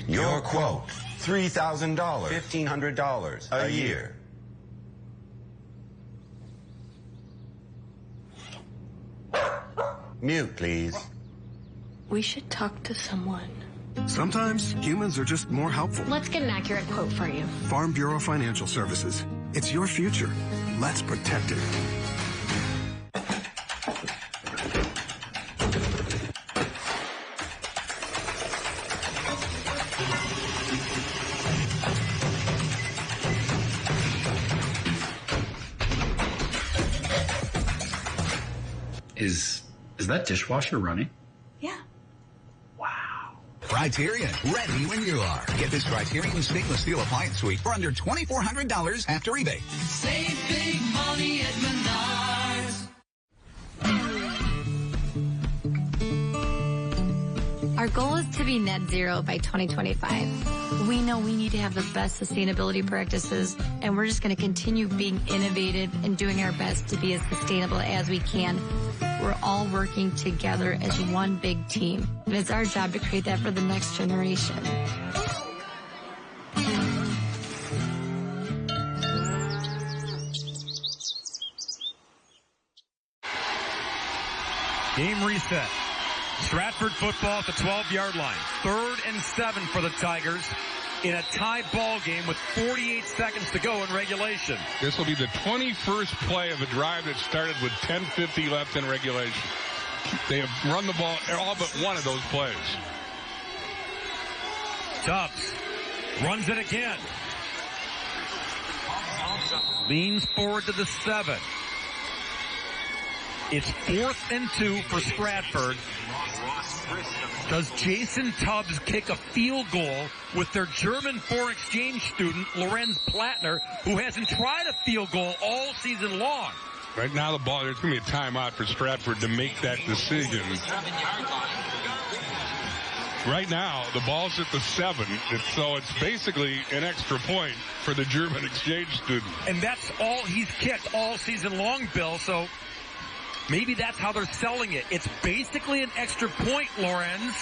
Your quote $3,000, $1,500 a year. Mute, please. We should talk to someone. Sometimes humans are just more helpful. Let's get an accurate quote for you. Farm Bureau Financial Services. It's your future. Let's protect it. Is that dishwasher running? Yeah. Criterion, ready when you are. Get this Criterion stainless steel appliance suite for under $2,400 after rebate. Save big money at Menards. Our goal is to be net zero by 2025. We know we need to have the best sustainability practices, and we're just going to continue being innovative and doing our best to be as sustainable as we can. We're all working together as one big team, and it's our job to create that for the next generation. Game reset. Stratford football at the 12-yard line. 3rd and 7 for the Tigers in a tie ball game with 48 seconds to go in regulation. This will be the 21st play of a drive that started with 10:50 left in regulation. They have run the ball all but one of those plays. Tubbs runs it again. Leans forward to the 7. It's 4th and 2 for Stratford. Does Jason Tubbs kick a field goal with their German foreign exchange student, Lorenz Plattner, who hasn't tried a field goal all season long? Right now, the ball, there's going to be a timeout for Stratford to make that decision. Right now, the ball's at the 7, so it's basically an extra point for the German exchange student. And that's all he's kicked all season long, Bill, so maybe that's how they're selling it. It's basically an extra point, Lorenz.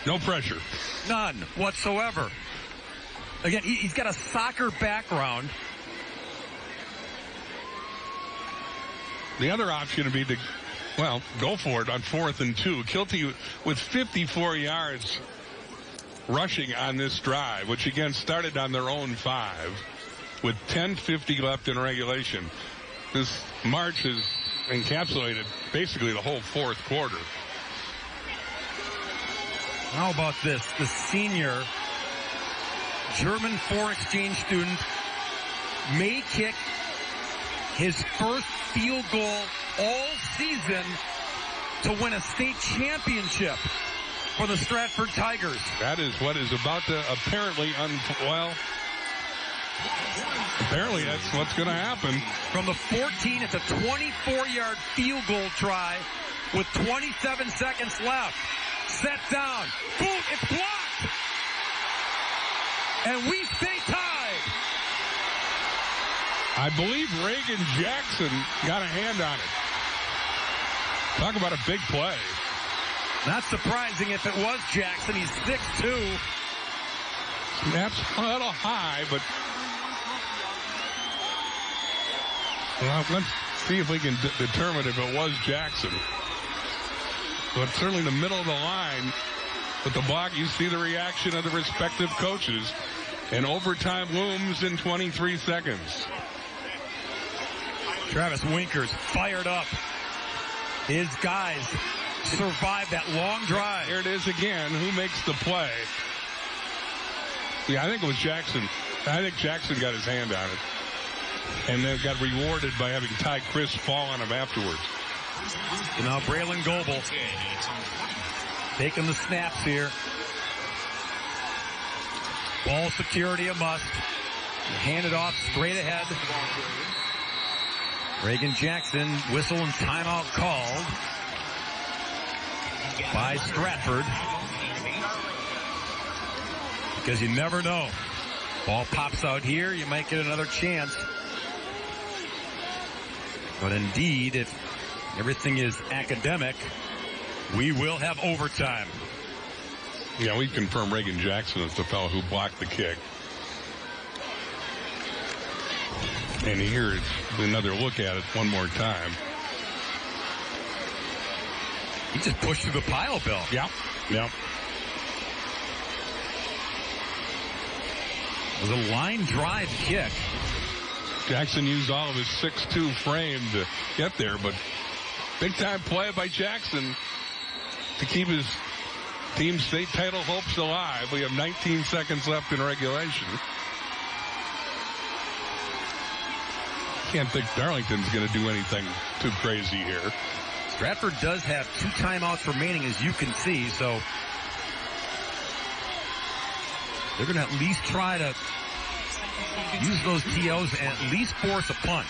No pressure. None whatsoever. Again, he's got a soccer background. The other option would be to, go for it on 4th and 2. Kilty with 54 yards rushing on this drive, which again started on their own 5 with 10:50 left in regulation. This march has encapsulated basically the whole 4th quarter. How about this? The senior German foreign exchange student may kick his first field goal all season to win a state championship for the Stratford Tigers. That is what is about to apparently apparently that's what's going to happen. From the 14, it's a 24-yard field goal try with 27 seconds left. Set down. Boom, it's blocked. And we stay tied. I believe Reagan Jackson got a hand on it. Talk about a big play. Not surprising if it was Jackson. He's 6'2". Snaps a little high, but let's see if we can determine if it was Jackson. But certainly in the middle of the line with the block, you see the reaction of the respective coaches. And overtime looms in 23 seconds. Travis Winkers fired up. His guys survived that long drive. Here it is again. Who makes the play? Yeah, I think it was Jackson. I think Jackson got his hand on it. And then got rewarded by having Ty Chris fall on him afterwards. And now Braylon Goebel taking the snaps here. Ball security a must. Hand it off straight ahead. Reagan Jackson, whistle and timeout called by Stratford. Because you never know. Ball pops out here, you might get another chance. But indeed, if everything is academic, we will have overtime. Yeah, we confirmed Reagan Jackson is the fellow who blocked the kick. And here's another look at it one more time. He just pushed through the pile, Bill. Yep. It was a line drive kick. Jackson used all of his 6'2" frame to get there, but big time play by Jackson to keep his team's state title hopes alive. We have 19 seconds left in regulation. Can't think Darlington's going to do anything too crazy here. Stratford does have 2 timeouts remaining, as you can see, so they're going to at least try to use those TOs and at least force a punt.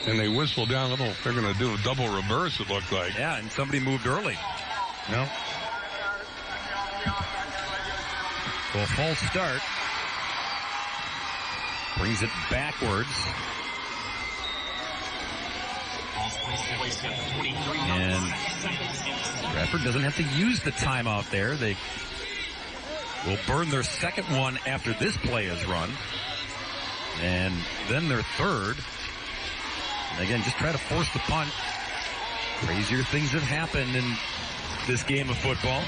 And they whistle down a little. They're going to do a double reverse, it looked like. Yeah, and somebody moved early. No. So a false start. Brings it backwards. And Stratford doesn't have to use the timeout there. They will burn their second one after this play is run. And then their third. And again, just try to force the punt. Crazier things have happened in this game of football.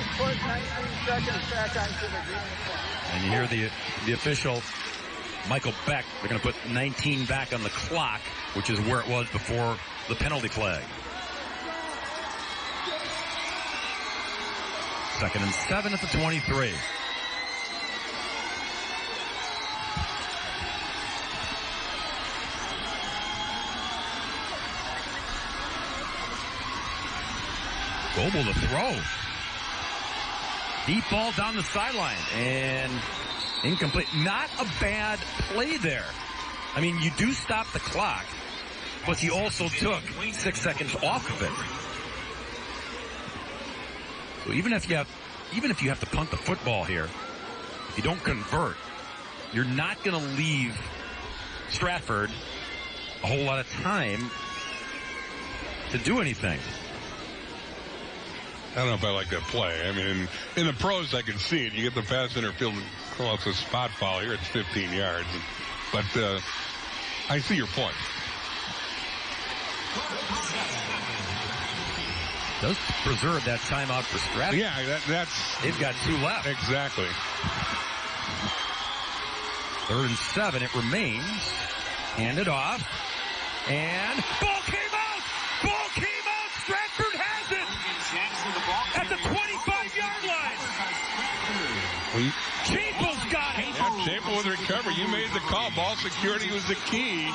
And you hear the official, Michael Beck, they're going to put 19 back on the clock, which is where it was before the penalty flag. 2nd and 7 at the 23. Goebel to throw. Deep ball down the sideline and incomplete. Not a bad play there. I mean, you do stop the clock, but you also took 6 seconds off of it. So even if you have to punt the football here, if you don't convert, you're not going to leave Stratford a whole lot of time to do anything. I don't know if I like that play. I mean, in the pros, I can see it. You get the pass interfield, well, it's a spot foul here. It's 15 yards. But I see your point. Does preserve that timeout for Stratford. Yeah, that's... They've got 2 left. Exactly. 3rd and 7. It remains. Handed off. And ball came out! Ball came out! Stratford has it! At the 25-yard line. Chapel's got it. Yeah, Chapel with recovery. You made the call. Ball security was the key.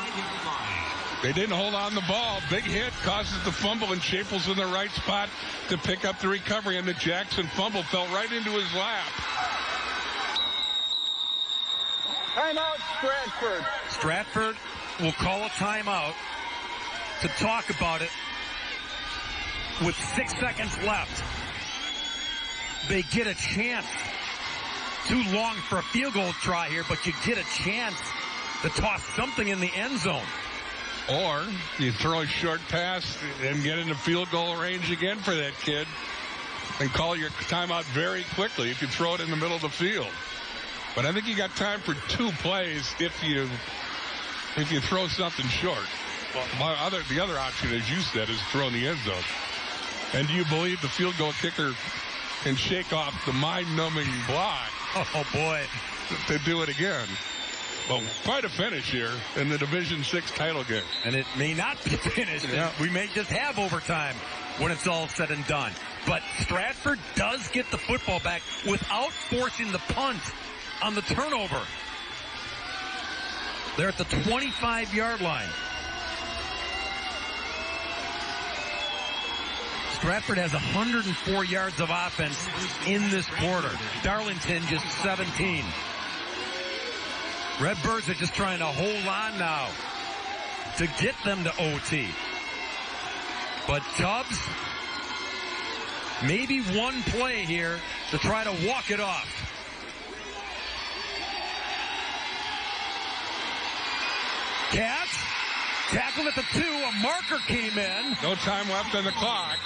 They didn't hold on the ball. Big hit causes the fumble, and Chapel's in the right spot to pick up the recovery. And the Jackson fumble fell right into his lap. Timeout, Stratford. Stratford will call a timeout to talk about it with 6 seconds left. They get a chance. Too long for a field goal try here, but you get a chance to toss something in the end zone. Or you throw a short pass and get into field goal range again for that kid and call your timeout very quickly if you throw it in the middle of the field. But I think you got time for 2 plays if you throw something short. Well, the other option, as you said, is throw in the end zone. And do you believe the field goal kicker can shake off the mind-numbing block? Oh, boy. To do it again. Well, quite a finish here in the Division VI title game. And it may not be finished. Yeah. We may just have overtime when it's all said and done. But Stratford does get the football back without forcing the punt on the turnover. They're at the 25-yard line. Stratford has 104 yards of offense in this quarter. Darlington just 17. Redbirds are just trying to hold on now to get them to OT. But Tubbs, maybe one play here to try to walk it off. Catch. Tackled at the 2. A marker came in. No time left on the clock.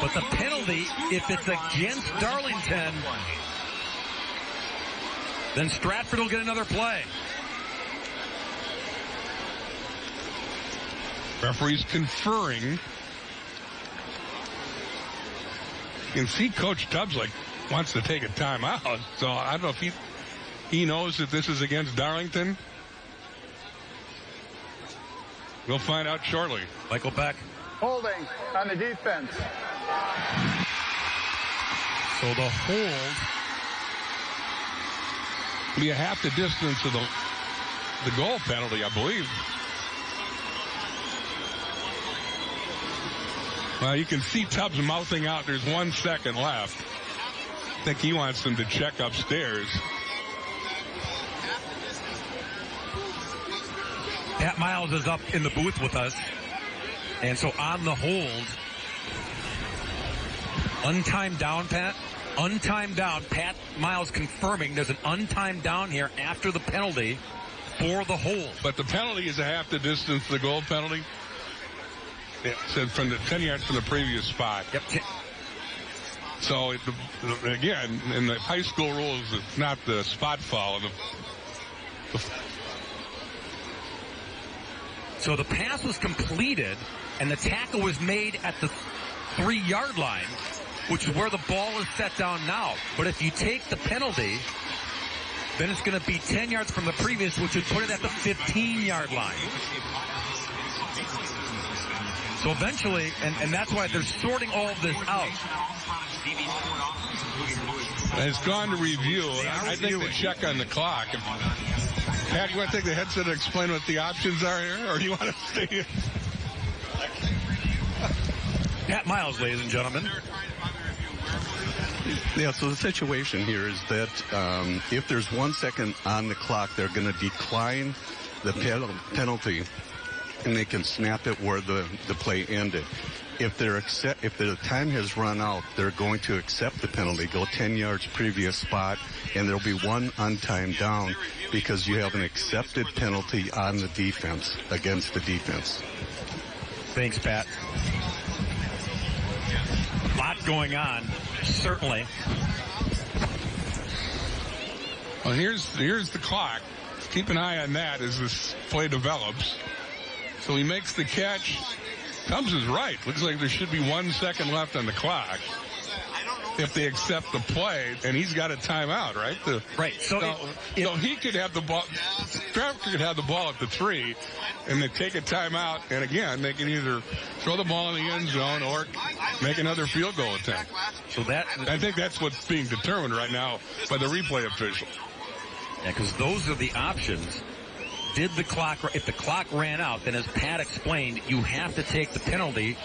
But the penalty, if it's against Darlington, then Stratford will get another play. Referees conferring. You can see Coach Tubbs wants to take a timeout. So I don't know if he knows that this is against Darlington. We'll find out shortly. Michael Beck. Holding on the defense. So the hold will be a half the distance of the goal penalty, I believe. Well, you can see Tubbs mouthing out, there's 1 second left. I think he wants them to check upstairs. Pat Miles is up in the booth with us. And so on the hold, untimed down, Pat. Untimed down. Pat Miles confirming there's an untimed down here after the penalty for the hold. But the penalty is a half the distance to the goal penalty. It said from the 10 yards from the previous spot. Yep. So, again, in the high school rules, it's not the spot foul. So the pass was completed, and the tackle was made at the 3-yard line, which is where the ball is set down now. But if you take the penalty, then it's going to be 10 yards from the previous, which would put it at the 15-yard line. So eventually, and that's why they're sorting all of this out. It's gone to review. I think they check on the clock. Pat, you want to take the headset and explain what the options are here, or do you want to stay here? Pat Miles, ladies and gentlemen. Yeah, so the situation here is that if there's 1 second on the clock, they're going to decline the penalty, and they can snap it where the play ended. If the time has run out, they're going to accept the penalty, go 10 yards previous spot, and there'll be one untimed down because you have an accepted penalty on the defense against the defense. Thanks, Pat. A lot going on, certainly. Well, here's the clock. Keep an eye on that as this play develops. So he makes the catch. Tubbs is right. Looks like there should be 1 second left on the clock if they accept the play, and he's got a timeout, right? Right. So he could have the ball. Stratford could have the ball at the 3, and they take a timeout, and again, they can either throw the ball in the end zone or make another field goal attempt. So I think that's what's being determined right now by the replay official. Yeah, because those are the options. If the clock ran out, then as Pat explained, you have to take the penalty,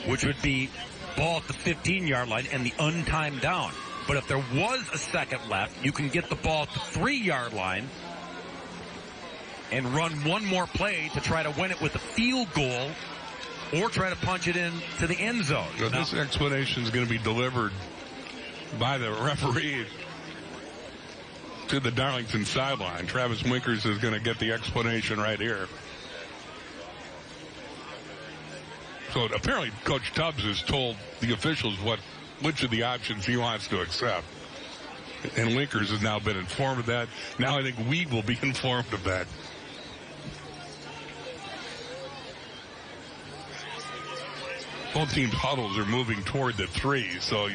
which would be ball at the 15-yard line and the untimed down. But if there was a second left, you can get the ball at the 3-yard line and run one more play to try to win it with a field goal or try to punch it in to the end zone. So this explanation is going to be delivered by the referee to the Darlington sideline. Travis Winkers is going to get the explanation right here. So apparently Coach Tubbs has told the officials which of the options he wants to accept. And Winkers has now been informed of that. Now I think we will be informed of that. Both teams' huddles are moving toward the 3, so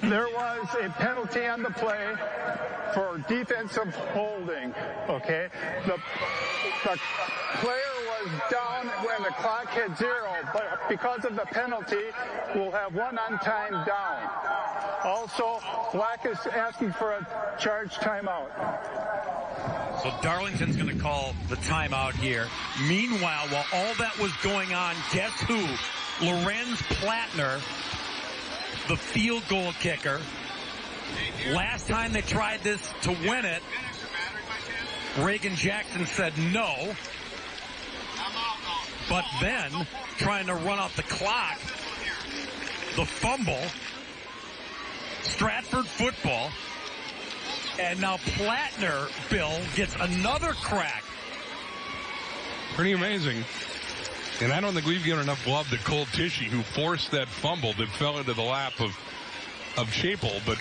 there was a penalty on the play for defensive holding, okay? The player was down when the clock hit 0, but because of the penalty, we'll have one untimed down. Also, Black is asking for a charge timeout. So Darlington's going to call the timeout here. Meanwhile, while all that was going on, guess who? Lorenz Plattner, the field goal kicker. Last time they tried this to win it, Reagan Jackson said no. But then, trying to run out the clock, the fumble, Stratford football. And now Plattner, Bill, gets another crack. Pretty amazing. And I don't think we've given enough love to Cole Tishy, who forced that fumble that fell into the lap of Chapel. But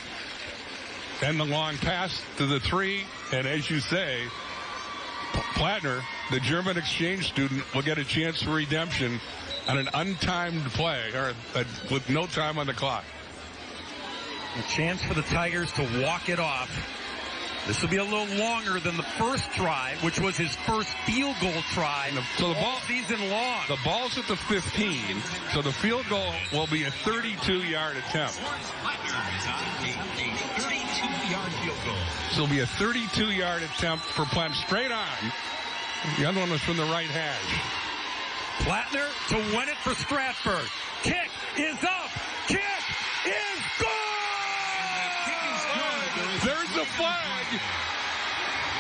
then the long pass to the 3, and as you say, Plattner, the German exchange student, will get a chance for redemption on an untimed play, or with no time on the clock. A chance for the Tigers to walk it off. This will be a little longer than the first drive, which was his first field goal try so the all season long. The ball's at the 15, so the field goal will be a 32-yard attempt. So it'll be a 32-yard attempt for Platt, straight on. The other one was from the right hash. Plattner to win it for Stratford. Kick is up. Kick is good. There's a flag.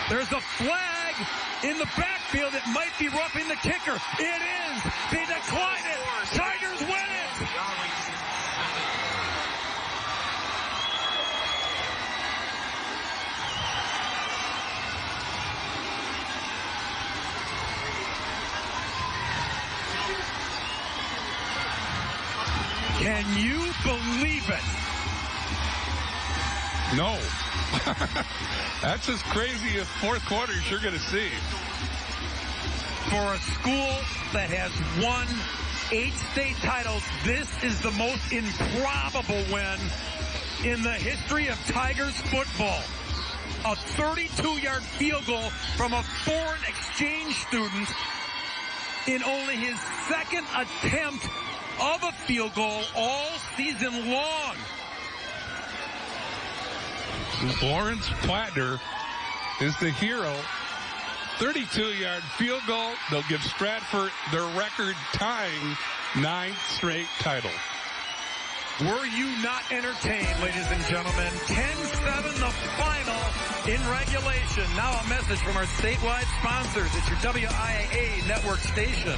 There's a flag in the backfield. It might be roughing the kicker. It is. They decline it. Tigers win it. Can you believe it? No. That's as crazy a fourth quarter as you're going to see. For a school that has won 8 state titles, this is the most improbable win in the history of Tigers football. A 32-yard field goal from a foreign exchange student in only his second attempt of a field goal all season long. Lawrence Plattner is the hero. 32-yard field goal. They'll give Stratford their record-tying 9th straight title. Were you not entertained, ladies and gentlemen? 10-7 the final in regulation. Now a message from our statewide sponsors. It's your WIAA network station.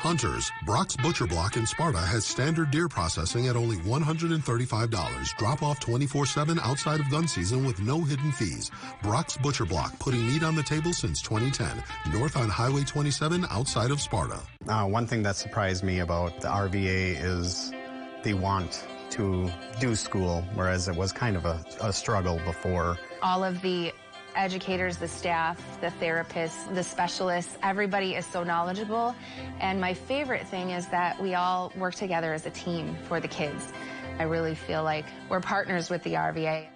Hunters, Brock's Butcher Block in Sparta has standard deer processing at only $135. Drop off 24/7 outside of gun season with no hidden fees. Brock's Butcher Block, putting meat on the table since 2010. North on Highway 27 outside of Sparta. One thing that surprised me about the RVA is they want to do school, whereas it was kind of a struggle before. All of the educators, the staff, the therapists, the specialists, everybody is so knowledgeable. And my favorite thing is that we all work together as a team for the kids. I really feel like we're partners with the RVA.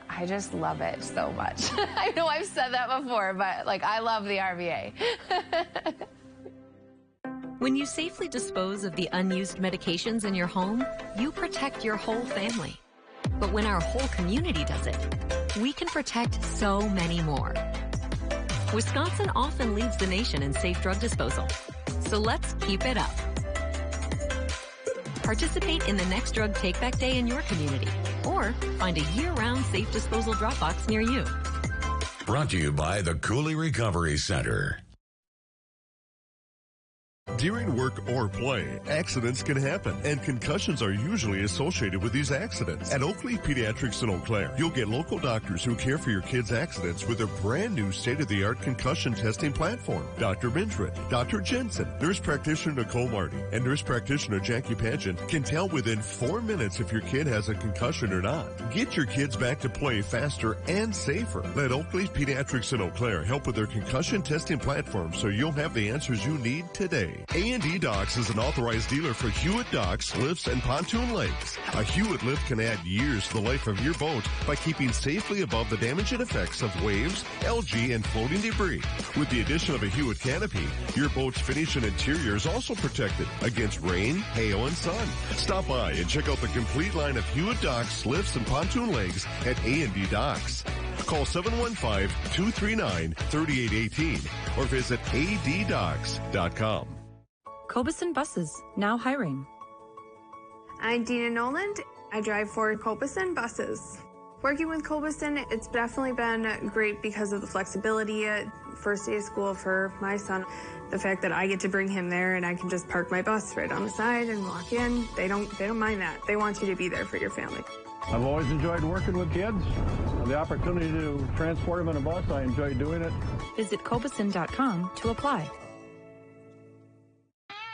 I just love it so much. I know I've said that before, but I love the RVA. When you safely dispose of the unused medications in your home, you protect your whole family. But when our whole community does it, we can protect so many more. Wisconsin often leads the nation in safe drug disposal, so let's keep it up. Participate in the next drug take-back day in your community, or find a year-round safe disposal drop box near you. Brought to you by the Cooley Recovery Center. During work or play, accidents can happen, and concussions are usually associated with these accidents. At Oakleaf Pediatrics in Eau Claire, you'll get local doctors who care for your kids' accidents with a brand new state-of-the-art concussion testing platform. Dr. Bindred, Dr. Jensen, nurse practitioner Nicole Marty, and nurse practitioner Jackie Pageant can tell within 4 minutes if your kid has a concussion or not. Get your kids back to play faster and safer. Let Oakleaf Pediatrics in Eau Claire help with their concussion testing platform so you'll have the answers you need today. A&D Docks is an authorized dealer for Hewitt docks, lifts, and pontoon legs. A Hewitt lift can add years to the life of your boat by keeping safely above the damage and effects of waves, algae, and floating debris. With the addition of a Hewitt canopy, your boat's finish and interior is also protected against rain, hail, and sun. Stop by and check out the complete line of Hewitt docks, lifts, and pontoon legs at A&D Docks. Call 715-239-3818 or visit addocks.com. Cobeson Buses, now hiring. I'm Dina Noland. I drive for Cobeson Buses. Working with Cobeson, it's definitely been great because of the flexibility. First day of school for my son, the fact that I get to bring him there and I can just park my bus right on the side and walk in. They don't mind that. They want you to be there for your family. I've always enjoyed working with kids. The opportunity to transport them in a bus, I enjoy doing it. Visit Cobeson.com to apply.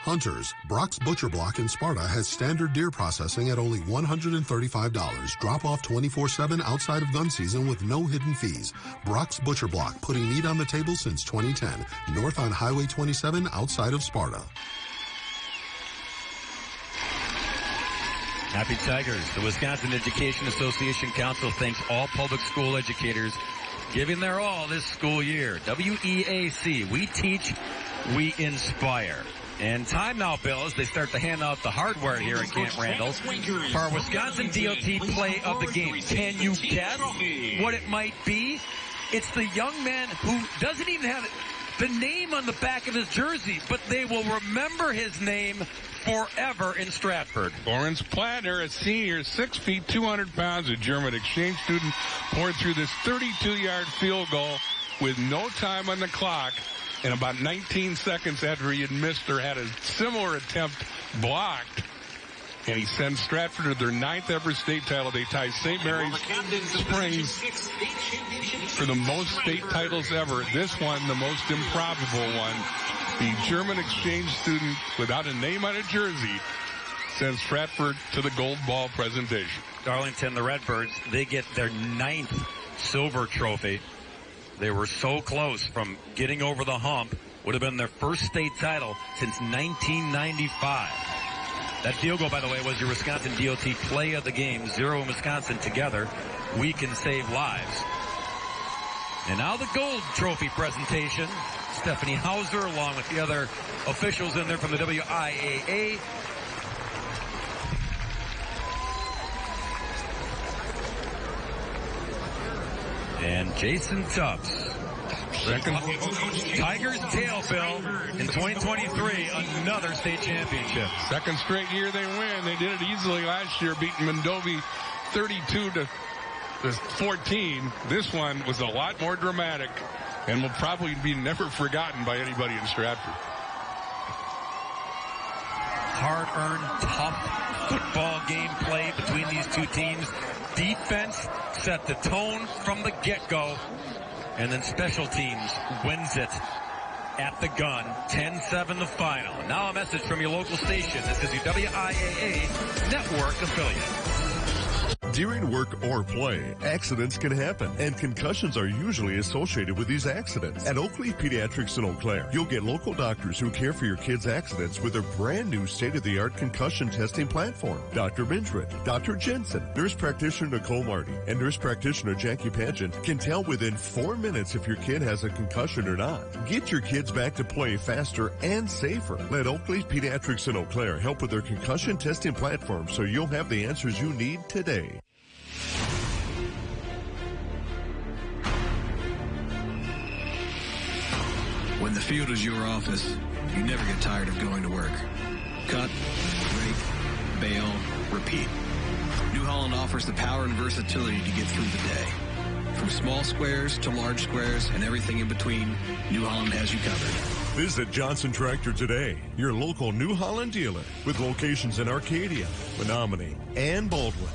Hunters, Brock's Butcher Block in Sparta has standard deer processing at only $135. Drop off 24/7 outside of gun season with no hidden fees. Brock's Butcher Block, putting meat on the table since 2010. North on Highway 27 outside of Sparta. Happy Tigers. The Wisconsin Education Association Council thanks all public school educators giving their all this school year. WIAA, we teach, we inspire. And time now, Bill, as they start to hand out the hardware here at Camp Randall for our Wisconsin DOT play of the game. Can you guess what it might be? It's the young man who doesn't even have the name on the back of his jersey, but they will remember his name forever in Stratford. Lawrence Plattner, a senior, 6 feet, 200 pounds, a German exchange student, poured through this 32-yard field goal with no time on the clock. And about 19 seconds after he had missed or had a similar attempt blocked, and he sends Stratford to their 9th ever state title. They tie St. Mary's Springs for the most state titles ever. This one, the most improbable one. The German exchange student without a name on a jersey sends Stratford to the gold ball presentation. Darlington, the Redbirds, they get their 9th silver trophy. They were so close from getting over the hump. Would have been their first state title since 1995. That field goal, by the way, was your Wisconsin DOT play of the game. 0 in Wisconsin together. We can save lives. And now the gold trophy presentation. Stephanie Hauser, along with the other officials in there from the WIAA. And Jason Tubbs. Second Tigers tail, Bill, in 2023, another state championship. Second straight year they win. They did it easily last year, beating Mondovi 32-14. This one was a lot more dramatic and will probably be never forgotten by anybody in Stratford. Hard-earned, tough football game play between these two teams. Defense set the tone from the get-go, and then special teams wins it at the gun. 10-7 the final. Now a message from your local station. This is your WIAA network affiliate. During work or play, accidents can happen, and concussions are usually associated with these accidents. At Oakley Pediatrics in Eau Claire, you'll get local doctors who care for your kids' accidents with their brand new state-of-the-art concussion testing platform. Dr. Bindred, Dr. Jensen, nurse practitioner Nicole Marty, and nurse practitioner Jackie Pageant can tell within 4 minutes if your kid has a concussion or not. Get your kids back to play faster and safer. Let Oakley Pediatrics in Eau Claire help with their concussion testing platform so you'll have the answers you need today. When the field is your office, you never get tired of going to work. Cut, rake, bale, repeat. New Holland offers the power and versatility to get through the day. From small squares to large squares and everything in between, New Holland has you covered. Visit Johnson Tractor today, your local New Holland dealer, with locations in Arcadia, Menominee, and Baldwin.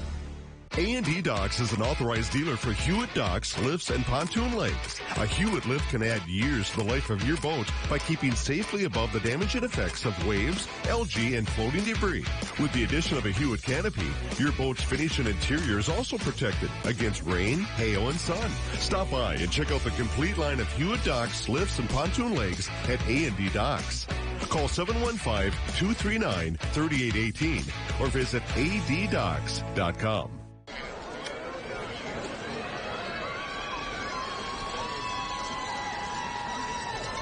A&D Docks is an authorized dealer for Hewitt docks, lifts, and pontoon legs. A Hewitt lift can add years to the life of your boat by keeping safely above the damaging effects of waves, algae, and floating debris. With the addition of a Hewitt canopy, your boat's finish and interior is also protected against rain, hail, and sun. Stop by and check out the complete line of Hewitt docks, lifts, and pontoon legs at A&D Docks. Call 715-239-3818 or visit addocks.com.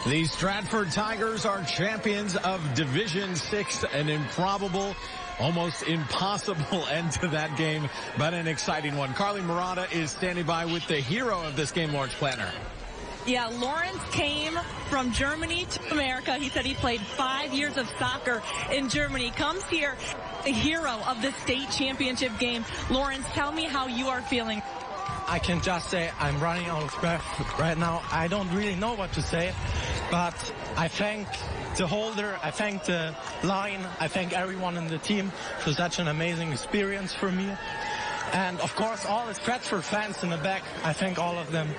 The Stratford Tigers are champions of Division 6, an improbable, almost impossible end to that game, but an exciting one. Carly Murata is standing by with the hero of this game, Lawrence Plattner. Yeah, Lawrence came from Germany to America. He said he played 5 years of soccer in Germany. Comes here, the hero of the state championship game. Lawrence, tell me how you are feeling. I can just say I'm running out of breath right now. I don't really know what to say, but I thank the holder, I thank the line, I thank everyone in the team for such an amazing experience for me. And, of course, all the Stratford fans in the back, I thank all of them.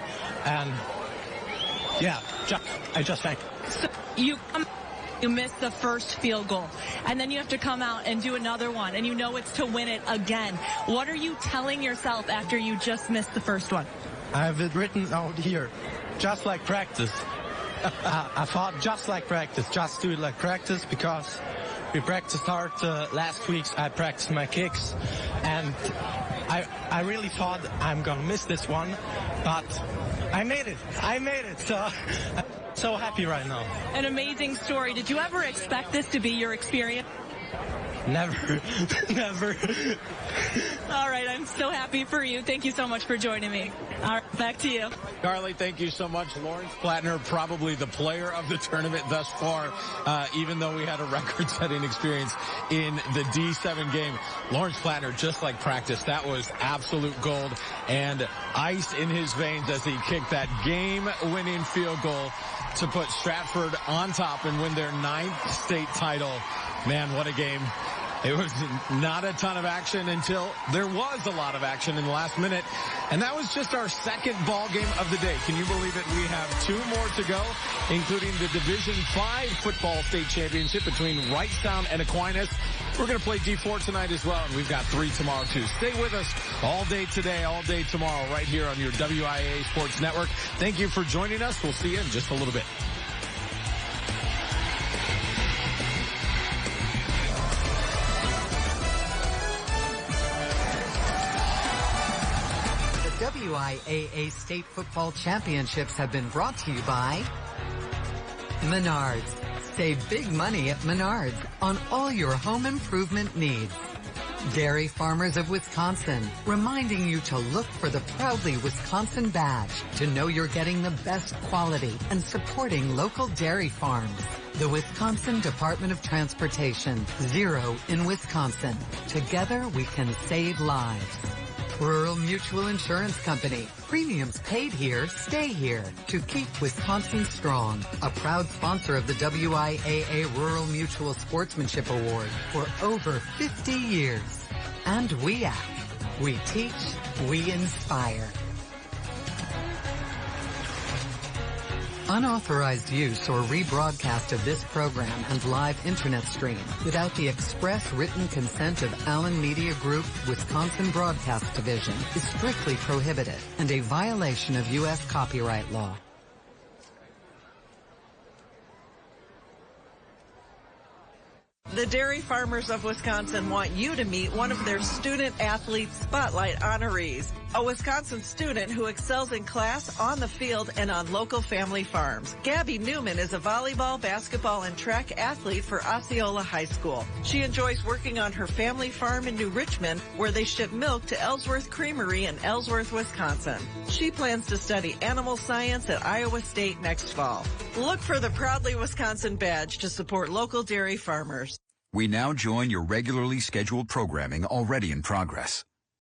And, yeah, I just thank them. So you missed the first field goal, and then you have to come out and do another one, and you know it's to win it again. What are you telling yourself after you just missed the first one? I have it written out here, just like practice. I thought just like practice, just do it like practice, because we practiced hard last week. I practiced my kicks, and I really thought I'm going to miss this one, but I made it. So so happy right now. An amazing story. Did you ever expect this to be your experience? Never. All right, I'm so happy for you. Thank you so much for joining me. All right, back to you. Carly, thank you so much. Lawrence Plattner, probably the player of the tournament thus far, even though we had a record-setting experience in the D7 game. Lawrence Plattner, just like practice, that was absolute gold and ice in his veins as he kicked that game-winning field goal to put Stratford on top and win their 9th state title. Man, what a game. It was not a ton of action until there was a lot of action in the last minute. And that was just our second ball game of the day. Can you believe it? We have 2 more to go, including the Division 5 football state championship between Wrightstown and Aquinas. We're going to play D4 tonight as well, and we've got 3 tomorrow too. Stay with us all day today, all day tomorrow, right here on your WIAA Sports Network. Thank you for joining us. We'll see you in just a little bit. WIAA State Football Championships have been brought to you by Menards. Save big money at Menards on all your home improvement needs. Dairy Farmers of Wisconsin, reminding you to look for the Proudly Wisconsin badge to know you're getting the best quality and supporting local dairy farms. The Wisconsin Department of Transportation, 0 in Wisconsin. Together we can save lives. Rural Mutual Insurance Company. Premiums paid here, stay here to keep Wisconsin strong. A proud sponsor of the WIAA Rural Mutual Sportsmanship Award for over 50 years. And WIAA. We teach, we inspire. Unauthorized use or rebroadcast of this program and live internet stream without the express written consent of Allen Media Group, Wisconsin Broadcast Division is strictly prohibited and a violation of U.S. copyright law. The Dairy Farmers of Wisconsin want you to meet one of their Student Athlete Spotlight honorees, a Wisconsin student who excels in class, on the field, and on local family farms. Gabby Newman is a volleyball, basketball, and track athlete for Osceola High School. She enjoys working on her family farm in New Richmond, where they ship milk to Ellsworth Creamery in Ellsworth, Wisconsin. She plans to study animal science at Iowa State next fall. Look for the Proudly Wisconsin badge to support local dairy farmers. We now join your regularly scheduled programming already in progress.